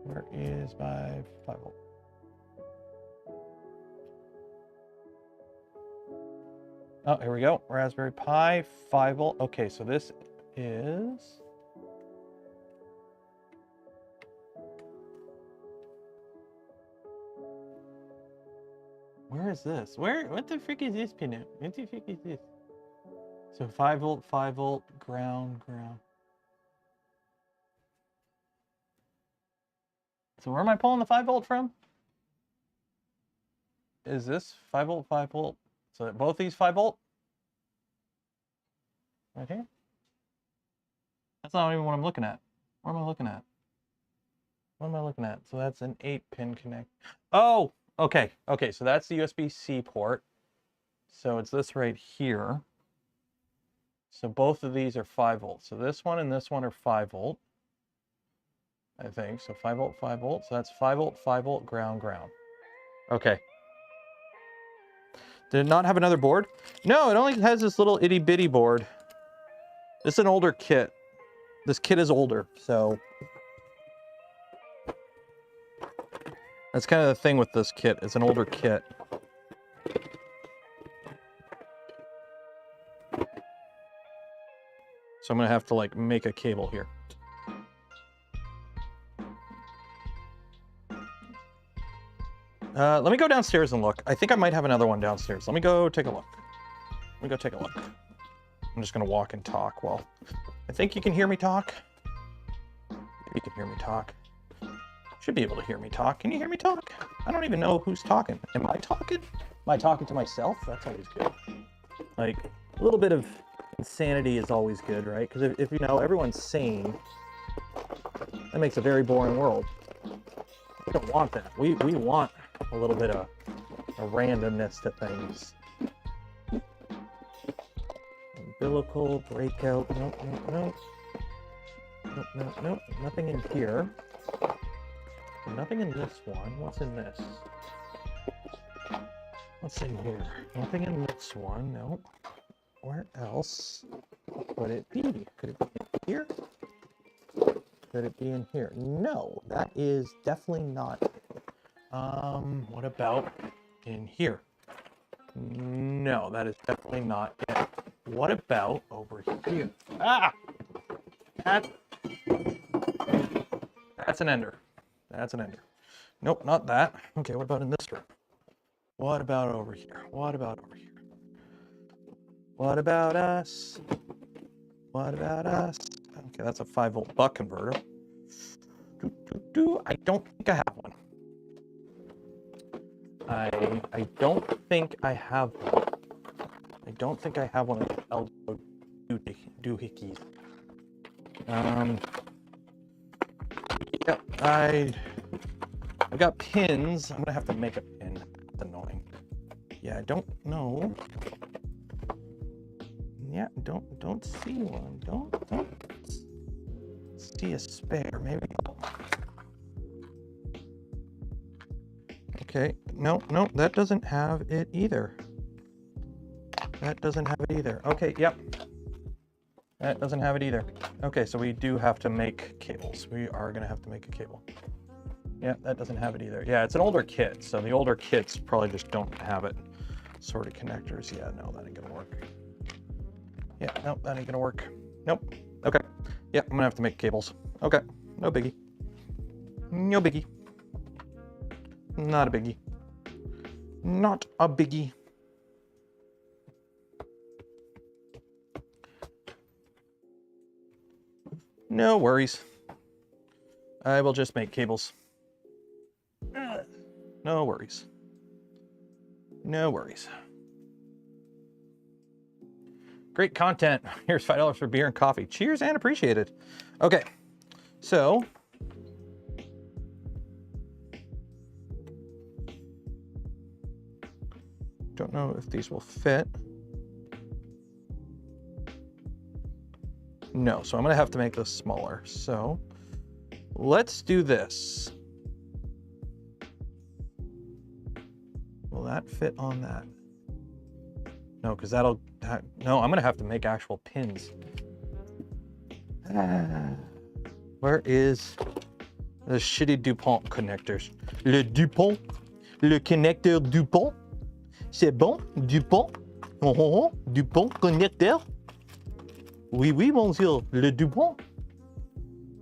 Where is my 5 volt? Oh, here we go. Raspberry Pi, 5 volt. Okay, so this is... Where is this? What the frick is this pinout? What the frick is this? So 5 volt, ground. So where am I pulling the 5 volt from? Is this 5 volt, 5 volt? So both these 5 volt? Right here? That's not even what I'm looking at. What am I looking at? What am I looking at? So that's an 8-pin connect. Oh, okay. Okay, so that's the USB-C port. So it's this right here. So both of these are 5 volts. So this one and this one are 5 volt. I think. So 5 volt, 5 volt. So that's 5 volt, ground. Okay. Did it not have another board? No, it only has this little itty bitty board. This is an older kit. This kit is older, so that's kind of the thing with this kit. It's an older kit. So I'm gonna have to like make a cable here. Let me go downstairs and look. I think I might have another one downstairs. Let me go take a look. Let me go take a look. I'm just gonna walk and talk while... I think you can hear me talk. You can hear me talk. Should be able to hear me talk. Can you hear me talk? I don't even know who's talking. Am I talking? Am I talking to myself? That's always good. Like, a little bit of insanity is always good, right? Because if you know everyone's sane, that makes a very boring world. We don't want that. We want a little bit of a randomness to things. Umbilical breakout. Nope, nope, nope. Nope, nope, nope. Nothing in here. Nothing in this one. What's in this? What's in here? Nothing in this one. Nope. Where else could it be? Could it be in here? Could it be in here? No, that is definitely not it. What about in here? No, that is definitely not it. What about over here? Ah! That's an ender. That's an ender. Nope, not that. Okay, what about in this room? What about over here? What about over here? What about us? What about us? Okay, that's a 5-volt buck converter. I don't think I have one. I don't think I have one. I don't think I have one of the LDO doohickeys. Yep, I got pins. I'm gonna have to make a pin. That's annoying. Yeah, I don't know. Yeah, don't see one. Don't see a spare. Maybe. Okay, no, that doesn't have it either. That doesn't have it either. Okay, yep. That doesn't have it either. Okay, so we do have to make cables. We are gonna have to make a cable. Yeah, that doesn't have it either. Yeah, it's an older kit, so the older kits probably just don't have it. Sorted connectors. Yeah, no, that ain't gonna work. Yeah, no, that ain't gonna work. Nope. Okay. Yeah, I'm gonna have to make cables. Okay, no biggie. No biggie. Not a biggie. Not a biggie. No worries. I will just make cables. No worries. No worries. Great content. Here's $5 for beer and coffee. Cheers and appreciated. Okay, so don't know if these will fit. No, so I'm gonna have to make this smaller. So let's do this. Will that fit on that? No, because no, I'm gonna have to make actual pins. Where is the shitty DuPont connectors? Le DuPont? Le connecteur DuPont? C'est bon? DuPont? DuPont connecteur? Oui, oui, monsieur, le DuPont.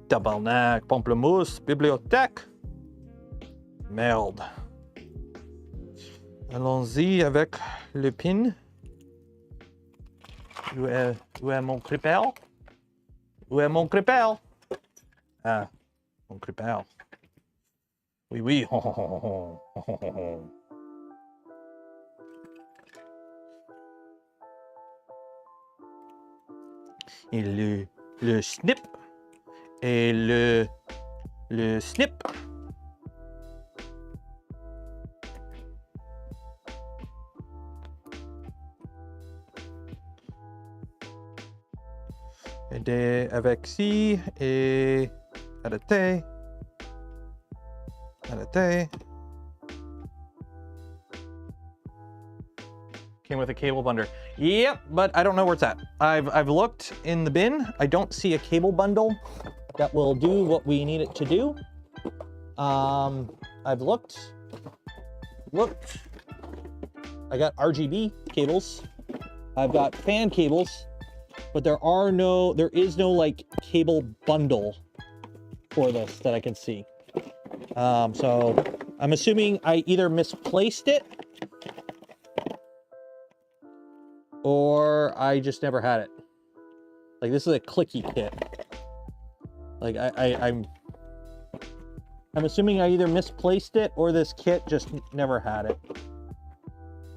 Tabarnak, pamplemousse, bibliothèque. Merde. Allons-y avec le pin. Où est mon crépel? Où est mon crépel? Ah, mon crépel. Oui, oui. Et le snip et le snip. Et avec ci et arrêtez. Arrêtez. Came with a cable bundle. Yep, but I don't know where it's at. I've looked in the bin. I don't see a cable bundle that will do what we need it to do. I've looked. I got RGB cables. I've got fan cables, but there is no like cable bundle for this that I can see. So I'm assuming I either misplaced it or I just never had it. Like, this is a clicky kit. Like, I'm assuming I either misplaced it or this kit just never had it.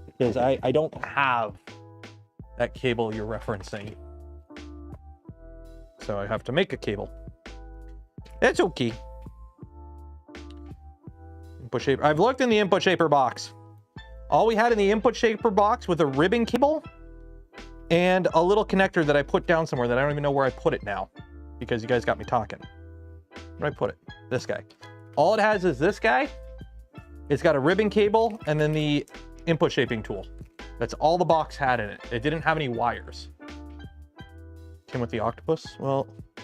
Because I don't have that cable you're referencing. So I have to make a cable. It's okay. Input shaper. I've looked in the input shaper box. All we had in the input shaper box was a ribbon cable and a little connector that I put down somewhere that I don't even know where I put it now because you guys got me talking. Where did I put it? This guy. All it has is this guy. It's got a ribbon cable and then the input shaping tool. That's all the box had in it. It didn't have any wires. Came with the octopus? Well, I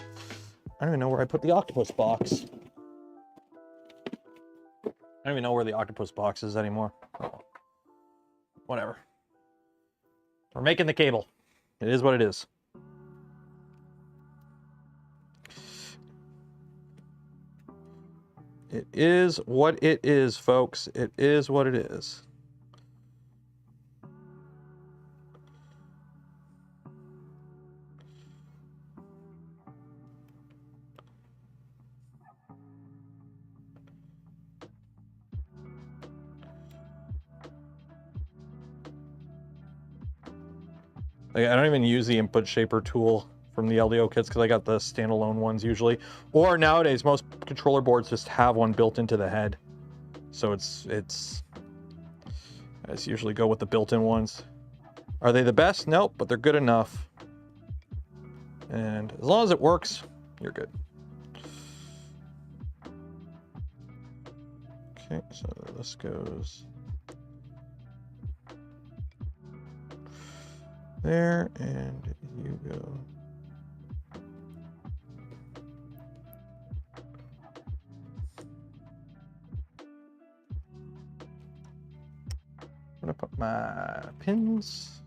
don't even know where I put the octopus box. I don't even know where the octopus box is anymore. Oh, whatever. We're making the cable. It is what it is. It is what it is, folks. It is what it is. Like, I don't even use the input shaper tool from the LDO kits because I got the standalone ones usually. Or nowadays, most controller boards just have one built into the head. So it's I just usually go with the built-in ones. Are they the best? Nope, but they're good enough. And as long as it works, you're good. Okay, so this goes there, and you go I'm gonna put my pins.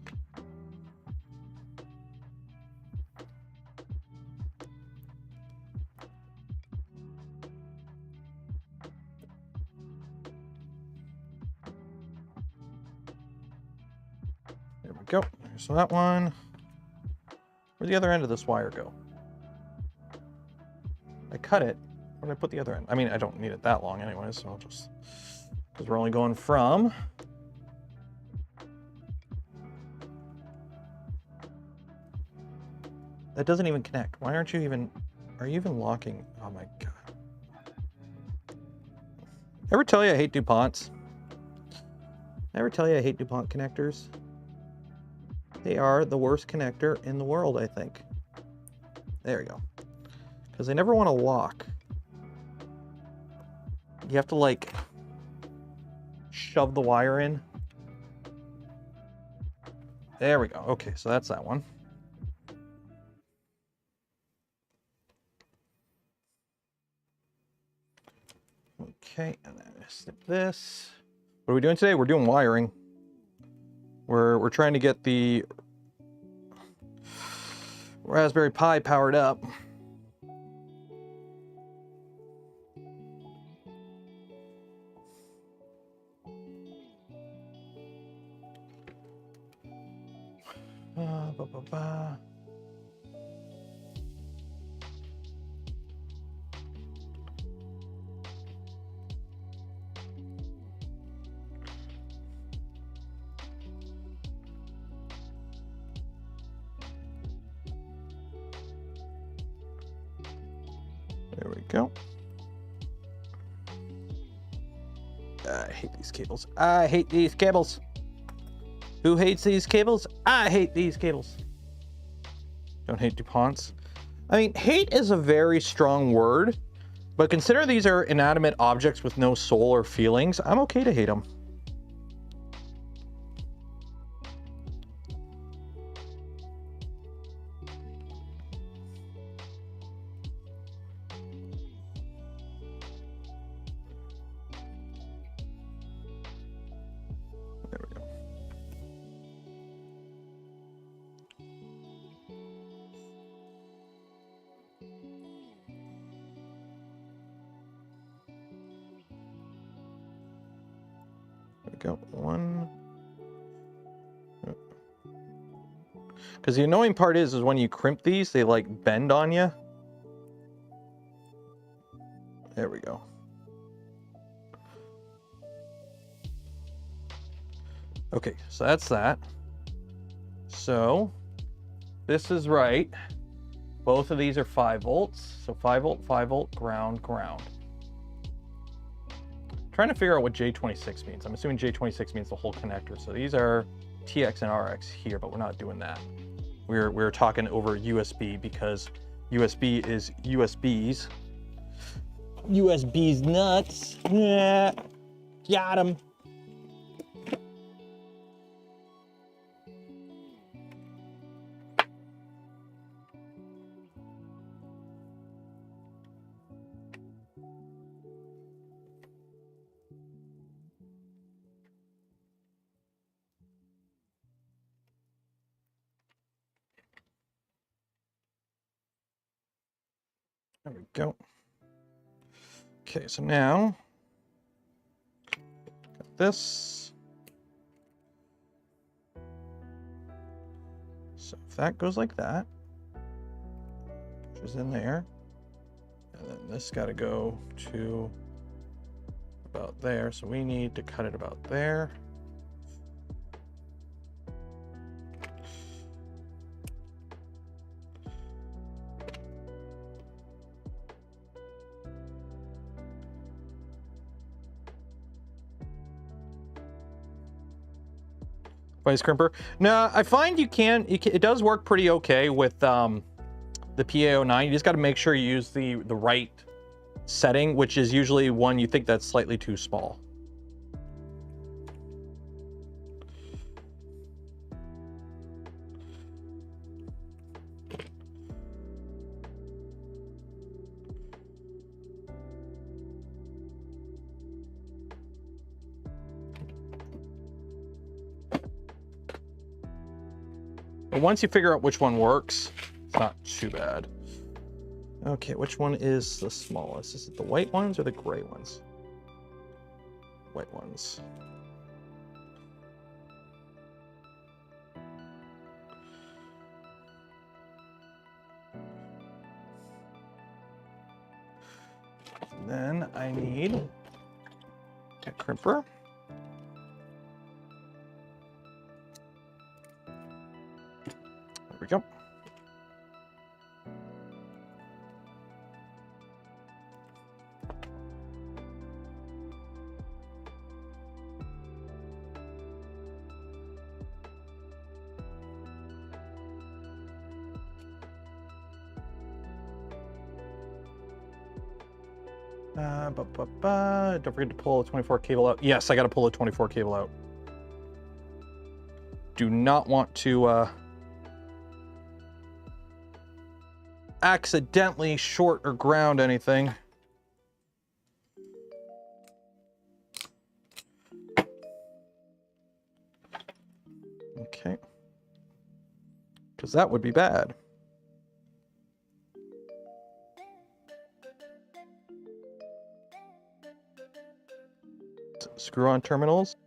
There we go. So that one. Where'd the other end of this wire go? I cut it. Where did I put the other end? I mean, I don't need it that long anyways, so I'll just, because we're only going from that doesn't even connect. Why aren't you even, are you even locking? Oh my God. Ever tell you I hate DuPonts? Ever tell you I hate DuPont connectors? They are the worst connector in the world, I think. There we go. Because they never want to lock. You have to like shove the wire in. There we go. Okay, so that's that one. Okay, and then I snip this. What are we doing today? We're doing wiring. We're trying to get the Raspberry Pi powered up. There we go. I hate these cables. I hate these cables. Who hates these cables? I hate these cables. Don't hate DuPonts. I mean, hate is a very strong word, but consider these are inanimate objects with no soul or feelings. I'm okay to hate them. Go one. Because the annoying part is when you crimp these, they like bend on you. There we go. Okay, so that's that. So this is right. Both of these are 5 volts. So 5 volt, ground, ground. Trying to figure out what J26 means. I'm assuming J26 means the whole connector. So these are TX and RX here, but we're not doing that. We're talking over USB because USB is USBs. USB's nuts. Yeah, got him. There we go. Okay, so now got this. So if that goes like that, which is in there, and then this got to go to about there. So we need to cut it about there. Vice crimper. No, I find it does work pretty okay with the PA09. You just got to make sure you use the right setting, which is usually one you think that's slightly too small. But once you figure out which one works, it's not too bad. Okay, which one is the smallest? Is it the white ones or the gray ones? White ones. And then I need a crimper. There we go. Don't forget to pull a 24 cable out. Yes, I got to pull a 24 cable out. Do not want to accidentally short or ground anything. Okay. Because that would be bad. Screw on terminals.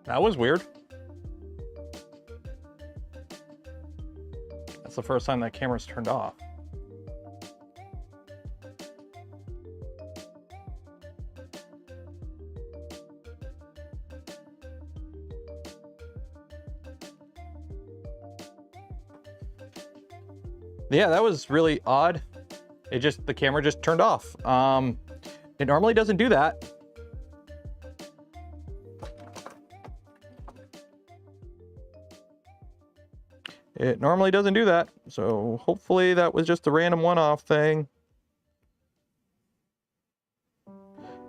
That was weird. That's the first time that camera's turned off. Yeah, that was really odd. The camera just turned off. It normally doesn't do that. It normally doesn't do that, so hopefully that was just a random one-off thing.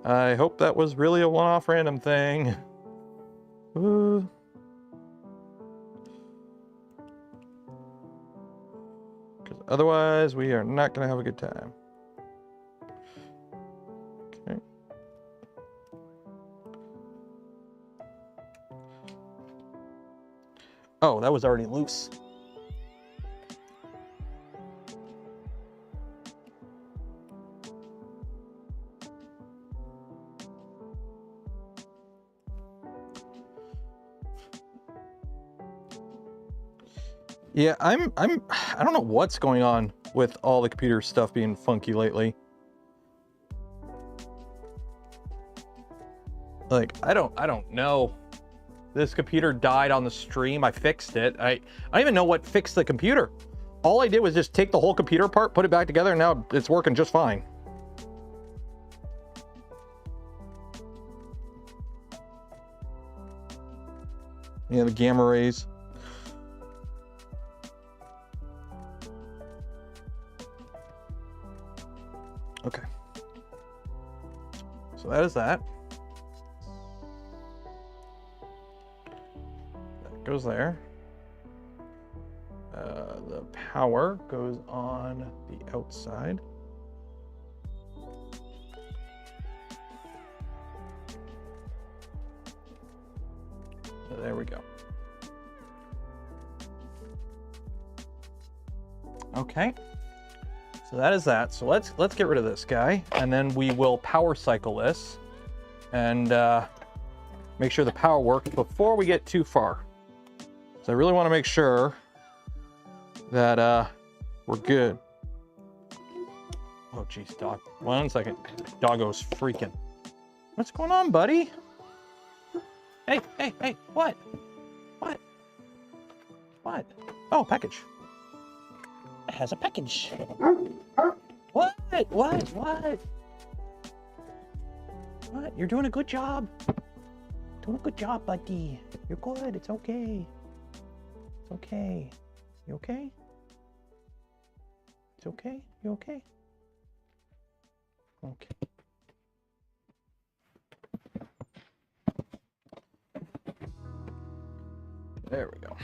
I hope that was really a one-off random thing. Because otherwise, we are not going to have a good time. Okay. Oh, that was already loose. Yeah, I don't know what's going on with all the computer stuff being funky lately. Like, I don't know. This computer died on the stream. I fixed it. I don't even know what fixed the computer. All I did was just take the whole computer apart, put it back together, and now it's working just fine. Yeah, the gamma rays. Okay. So that is that. That goes there. The power goes on the outside. So there we go. Okay. So that is that. So let's get rid of this guy, and then we will power cycle this and make sure the power works before we get too far. So I really want to make sure that we're good. Oh geez, dog. 1 second. Doggo's freaking. What's going on, buddy? Hey, hey, hey, what? What? What? Oh, package. It has a package. What? What? What? What? You're doing a good job. Doing a good job, buddy. You're good. It's okay. It's okay. You okay? It's okay? You okay? Okay. There we go.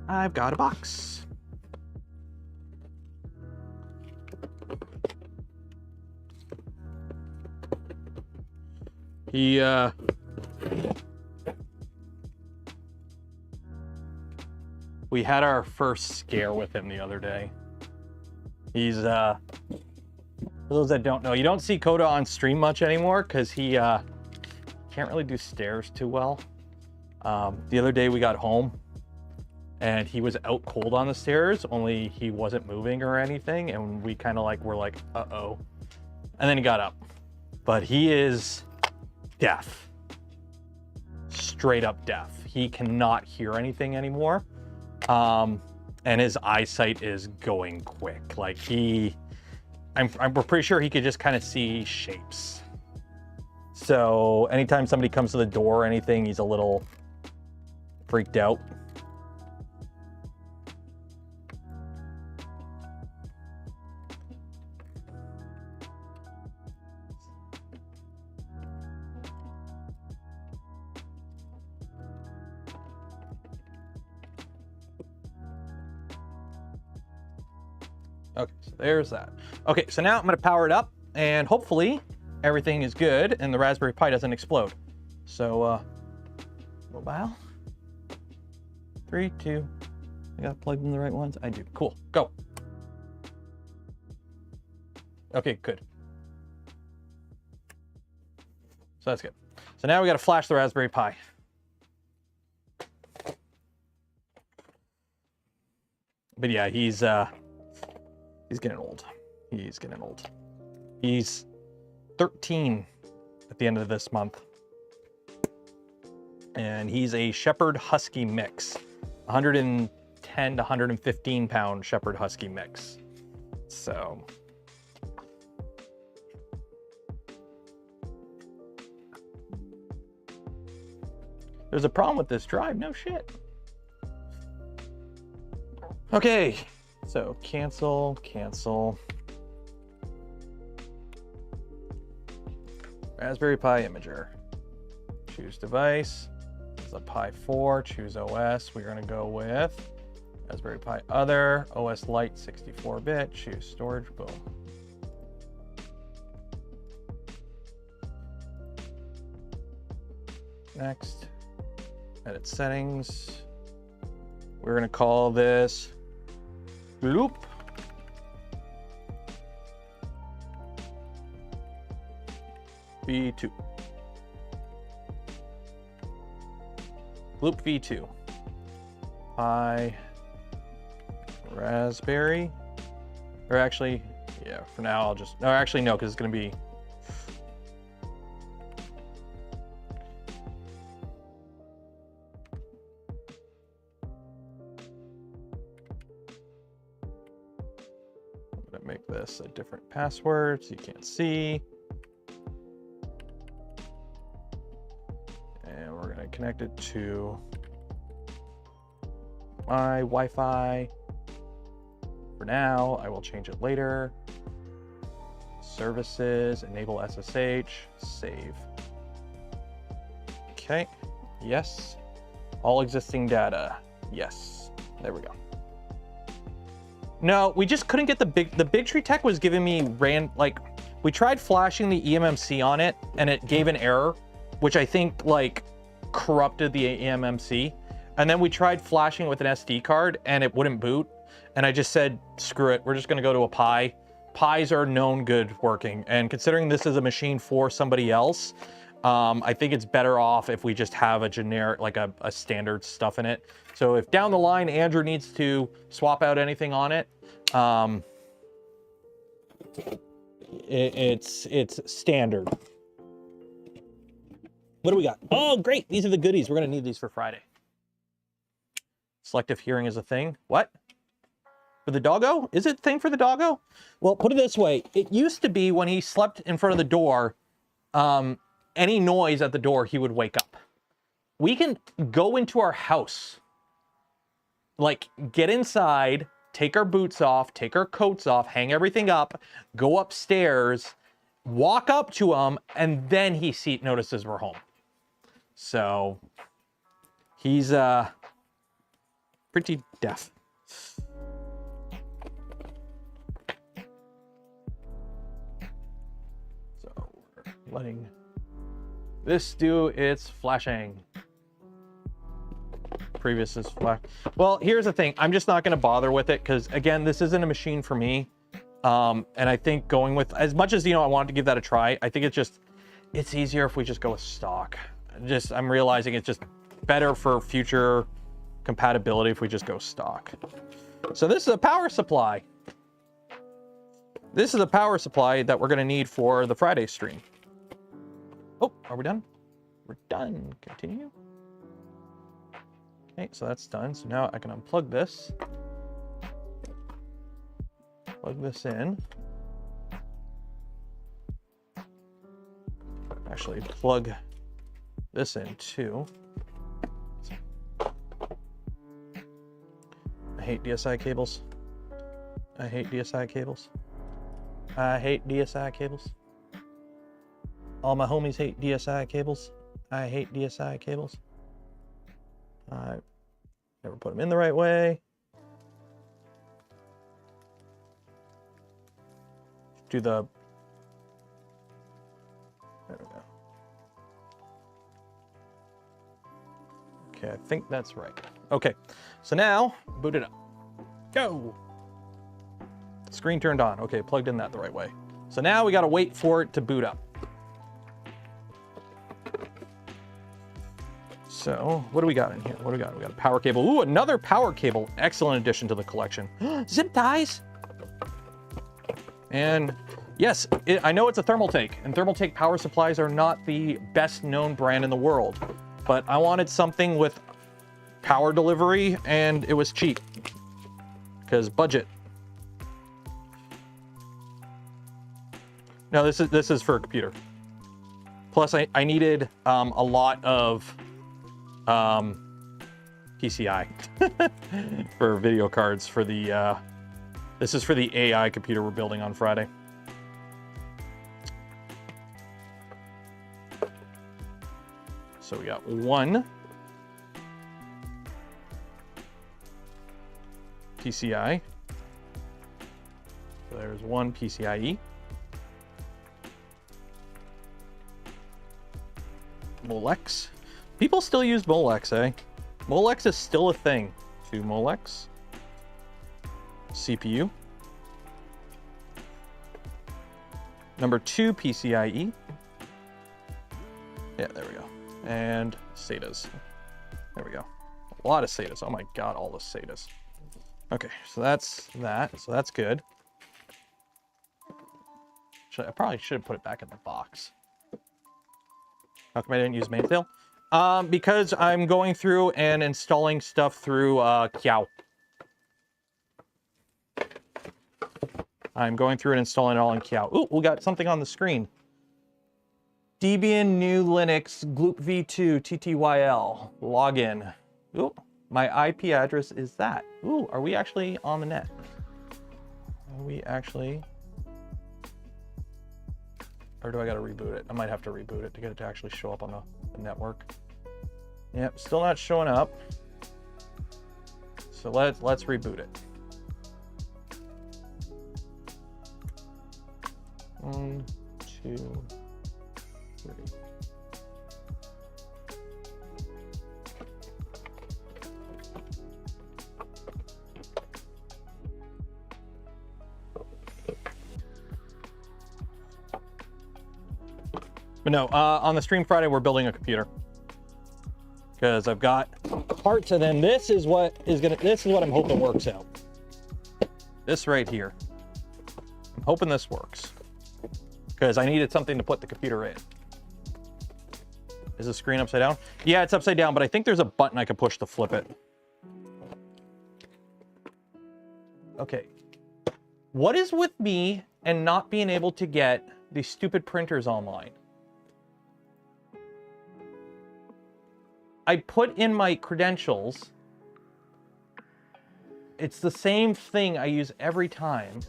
I've got a box. We had our first scare with him the other day. He's, for those that don't know, you don't see Coda on stream much anymore because he can't really do stairs too well. The other day we got home and he was out cold on the stairs, only he wasn't moving or anything, and we kind of like were like, uh-oh. And then he got up. But he is deaf. Straight up deaf. He cannot hear anything anymore. And his eyesight is going quick. Like I'm pretty sure he could just kind of see shapes. So anytime somebody comes to the door or anything, he's a little freaked out. Okay, so there's that. Okay, so now I'm going to power it up, and hopefully everything is good and the Raspberry Pi doesn't explode. So, mobile. 3, 2. I got plugged in the right ones. I do. Cool. Go. Okay, good. So that's good. So now we got to flash the Raspberry Pi. But yeah, he's getting old. He's getting old. He's 13 at the end of this month. And he's a Shepherd Husky mix. 110 to 115 pound Shepherd Husky mix. So. There's a problem with this drive, no shit. Okay. So cancel, cancel. Raspberry Pi imager. Choose device. is a Pi 4. Choose OS. We're going to go with Raspberry Pi Other, OS Lite 64-bit. Choose storage. Boom. Next, edit settings. We're going to call this GLOOP. V2. GLOOP V2. Pi Raspberry. Or actually, yeah, for now I'll just, no, actually no, because it's going to be make this a different password so you can't see. And we're going to connect it to my Wi-Fi. For now, I will change it later. Services, enable SSH, save. Okay, yes. All existing data, yes. There we go. No, we just couldn't get the Big Tree Tech was giving me we tried flashing the eMMC on it and it gave an error, which I think like corrupted the eMMC. And then we tried flashing with an SD card and it wouldn't boot. And I just said, screw it, we're just gonna go to a Pi. Pis are known good working. And considering this is a machine for somebody else, I think it's better off if we just have a generic, like a standard stuff in it. So if down the line, Andrew needs to swap out anything on it, it's standard. What do we got? Oh, great. These are the goodies. We're going to need these for Friday. Selective hearing is a thing. What? For the doggo? Is it a thing for the doggo? Well, put it this way. It used to be when he slept in front of the door, any noise at the door, he would wake up. We can go into our house, like get inside, take our boots off, take our coats off, hang everything up, go upstairs, walk up to him, and then he notices we're home. So he's pretty deaf. So we're letting this do its flashing. Previous is flash. Well, here's the thing. I'm just not going to bother with it because, again, this isn't a machine for me. And I think going with, as much as, I wanted to give that a try, I think it's easier if we just go with stock. I'm realizing it's just better for future compatibility if we just go stock. So this is a power supply. This is a power supply that we're going to need for the Friday stream. Oh, are we done? We're done. Continue. Okay, so that's done. So now I can unplug this. Plug this in. Actually, plug this in too. I hate DSI cables. I hate DSI cables. I hate DSI cables. All my homies hate DSI cables. I hate DSI cables. I never put them in the right way. There we go. Okay, I think that's right. Okay, so now boot it up. Go. Screen turned on. Okay, plugged in that the right way. So now we got to wait for it to boot up. So what do we got in here? What do we got? We got a power cable. Ooh, another power cable. Excellent addition to the collection. Zip ties. And yes, I know it's a Thermaltake, and Thermaltake power supplies are not the best known brand in the world, but I wanted something with power delivery, and it was cheap because budget. No, this is for a computer. Plus, I needed a lot of PCI for video cards for the. This is for the AI computer we're building on Friday. So we got one PCI. So there's one PCIe. Molex. People still use Molex, eh? Molex is still a thing. 2 Molex. CPU. Number 2 PCIe. Yeah, there we go. And SATAs. There we go. A lot of SATAs. Oh my god, all the SATAs. Okay, so that's that. So that's good. I probably should have put it back in the box. How come I didn't use mainsail? Because I'm going through and installing stuff through Kiao. I'm going through and installing it all in Kiao. Ooh, we got something on the screen. Debian new Linux GLOOP v2 TTYL login. Ooh, my IP address is that. Ooh, are we actually on the net? Are we actually? Or do I gotta reboot it? I might have to reboot it to get it to actually show up on the network. Yep, still not showing up. So let's reboot it. 1, 2, 3. But no, on the stream Friday, we're building a computer. Because I've got parts, and then this is what I'm hoping works out. This right here. I'm hoping this works. Because I needed something to put the computer in. Is the screen upside down? Yeah, it's upside down, but I think there's a button I can push to flip it. Okay. What is with me and not being able to get these stupid printers online? I put in my credentials. It's the same thing I use every time.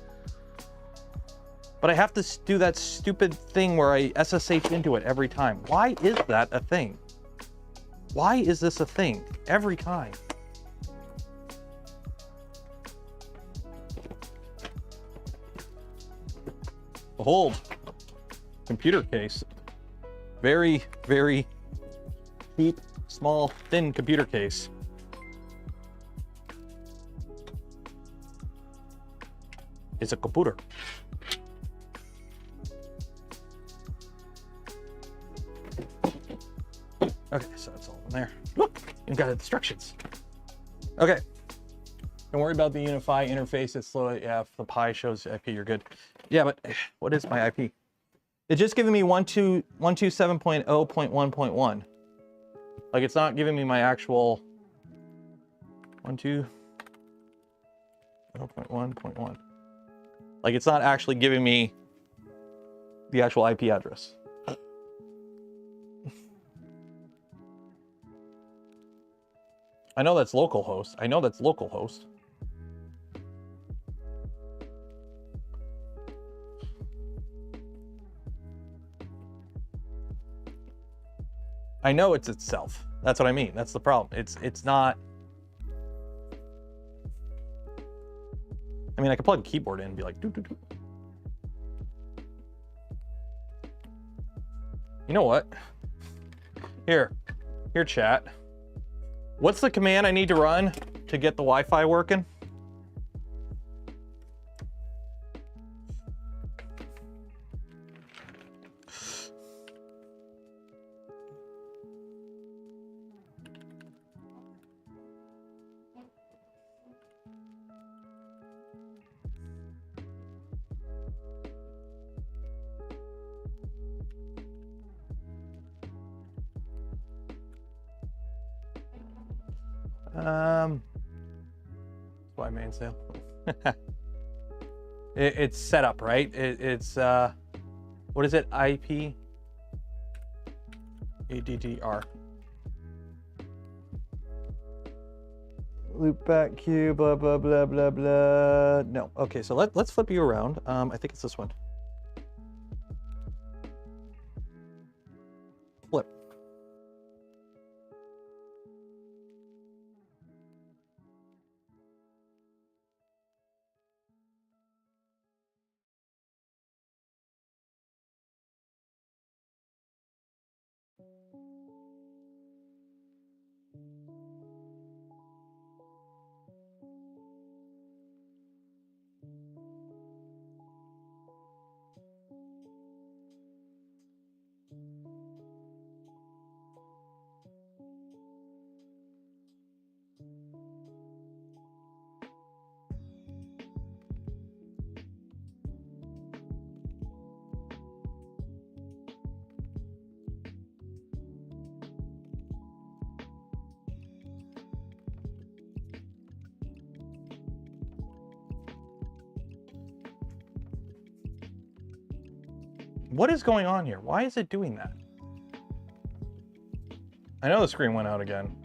But I have to do that stupid thing where I SSH into it every time. Why is that a thing? Why is this a thing every time? Behold, computer case. Very, very cheap, small, thin computer case. It's a computer. Okay, so it's all in there. Look, you've got instructions. Okay. Don't worry about the Unify interface. It's slow. Yeah, if the Pi shows IP, you're good. Yeah, but what is my IP? It's just giving me 127.0.1.1. Like, it's not giving me my actual 120.1.1. Like, it's not actually giving me the actual IP address. I know that's localhost. I know that's localhost. I know it's itself. That's what I mean. That's the problem. It's not. I mean, I could plug a keyboard in and be like, doo doo doo. You know what? Here, chat. What's the command I need to run to get the Wi-Fi working? Why mainsail? It's set up, right? It's what is it? IP ADDR. Loop back queue, blah blah blah blah blah. No. Okay, so let's flip you around. I think it's this one. Flip. What is going on here? Why is it doing that? I know the screen went out again.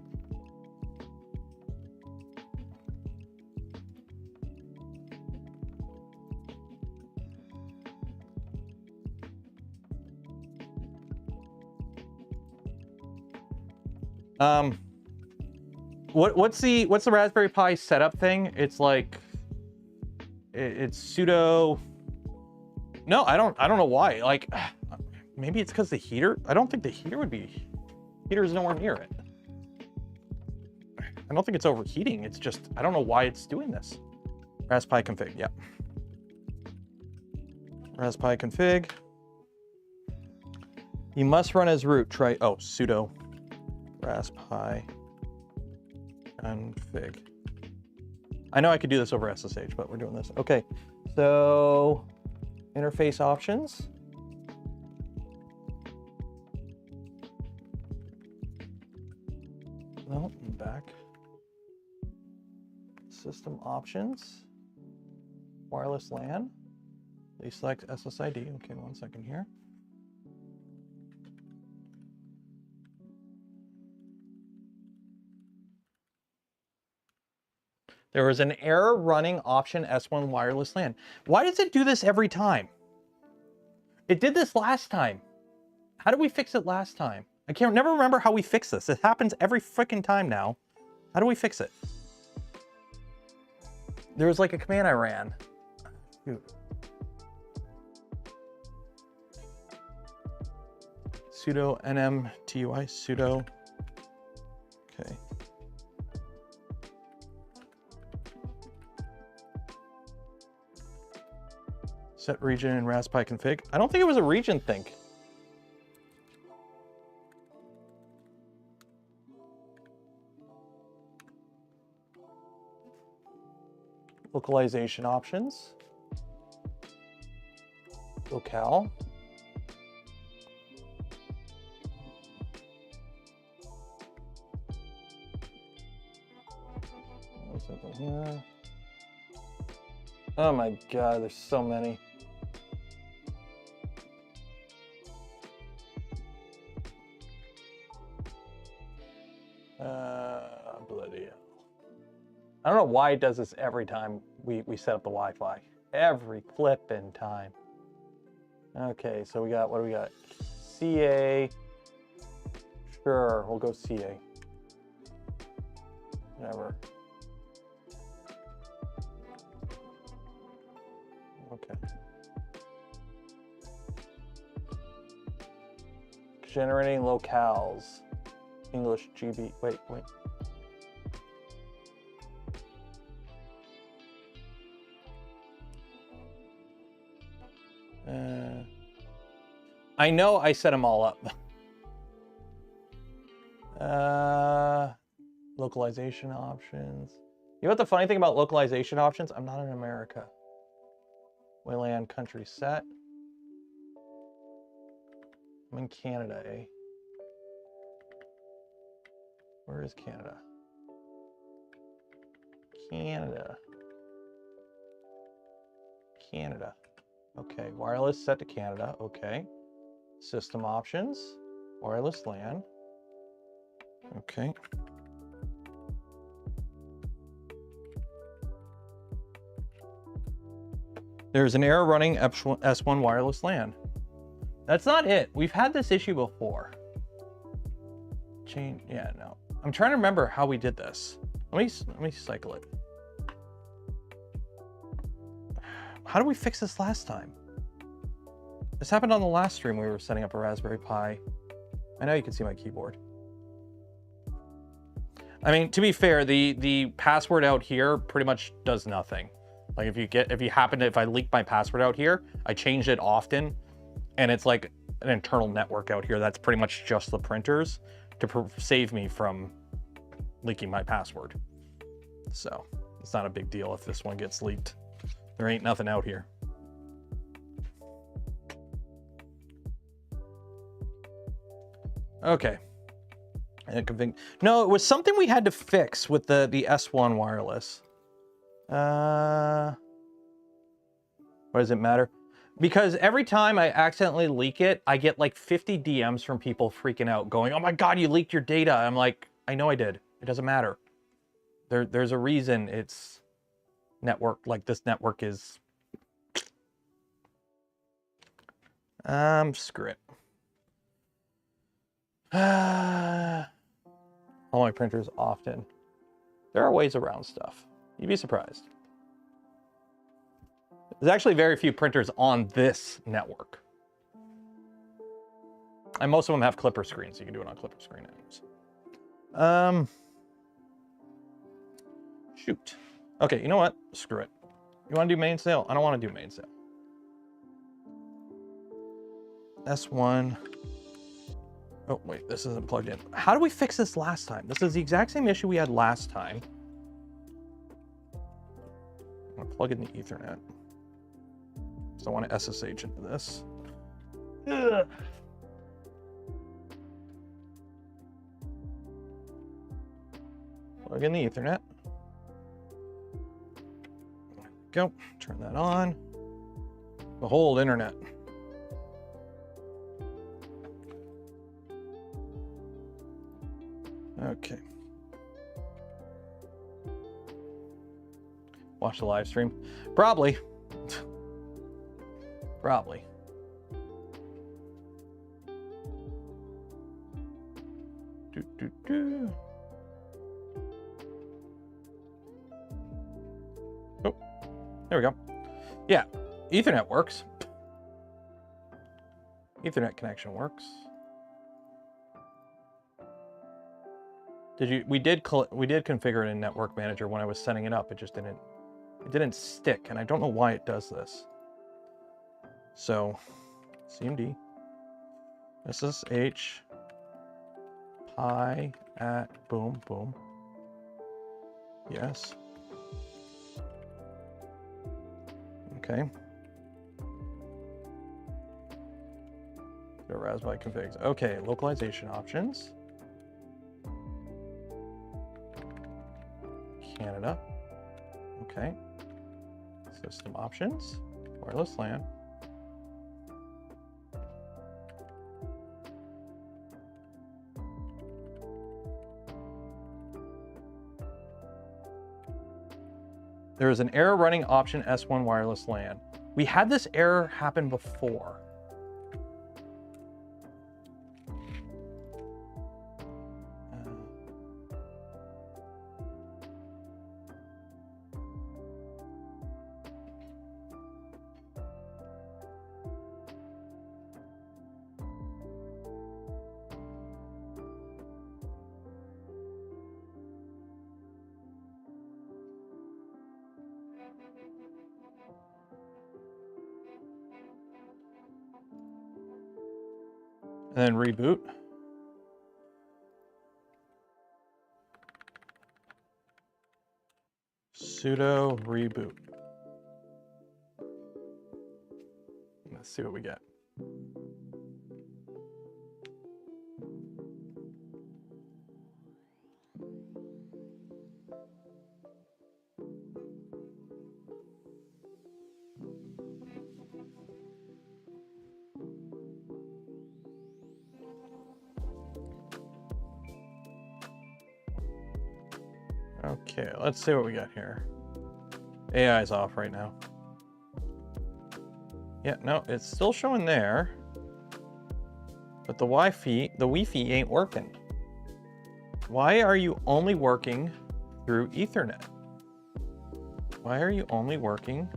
What's the Raspberry Pi setup thing? It's like it's sudo. No, I don't know why. Like maybe it's because the heater. I don't think the heater would be. Heater is nowhere near it. I don't think it's overheating. It's just I don't know why it's doing this. Raspberry Pi config. Yep. Raspberry Pi config. You must run as root. Try sudo Raspberry Pi config. I know I could do this over SSH, but we're doing this. Okay, so interface options. No, I'm back. System options. Wireless LAN. Please select SSID. Okay, 1 second here. There was an error running option S1 wireless LAN. Why does it do this every time? It did this last time. How did we fix it last time? I can't never remember how we fix this. It happens every freaking time now. How do we fix it? There was like a command I ran. Dude. Sudo nmtui sudo. Okay. Set region in Raspberry Pi config. I don't think it was a region thing. Localization options. Locale. Something here. Oh my God, there's so many. Bloody hell. I don't know why it does this every time we set up the Wi-Fi. Every flippin' time. Okay, so we got, what do we got? CA. Sure, we'll go CA. Whatever. Okay. Generating locales. English GB. Wait. I know I set them all up. Localization options. You know what the funny thing about localization options? I'm not in America. WLAN country set. I'm in Canada, eh? Where is Canada? Canada. Okay, wireless set to Canada. Okay. System options. Wireless LAN. Okay. There's an error running S1 wireless LAN. That's not it. We've had this issue before. Change. Yeah, no. I'm trying to remember how we did this. Let me cycle it. How did we fix this last time? This happened on the last stream we were setting up a Raspberry Pi. I know you can see my keyboard. I mean, to be fair, the password out here pretty much does nothing. Like if I leak my password out here, I change it often, and it's like an internal network out here that's pretty much just the printers to save me from leaking my password. So it's not a big deal if this one gets leaked. There ain't nothing out here. Okay. No, it was something we had to fix with the S1 wireless. What does it matter? Because every time I accidentally leak it, I get like 50 DMs from people freaking out going, oh my God, you leaked your data. I'm like, I know I did. It doesn't matter. There's a reason it's network, like this network is. Screw it. All my printers often. There are ways around stuff. You'd be surprised. There's actually very few printers on this network. And most of them have clipper screens, so you can do it on clipper screen items. Shoot. Okay, you know what? Screw it. You want to do main sale? I don't want to do main sale. S1. Oh, wait, this isn't plugged in. How did we fix this last time? This is the exact same issue we had last time. I'm going to plug in the Ethernet. So I want to SSH into this. Ugh. Plug in the Ethernet. There we go. Turn that on. The whole internet. Okay. Watch the live stream? Probably. Probably. Oh, there we go. Yeah, Ethernet works. Ethernet connection works. We did configure it in Network Manager when I was setting it up. It just didn't stick, and I don't know why it does this. So, CMD, SSH, pi at boom, boom. Yes. Okay. Go Raspberry configs. Okay, localization options. Canada. Okay. System options. Wireless LAN. There is an error running option S1 wireless LAN. We had this error happen before. And then reboot. Sudo reboot. Let's see what we get. Okay, let's see what we got here. AI is off right now. Yeah, no, it's still showing there. But the Wi-Fi ain't working. Why are you only working through Ethernet? Why are you only working?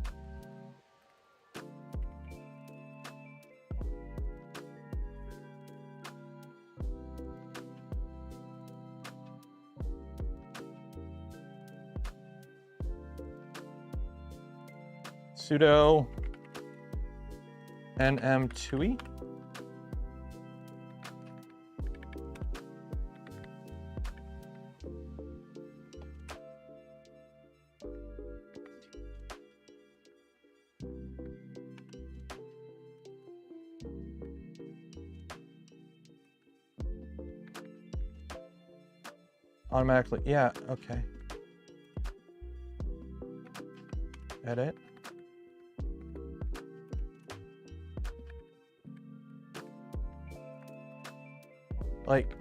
Sudo nm2e. Automatically, yeah, okay. Edit. Like,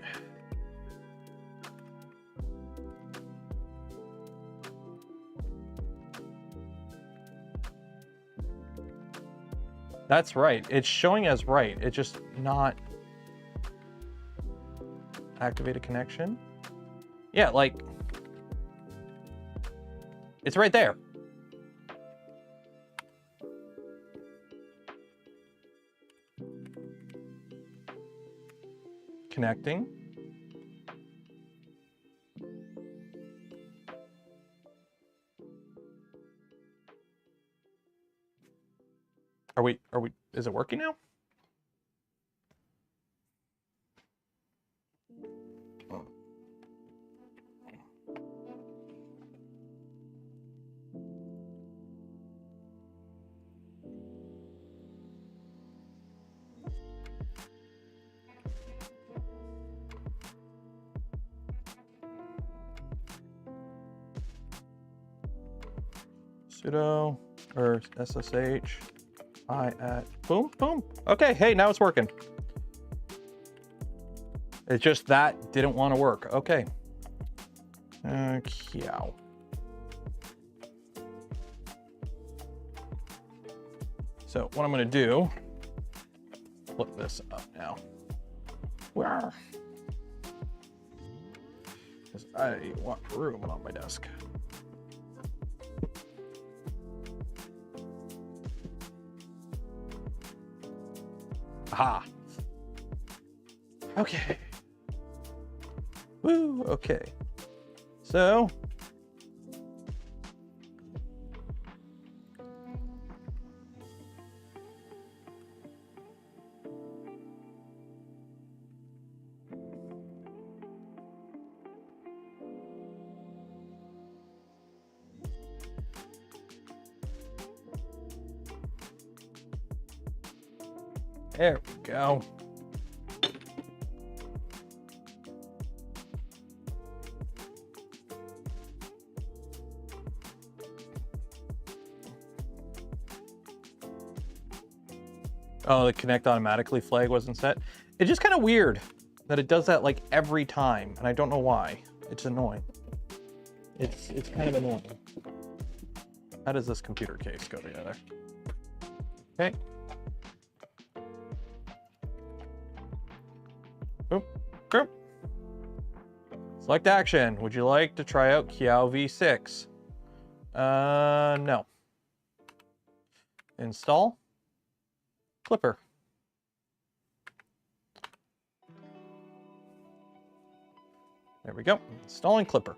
that's right. It's showing as right. It's just not activate a connection. Yeah, like it's right there. Connecting. Are we, is it working now? Sudo or SSH I at boom, boom. Okay, hey, now it's working. It's just that didn't want to work. Okay. Yow. So what I'm going to do, flip this up now. Where? Because I want room on my desk. Aha. Okay. Woo, okay. So there we go. Oh, the connect automatically flag wasn't set. It's just kind of weird that it does that like every time, and I don't know why. It's annoying. It's kind of annoying. How does this computer case go together? Okay. Boop, boop. Select action. Would you like to try out Kiao V6? No. Install. Clipper. There we go. Installing Clipper.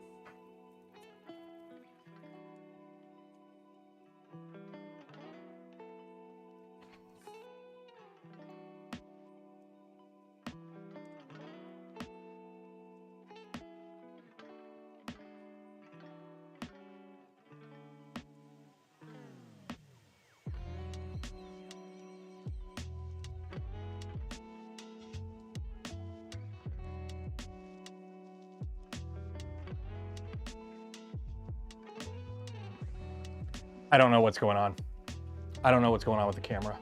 I don't know what's going on. I don't know what's going on with the camera.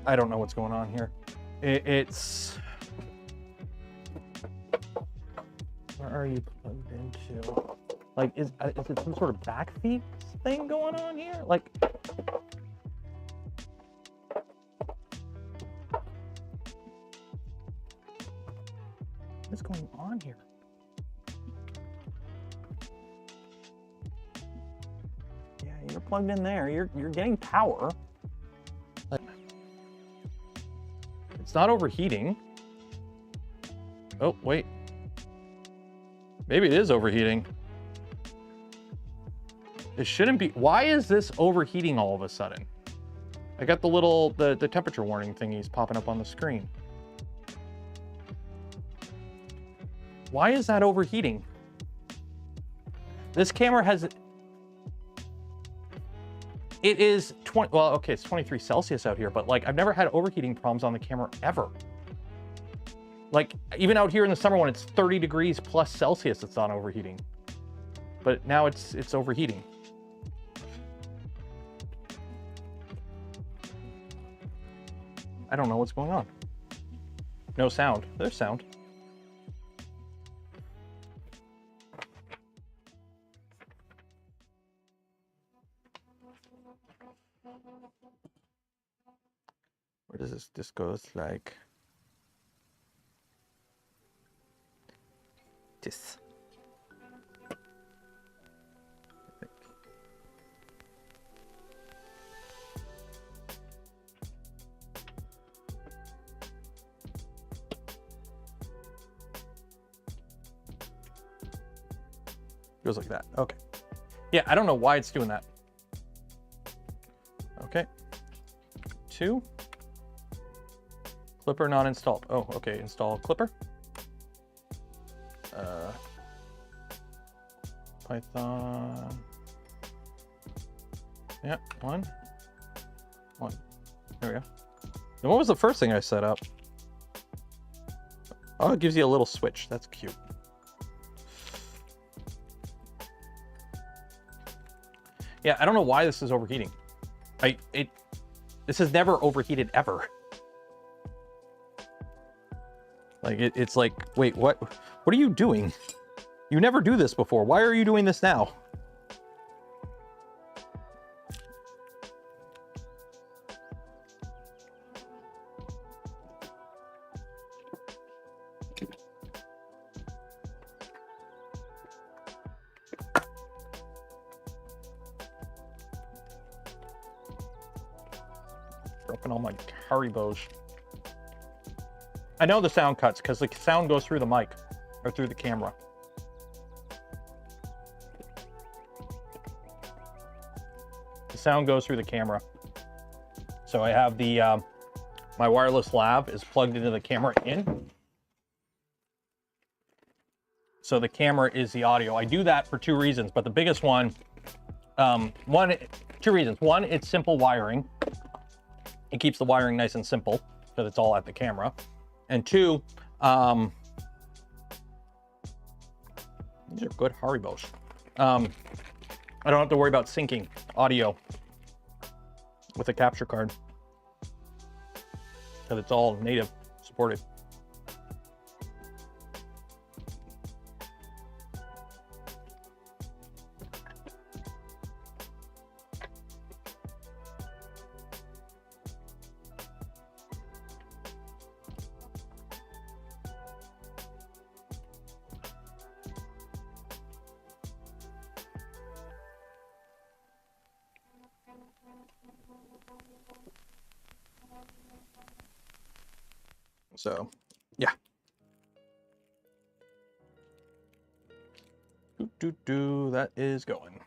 I don't know what's going on here. It's... Where are you plugged into? Like, is it some sort of backfeed thing going on here? Like... What's going on here? You're plugged in there. You're getting power. It's not overheating. Oh, wait. Maybe it is overheating. It shouldn't be. Why is this overheating all of a sudden? I got the little, the temperature warning thingies popping up on the screen. Why is that overheating? This camera has... It is 20, well, okay, it's 23 Celsius out here, but like I've never had overheating problems on the camera ever. Like even out here in the summer when it's 30 degrees plus Celsius, it's not overheating. But now it's overheating. I don't know what's going on. No sound. There's sound. Where does this? This goes like this. Goes like that. Okay. Yeah, I don't know why it's doing that. Okay. 2. Clipper not installed. Oh, okay. Install clipper. Python. Yeah, 1. There we go. And what was the first thing I set up? Oh, it gives you a little switch. That's cute. Yeah, I don't know why this is overheating. This has never overheated ever. Like it's like, wait, what are you doing? You never do this before. Why are you doing this now? Broken all my Haribos. I know the sound cuts because the sound goes through the mic or through the camera. The sound goes through the camera. So I have the my wireless lav is plugged into the camera in. So the camera is the audio. I do that for 2 reasons, but the biggest one, 2 reasons. One, it's simple wiring. It keeps the wiring nice and simple because it's all at the camera. And 2, these are good Haribos. I don't have to worry about syncing audio with a capture card because it's all native supported. So, yeah. That is going.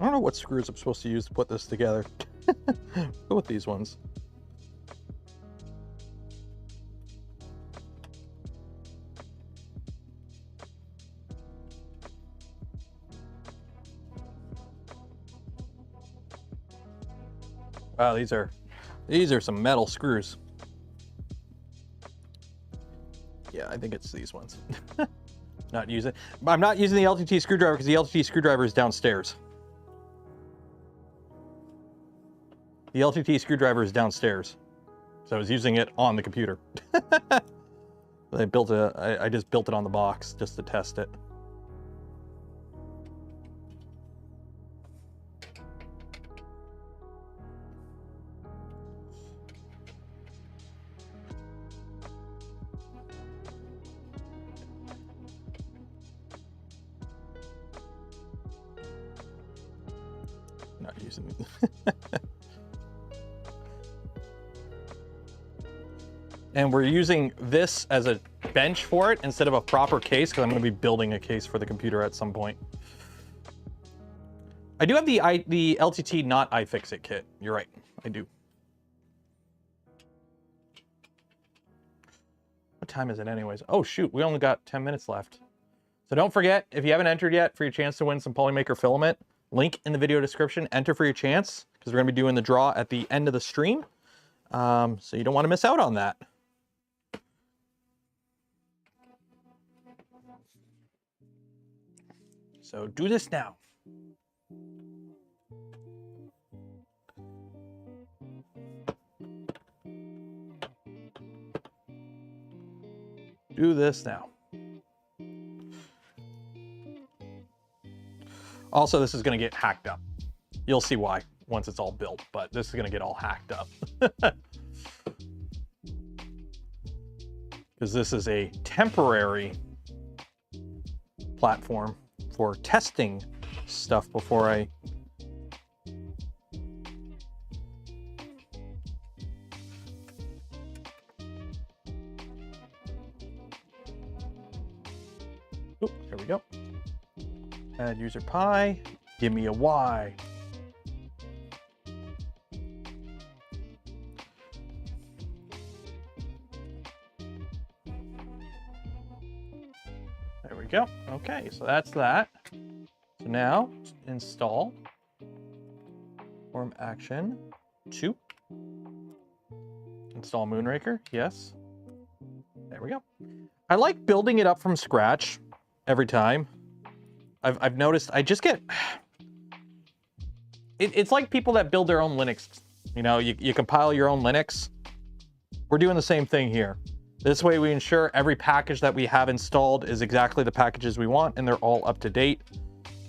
I don't know what screws I'm supposed to use to put this together. Go with these ones. Wow, these are some metal screws. Yeah, I think it's these ones. I'm not using the LTT screwdriver because the LTT screwdriver is downstairs. The LTT screwdriver is downstairs, so I was using it on the computer. I just built it on the box just to test it. Not using it. And we're using this as a bench for it instead of a proper case because I'm going to be building a case for the computer at some point. I do have the LTT not iFixit kit. You're right, I do. What time is it anyways? Oh shoot, we only got 10 minutes left. So don't forget, if you haven't entered yet for your chance to win some Polymaker filament, Link in the video description. Enter for your chance, because we're going to be doing the draw at the end of the stream. So you don't want to miss out on that. So do this now. Do this now. Also, this is going to get hacked up. You'll see why once it's all built, but this is going to get all hacked up. Because this is a temporary platform for testing stuff before I... Oop, there we go. Add user pi, give me a Y. There we go. Okay, so that's that. So now install form action 2. Install Moonraker, yes. There we go. I like building it up from scratch every time. I've noticed I just get... It's like people that build their own Linux. You know, you compile your own Linux. We're doing the same thing here. This way we ensure every package that we have installed is exactly the packages we want, and they're all up to date,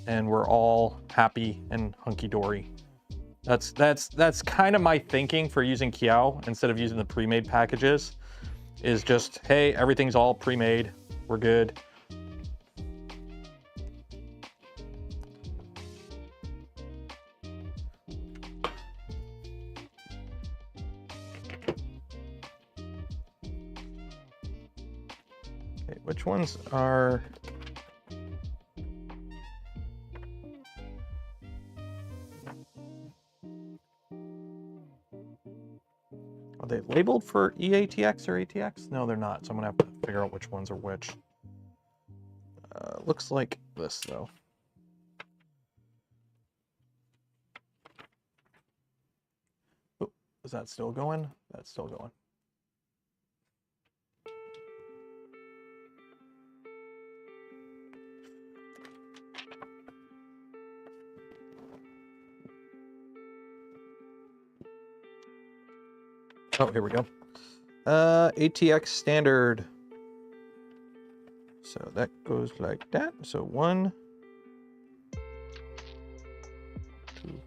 and we're all happy and hunky-dory. That's kind of my thinking for using Kiao instead of using the pre-made packages, is just, hey, everything's all pre-made, we're good. Which ones are... Are they labeled for eATX or ATX? No, they're not, so I'm gonna have to figure out which ones are which. Looks like this, though. Oh, is that still going? That's still going. Oh, here we go. ATX standard. So that goes like that. So 1, 2.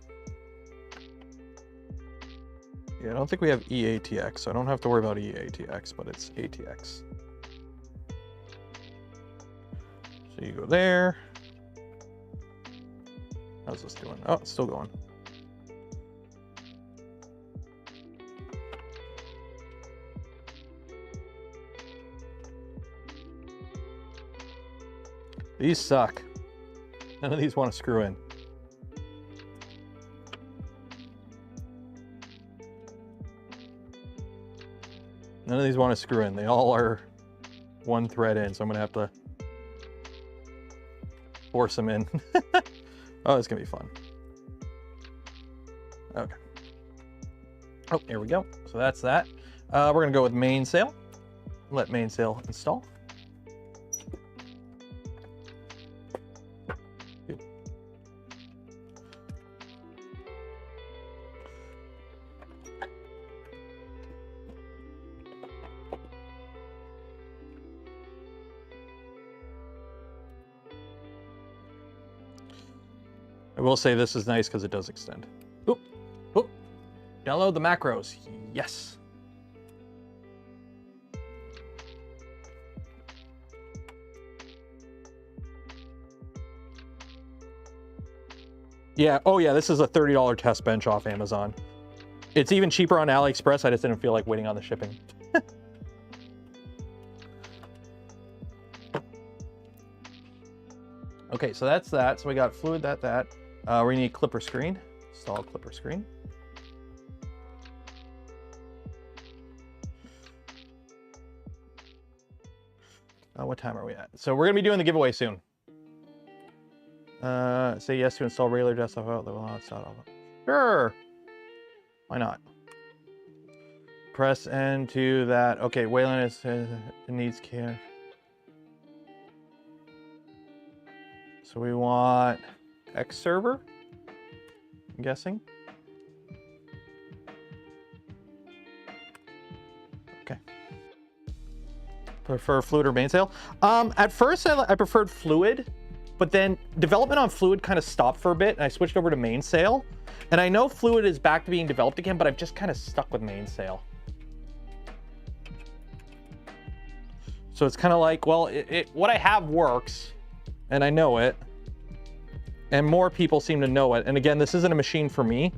Yeah, I don't think we have eATX, so I don't have to worry about eATX, but it's ATX. So you go there. How's this doing? Oh, it's still going. These suck. None of these want to screw in. None of these want to screw in. They all are one thread in, so I'm going to have to force them in. Oh, it's going to be fun. Okay. Oh, here we go. So that's that. We're going to go with mainsail. Let mainsail install. I will say this is nice because it does extend. Oop, oop. Download the macros. Yes. Yeah, oh yeah, this is a $30 test bench off Amazon. It's even cheaper on AliExpress. I just didn't feel like waiting on the shipping. Okay, so that's that. So we got fluid, that. We need clipper screen. Install clipper screen. What time are we at? So we're gonna be doing the giveaway soon. Say yes to install regular desktop out. That will not start off. Sure. Why not? Press N to that. Okay, Wayland is it needs care. So we want X server. I'm guessing. Okay. Prefer fluid or mainsail? At first I preferred fluid, but then development on fluid kind of stopped for a bit, and I switched over to mainsail. And I know fluid is back to being developed again, but I've just kind of stuck with mainsail. So it's kind of like, well, what I have works, and I know it, and more people seem to know it. And again, this isn't a machine for me.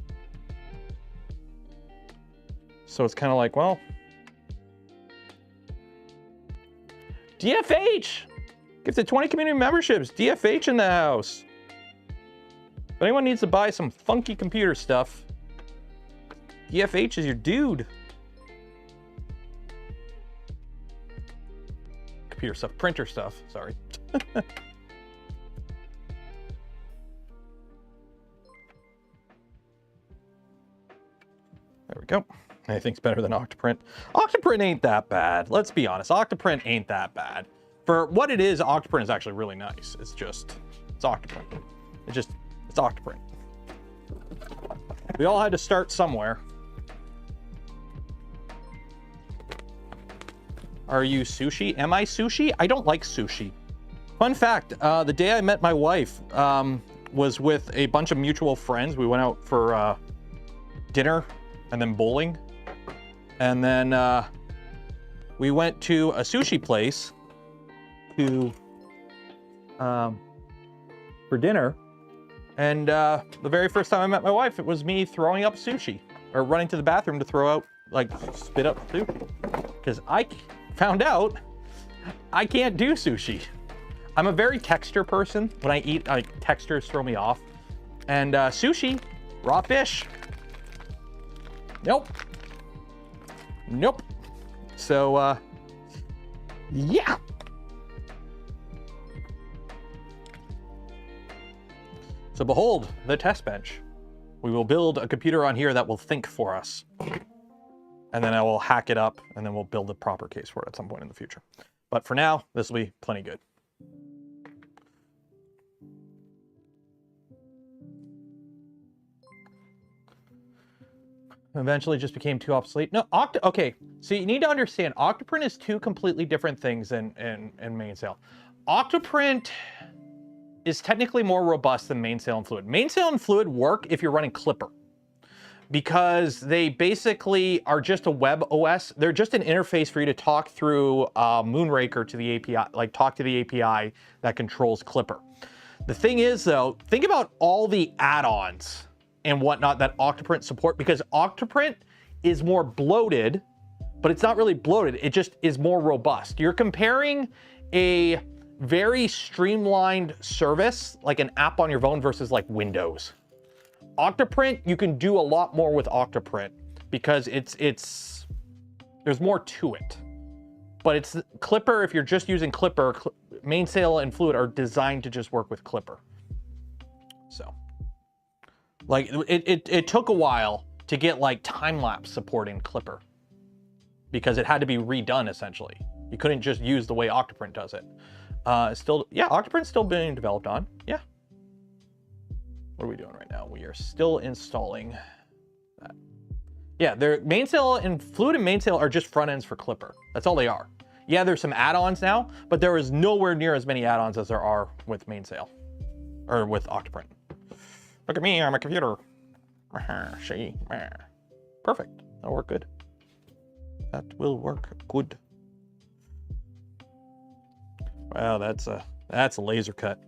So it's kind of like, well, DFH! Gifted 20 community memberships. DFH in the house. If anyone needs to buy some funky computer stuff, DFH is your dude. Computer stuff, printer stuff, sorry. There we go. Anything's better than Octoprint. Octoprint ain't that bad. Let's be honest. Octoprint ain't that bad. For what it is, Octoprint is actually really nice. It's Octoprint. It's Octoprint. We all had to start somewhere. Are you sushi? Am I sushi? I don't like sushi. Fun fact, the day I met my wife was with a bunch of mutual friends. We went out for dinner and then bowling. And then we went to a sushi place for dinner. And the very first time I met my wife, it was me throwing up sushi, or running to the bathroom to throw out, like, spit up sushi. Because I found out I can't do sushi. I'm a very texture person. When I eat, like, textures throw me off. And sushi, raw fish, nope. Nope. So, yeah. So behold, the test bench. We will build a computer on here that will think for us. And then I will hack it up, and then we'll build a proper case for it at some point in the future. But for now, this will be plenty good. Eventually just became too obsolete. No, okay, so you need to understand, Octoprint is two completely different things in mainsail. Octoprint is technically more robust than mainsail and fluid. Mainsail and fluid work if you're running Clipper, because they basically are just a web OS. They're just an interface for you to talk through Moonraker to the API, like talk to the API that controls Clipper. The thing is though, think about all the add-ons and whatnot that Octoprint support, because Octoprint is more bloated, but it's not really bloated. It just is more robust. You're comparing a very streamlined service, like an app on your phone, versus like Windows. Octoprint, you can do a lot more with Octoprint because there's more to it. But it's Clipper, if you're just using Clipper, mainsail and fluid are designed to just work with Clipper. So, like, it took a while to get like time-lapse support in Clipper because it had to be redone essentially. You couldn't just use the way Octoprint does it. Octoprint's still being developed on. Yeah. What are we doing right now? We are still installing that. Yeah, mainsail and fluid and mainsail are just front ends for Clipper. That's all they are. Yeah, there's some add-ons now, but there is nowhere near as many add-ons as there are with mainsail or with Octoprint. Look at me, I'm a computer. See, perfect. That'll work good. That will work good. Wow, that's a laser cut.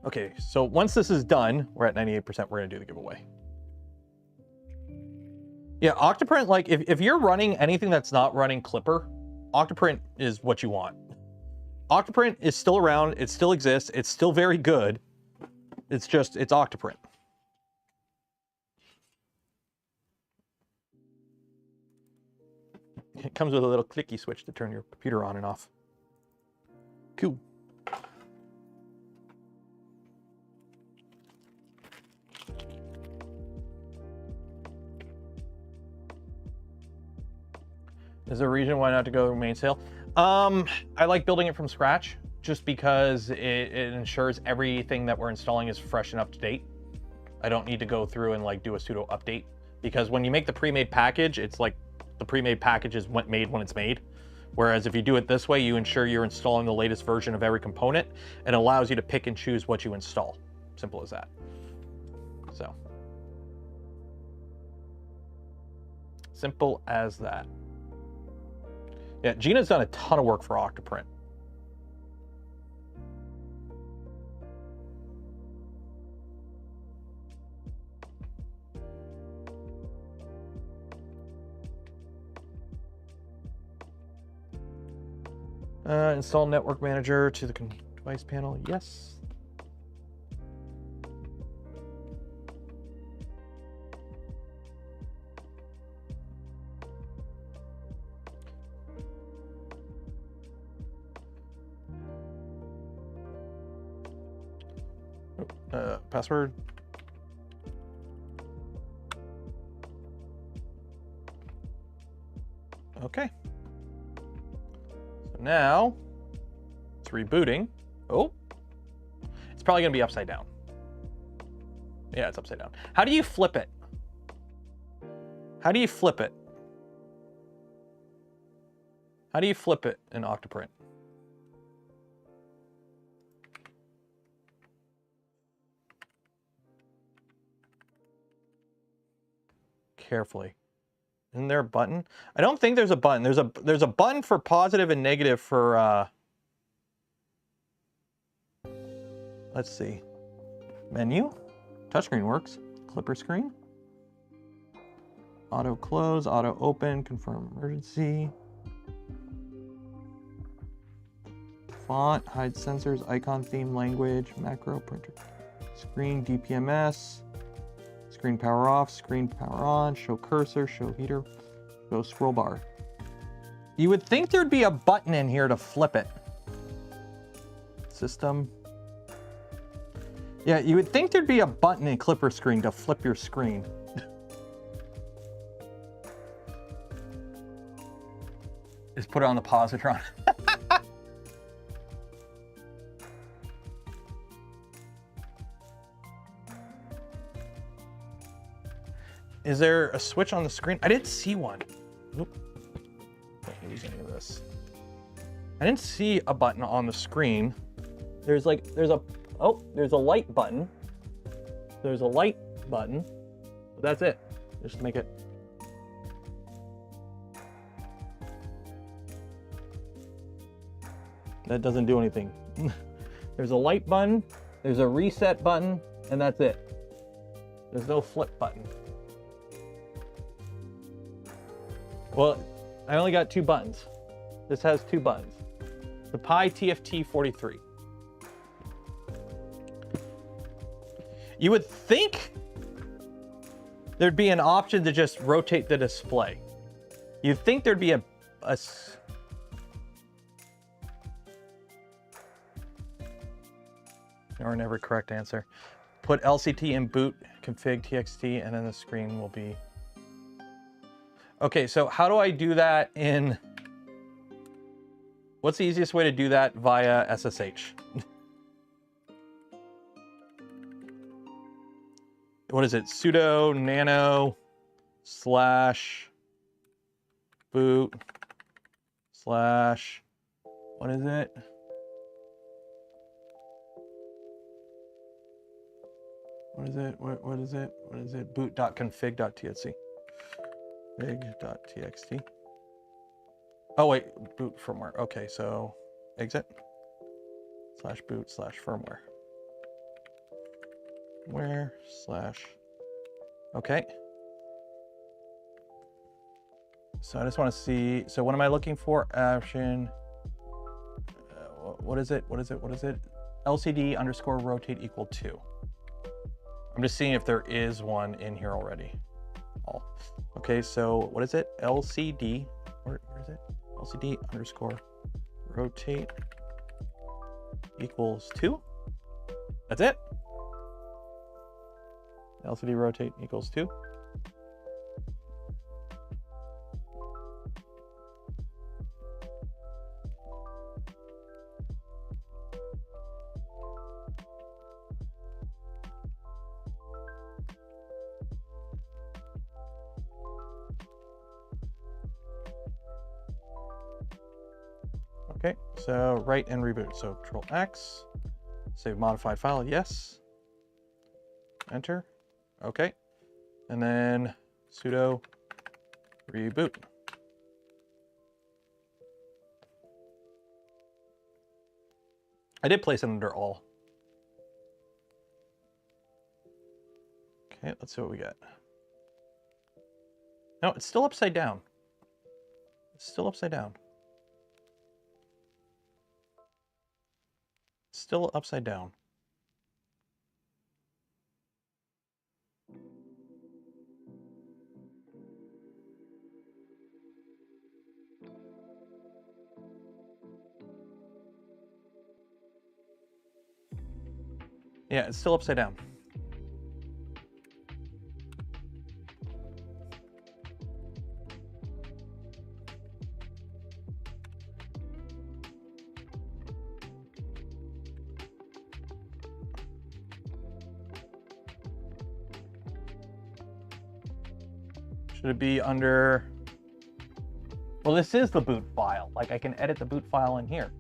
Okay, so once this is done, we're at 98%, we're gonna do the giveaway. Yeah, Octoprint, like if you're running anything that's not running Clipper, Octoprint is what you want. Octoprint is still around, it still exists, it's still very good. It's Octoprint. It comes with a little clicky switch to turn your computer on and off. Cool. Is there a reason why not to go main sale? I like building it from scratch just because it ensures everything that we're installing is fresh and up to date. I don't need to go through and like do a sudo update, because when you make the pre-made package, it's like the pre-made package is made when it's made. Whereas if you do it this way, you ensure you're installing the latest version of every component, and allows you to pick and choose what you install. Simple as that. So. Simple as that. Yeah, Gina's done a ton of work for Octoprint. Install network manager to the device panel. Yes. Password. Okay. So now it's rebooting. Oh, it's probably gonna be upside down. Yeah, it's upside down. How do you flip it? How do you flip it? How do you flip it in Octoprint? Carefully. Isn't there a button? I don't think there's a button. There's a button for positive and negative for let's see. Menu. Touchscreen works. Clipper screen. Auto close, auto open, confirm emergency. Font, hide sensors, icon theme, language, macro, printer. Screen, DPMS. Screen power off, screen power on, show cursor, show heater, show scroll bar. You would think there'd be a button in here to flip it. System. Yeah, you would think there'd be a button in Clipper screen to flip your screen. Just put it on the positron. Is there a switch on the screen? I didn't see one. Nope. Don't use any of this. I didn't see a button on the screen. There's a light button. There's a light button. But that's it. Just make it. That doesn't do anything. There's a light button. There's a reset button, and that's it. There's no flip button. Well, I only got 2 buttons. This has 2 buttons. The Pi TFT43. You would think there'd be an option to just rotate the display. You'd think there'd be a or never correct answer. Put LCT in boot, config txt, and then the screen will be. Okay, so how do I do that in, what's the easiest way to do that via SSH? What is it? Sudo nano / boot / what is it? What is it? What is it? What is it? boot.config.txt. Config.txt. Oh wait, boot firmware. Okay, so exit / boot / firmware. Okay. So I just want to see. So what am I looking for? Option. What is it? What is it? What is it? LCD _ rotate = 2. I'm just seeing if there is one in here already. Oh. Okay, so what is it? LCD. Where is it? LCD _ rotate equals 2. That's it. LCD rotate equals 2. Okay, so write and reboot. So Control X, save modified file, yes. Enter, okay. And then sudo reboot. I did place it under all. Okay, let's see what we get. No, it's still upside down. It's still upside down. Still upside down. Yeah, it's still upside down. Should it be under, well, this is the boot file. Like I can edit the boot file in here.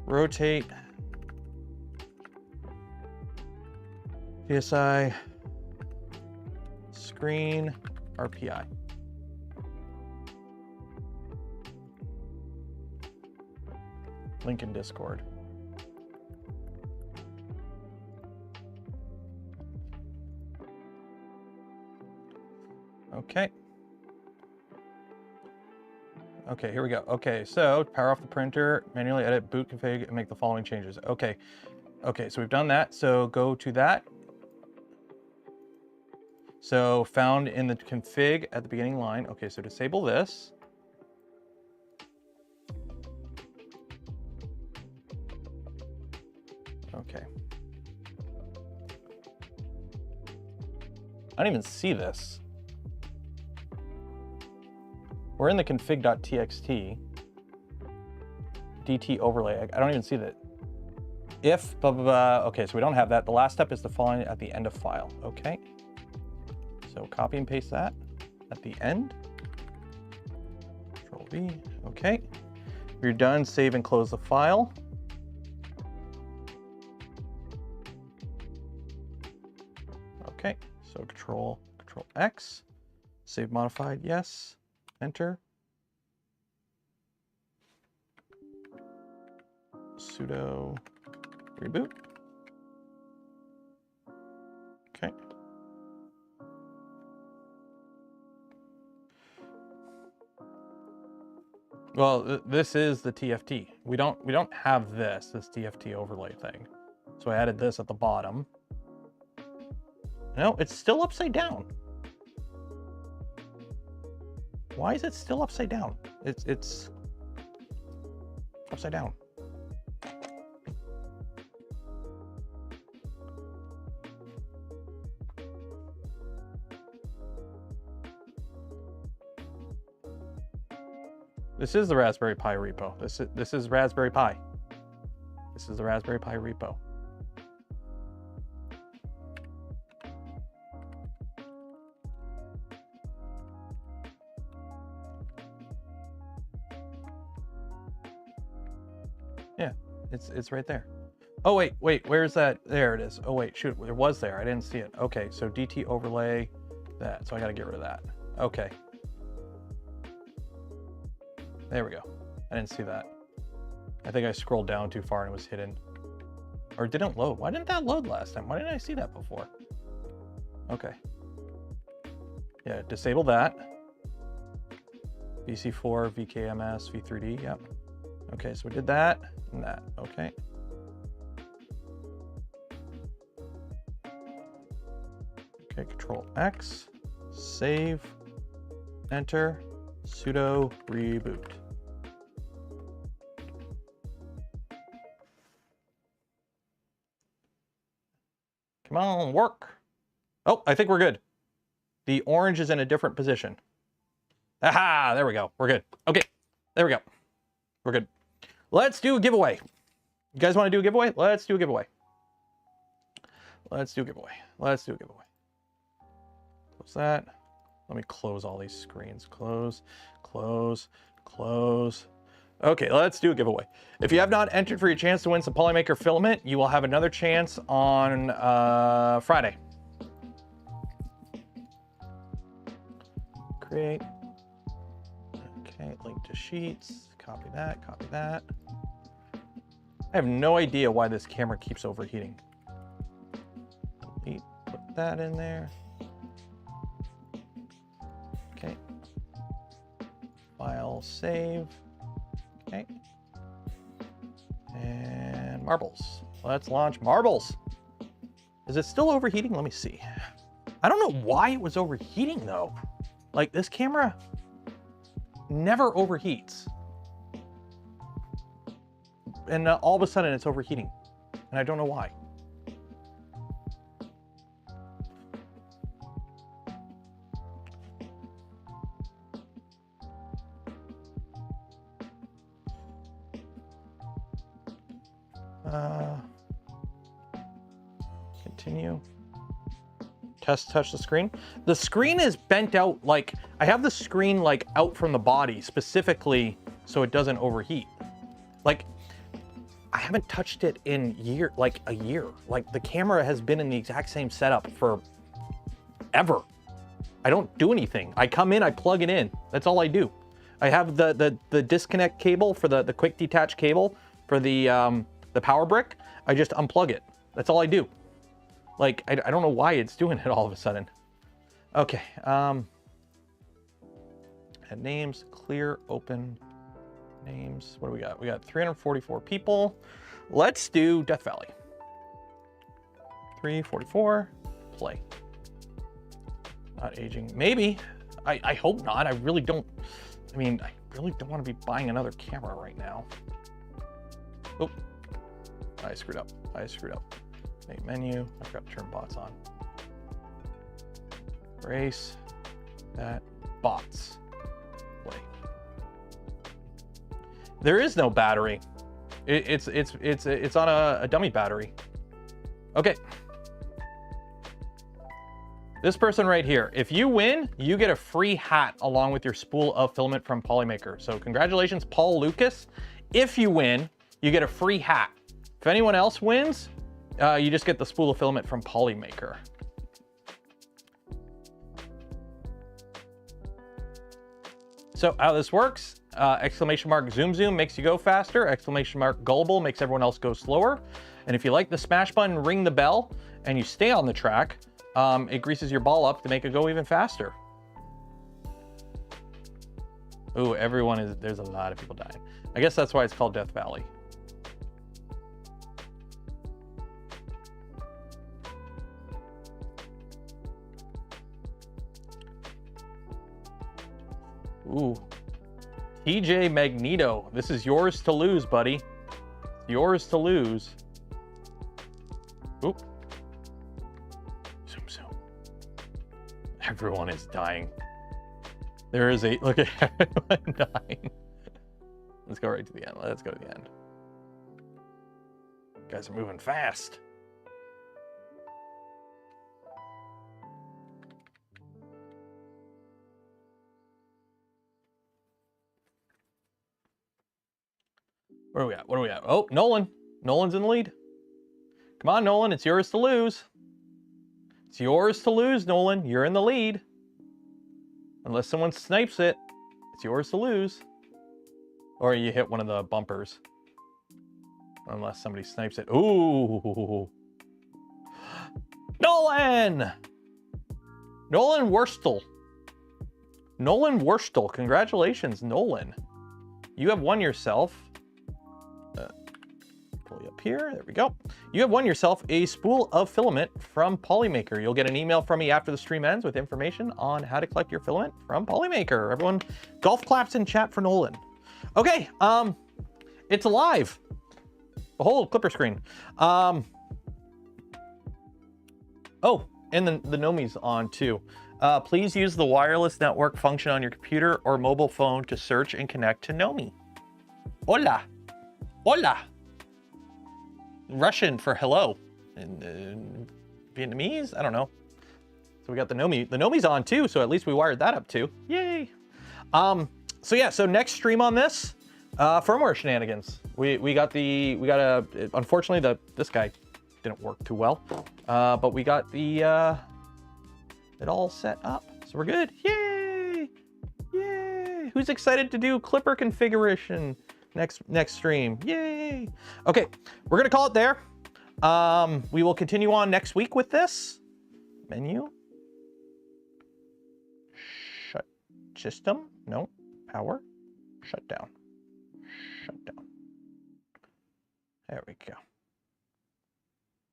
Rotate PSI screen RPI. Link in Discord. Okay. Okay, here we go. Okay, so power off the printer, manually edit boot config, and make the following changes. Okay. Okay, so we've done that. So go to that. So found in the config at the beginning line. Okay, so disable this. Okay. I don't even see this. We're in the config.txt. DT overlay. I don't even see that. If blah, blah, blah. Okay, so we don't have that. The last step is the following at the end of file. Okay. So copy and paste that at the end. Control V. Okay. If you're done, save and close the file. Okay. So Control X. Save modified. Yes. Enter. Sudo reboot. Okay. Well, this is the TFT. We don't have this TFT overlay thing. So I added this at the bottom. No, it's still upside down. Why is it still upside down? It's upside down. This is the Raspberry Pi repo. This is Raspberry Pi. This is the Raspberry Pi repo. Yeah, it's right there. Oh wait, where's that? There it is. Oh wait, shoot, it was there. I didn't see it. Okay, so DT overlay that. So I got to get rid of that. Okay. There we go. I didn't see that. I think I scrolled down too far and it was hidden. Or it didn't load. Why didn't that load last time? Why didn't I see that before? Okay. Yeah, disable that. VC4, VKMS, V3D, yep. Okay, so we did that and that, okay. Okay, Control X, save, enter, sudo reboot. Come on, work. Oh, I think we're good. The orange is in a different position. Aha, there we go. We're good. Okay, there we go. We're good. Let's do a giveaway. You guys want to do a giveaway? Let's do a giveaway. Let's do a giveaway. Let's do a giveaway. Close that. Let me close all these screens. Close, close, close. Okay, let's do a giveaway. If you have not entered for your chance to win some Polymaker filament, you will have another chance on Friday. Create. Okay, link to sheets. Copy that, copy that. I have no idea why this camera keeps overheating. Delete, put that in there. Okay. File, save. Okay. And marbles. Let's launch marbles. Is it still overheating? Let me see. I don't know why it was overheating though. Like this camera never overheats. And all of a sudden it's overheating. And I don't know why. Continue. Test touch the screen. The screen is bent out, like I have the screen like out from the body specifically so it doesn't overheat. Like I haven't touched it in a year. Like the camera has been in the exact same setup for ever. I don't do anything. I come in, I plug it in. That's all I do. I have the disconnect cable for the quick detach cable for the power brick. I just unplug it. That's all I do. Like, I don't know why it's doing it all of a sudden. Okay. Add names, clear, open, names. What do we got? We got 344 people. Let's do Death Valley. 344, play. Not aging. Maybe. I hope not. I really don't. I mean, I really don't want to be buying another camera right now. Oh, I screwed up. I screwed up. Make menu. I forgot to turn bots on. Erase that. Bots. Play. There is no battery. It's on a dummy battery. Okay. This person right here, if you win, you get a free hat along with your spool of filament from Polymaker. So congratulations, Paul Lucas. If you win, you get a free hat. If anyone else wins, you just get the spool of filament from Polymaker. So how this works, exclamation mark zoom zoom makes you go faster, exclamation mark gullible makes everyone else go slower. And if you like the smash button, ring the bell, and you stay on the track, it greases your ball up to make it go even faster. Ooh, there's a lot of people dying. I guess that's why it's called Death Valley. Ooh, TJ Magneto. This is yours to lose, buddy. Yours to lose. Oop. Zoom, zoom. Everyone is dying. There is look at everyone dying. Let's go right to the end. Let's go to the end. You guys are moving fast. Where are we at? What are we at? Oh, Nolan. Nolan's in the lead. Come on, Nolan. It's yours to lose. It's yours to lose, Nolan. You're in the lead. Unless someone snipes it, it's yours to lose. Or you hit one of the bumpers. Unless somebody snipes it. Ooh. Nolan! Nolan Wurstel. Nolan Wurstel. Congratulations, Nolan. You have won yourself. Pull you up. GLOOP here. There we go. You have won yourself a spool of filament from Polymaker. You'll get an email from me after the stream ends with information on how to collect your filament from Polymaker. Everyone, golf claps in chat for Nolan. Okay, it's alive. The whole Clipper screen. Oh, and the Nomi's on too. Please use the wireless network function on your computer or mobile phone to search and connect to Nomi. Hola. Hola. Russian for hello. And Vietnamese? I don't know. So we got the Nomi. The Nomi's on too, so at least we wired that up too. Yay. So yeah, so next stream on this, firmware shenanigans. Unfortunately this guy didn't work too well. But we got it all set up. So we're good. Yay! Yay! Who's excited to do Clipper configuration next stream? Yay! Okay, we're gonna call it there. We will continue on next week with this. Menu. Shut system. No. Power. Shut down. Shut down. There we go.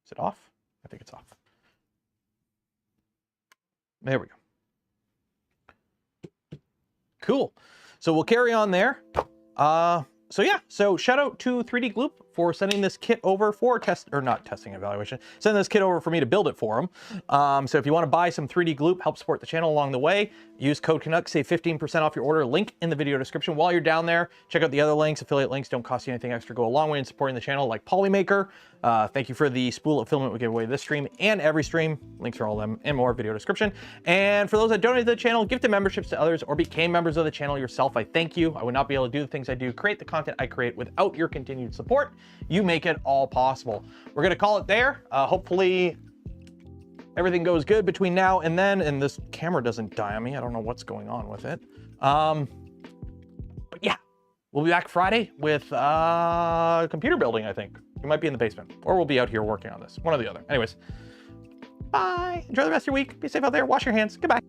Is it off? I think it's off. There we go. Cool. So we'll carry on there. So yeah, so shout out to 3D GLOOP for sending this kit over for testing evaluation, sending this kit over for me to build it for them. So if you want to buy some 3D GLOOP, help support the channel along the way, use code Canuck, save 15% off your order, link in the video description. While you're down there, check out the other links. Affiliate links don't cost you anything extra, go a long way in supporting the channel, like Polymaker. Thank you for the spool of filament we give away this stream and every stream. Links are all them and more, video description. And for those that donated to the channel, gift memberships to others, or became members of the channel yourself, I thank you. I would not be able to do the things I do, create the content I create without your continued support. You make it all possible. We're gonna call it there. Hopefully everything goes good between now and then, and this camera doesn't die on me. I don't know what's going on with it. But yeah, we'll be back Friday with computer building, I think. We might be in the basement, or we'll be out here working on this. One or the other. Anyways, bye. Enjoy the rest of your week. Be safe out there. Wash your hands. Goodbye.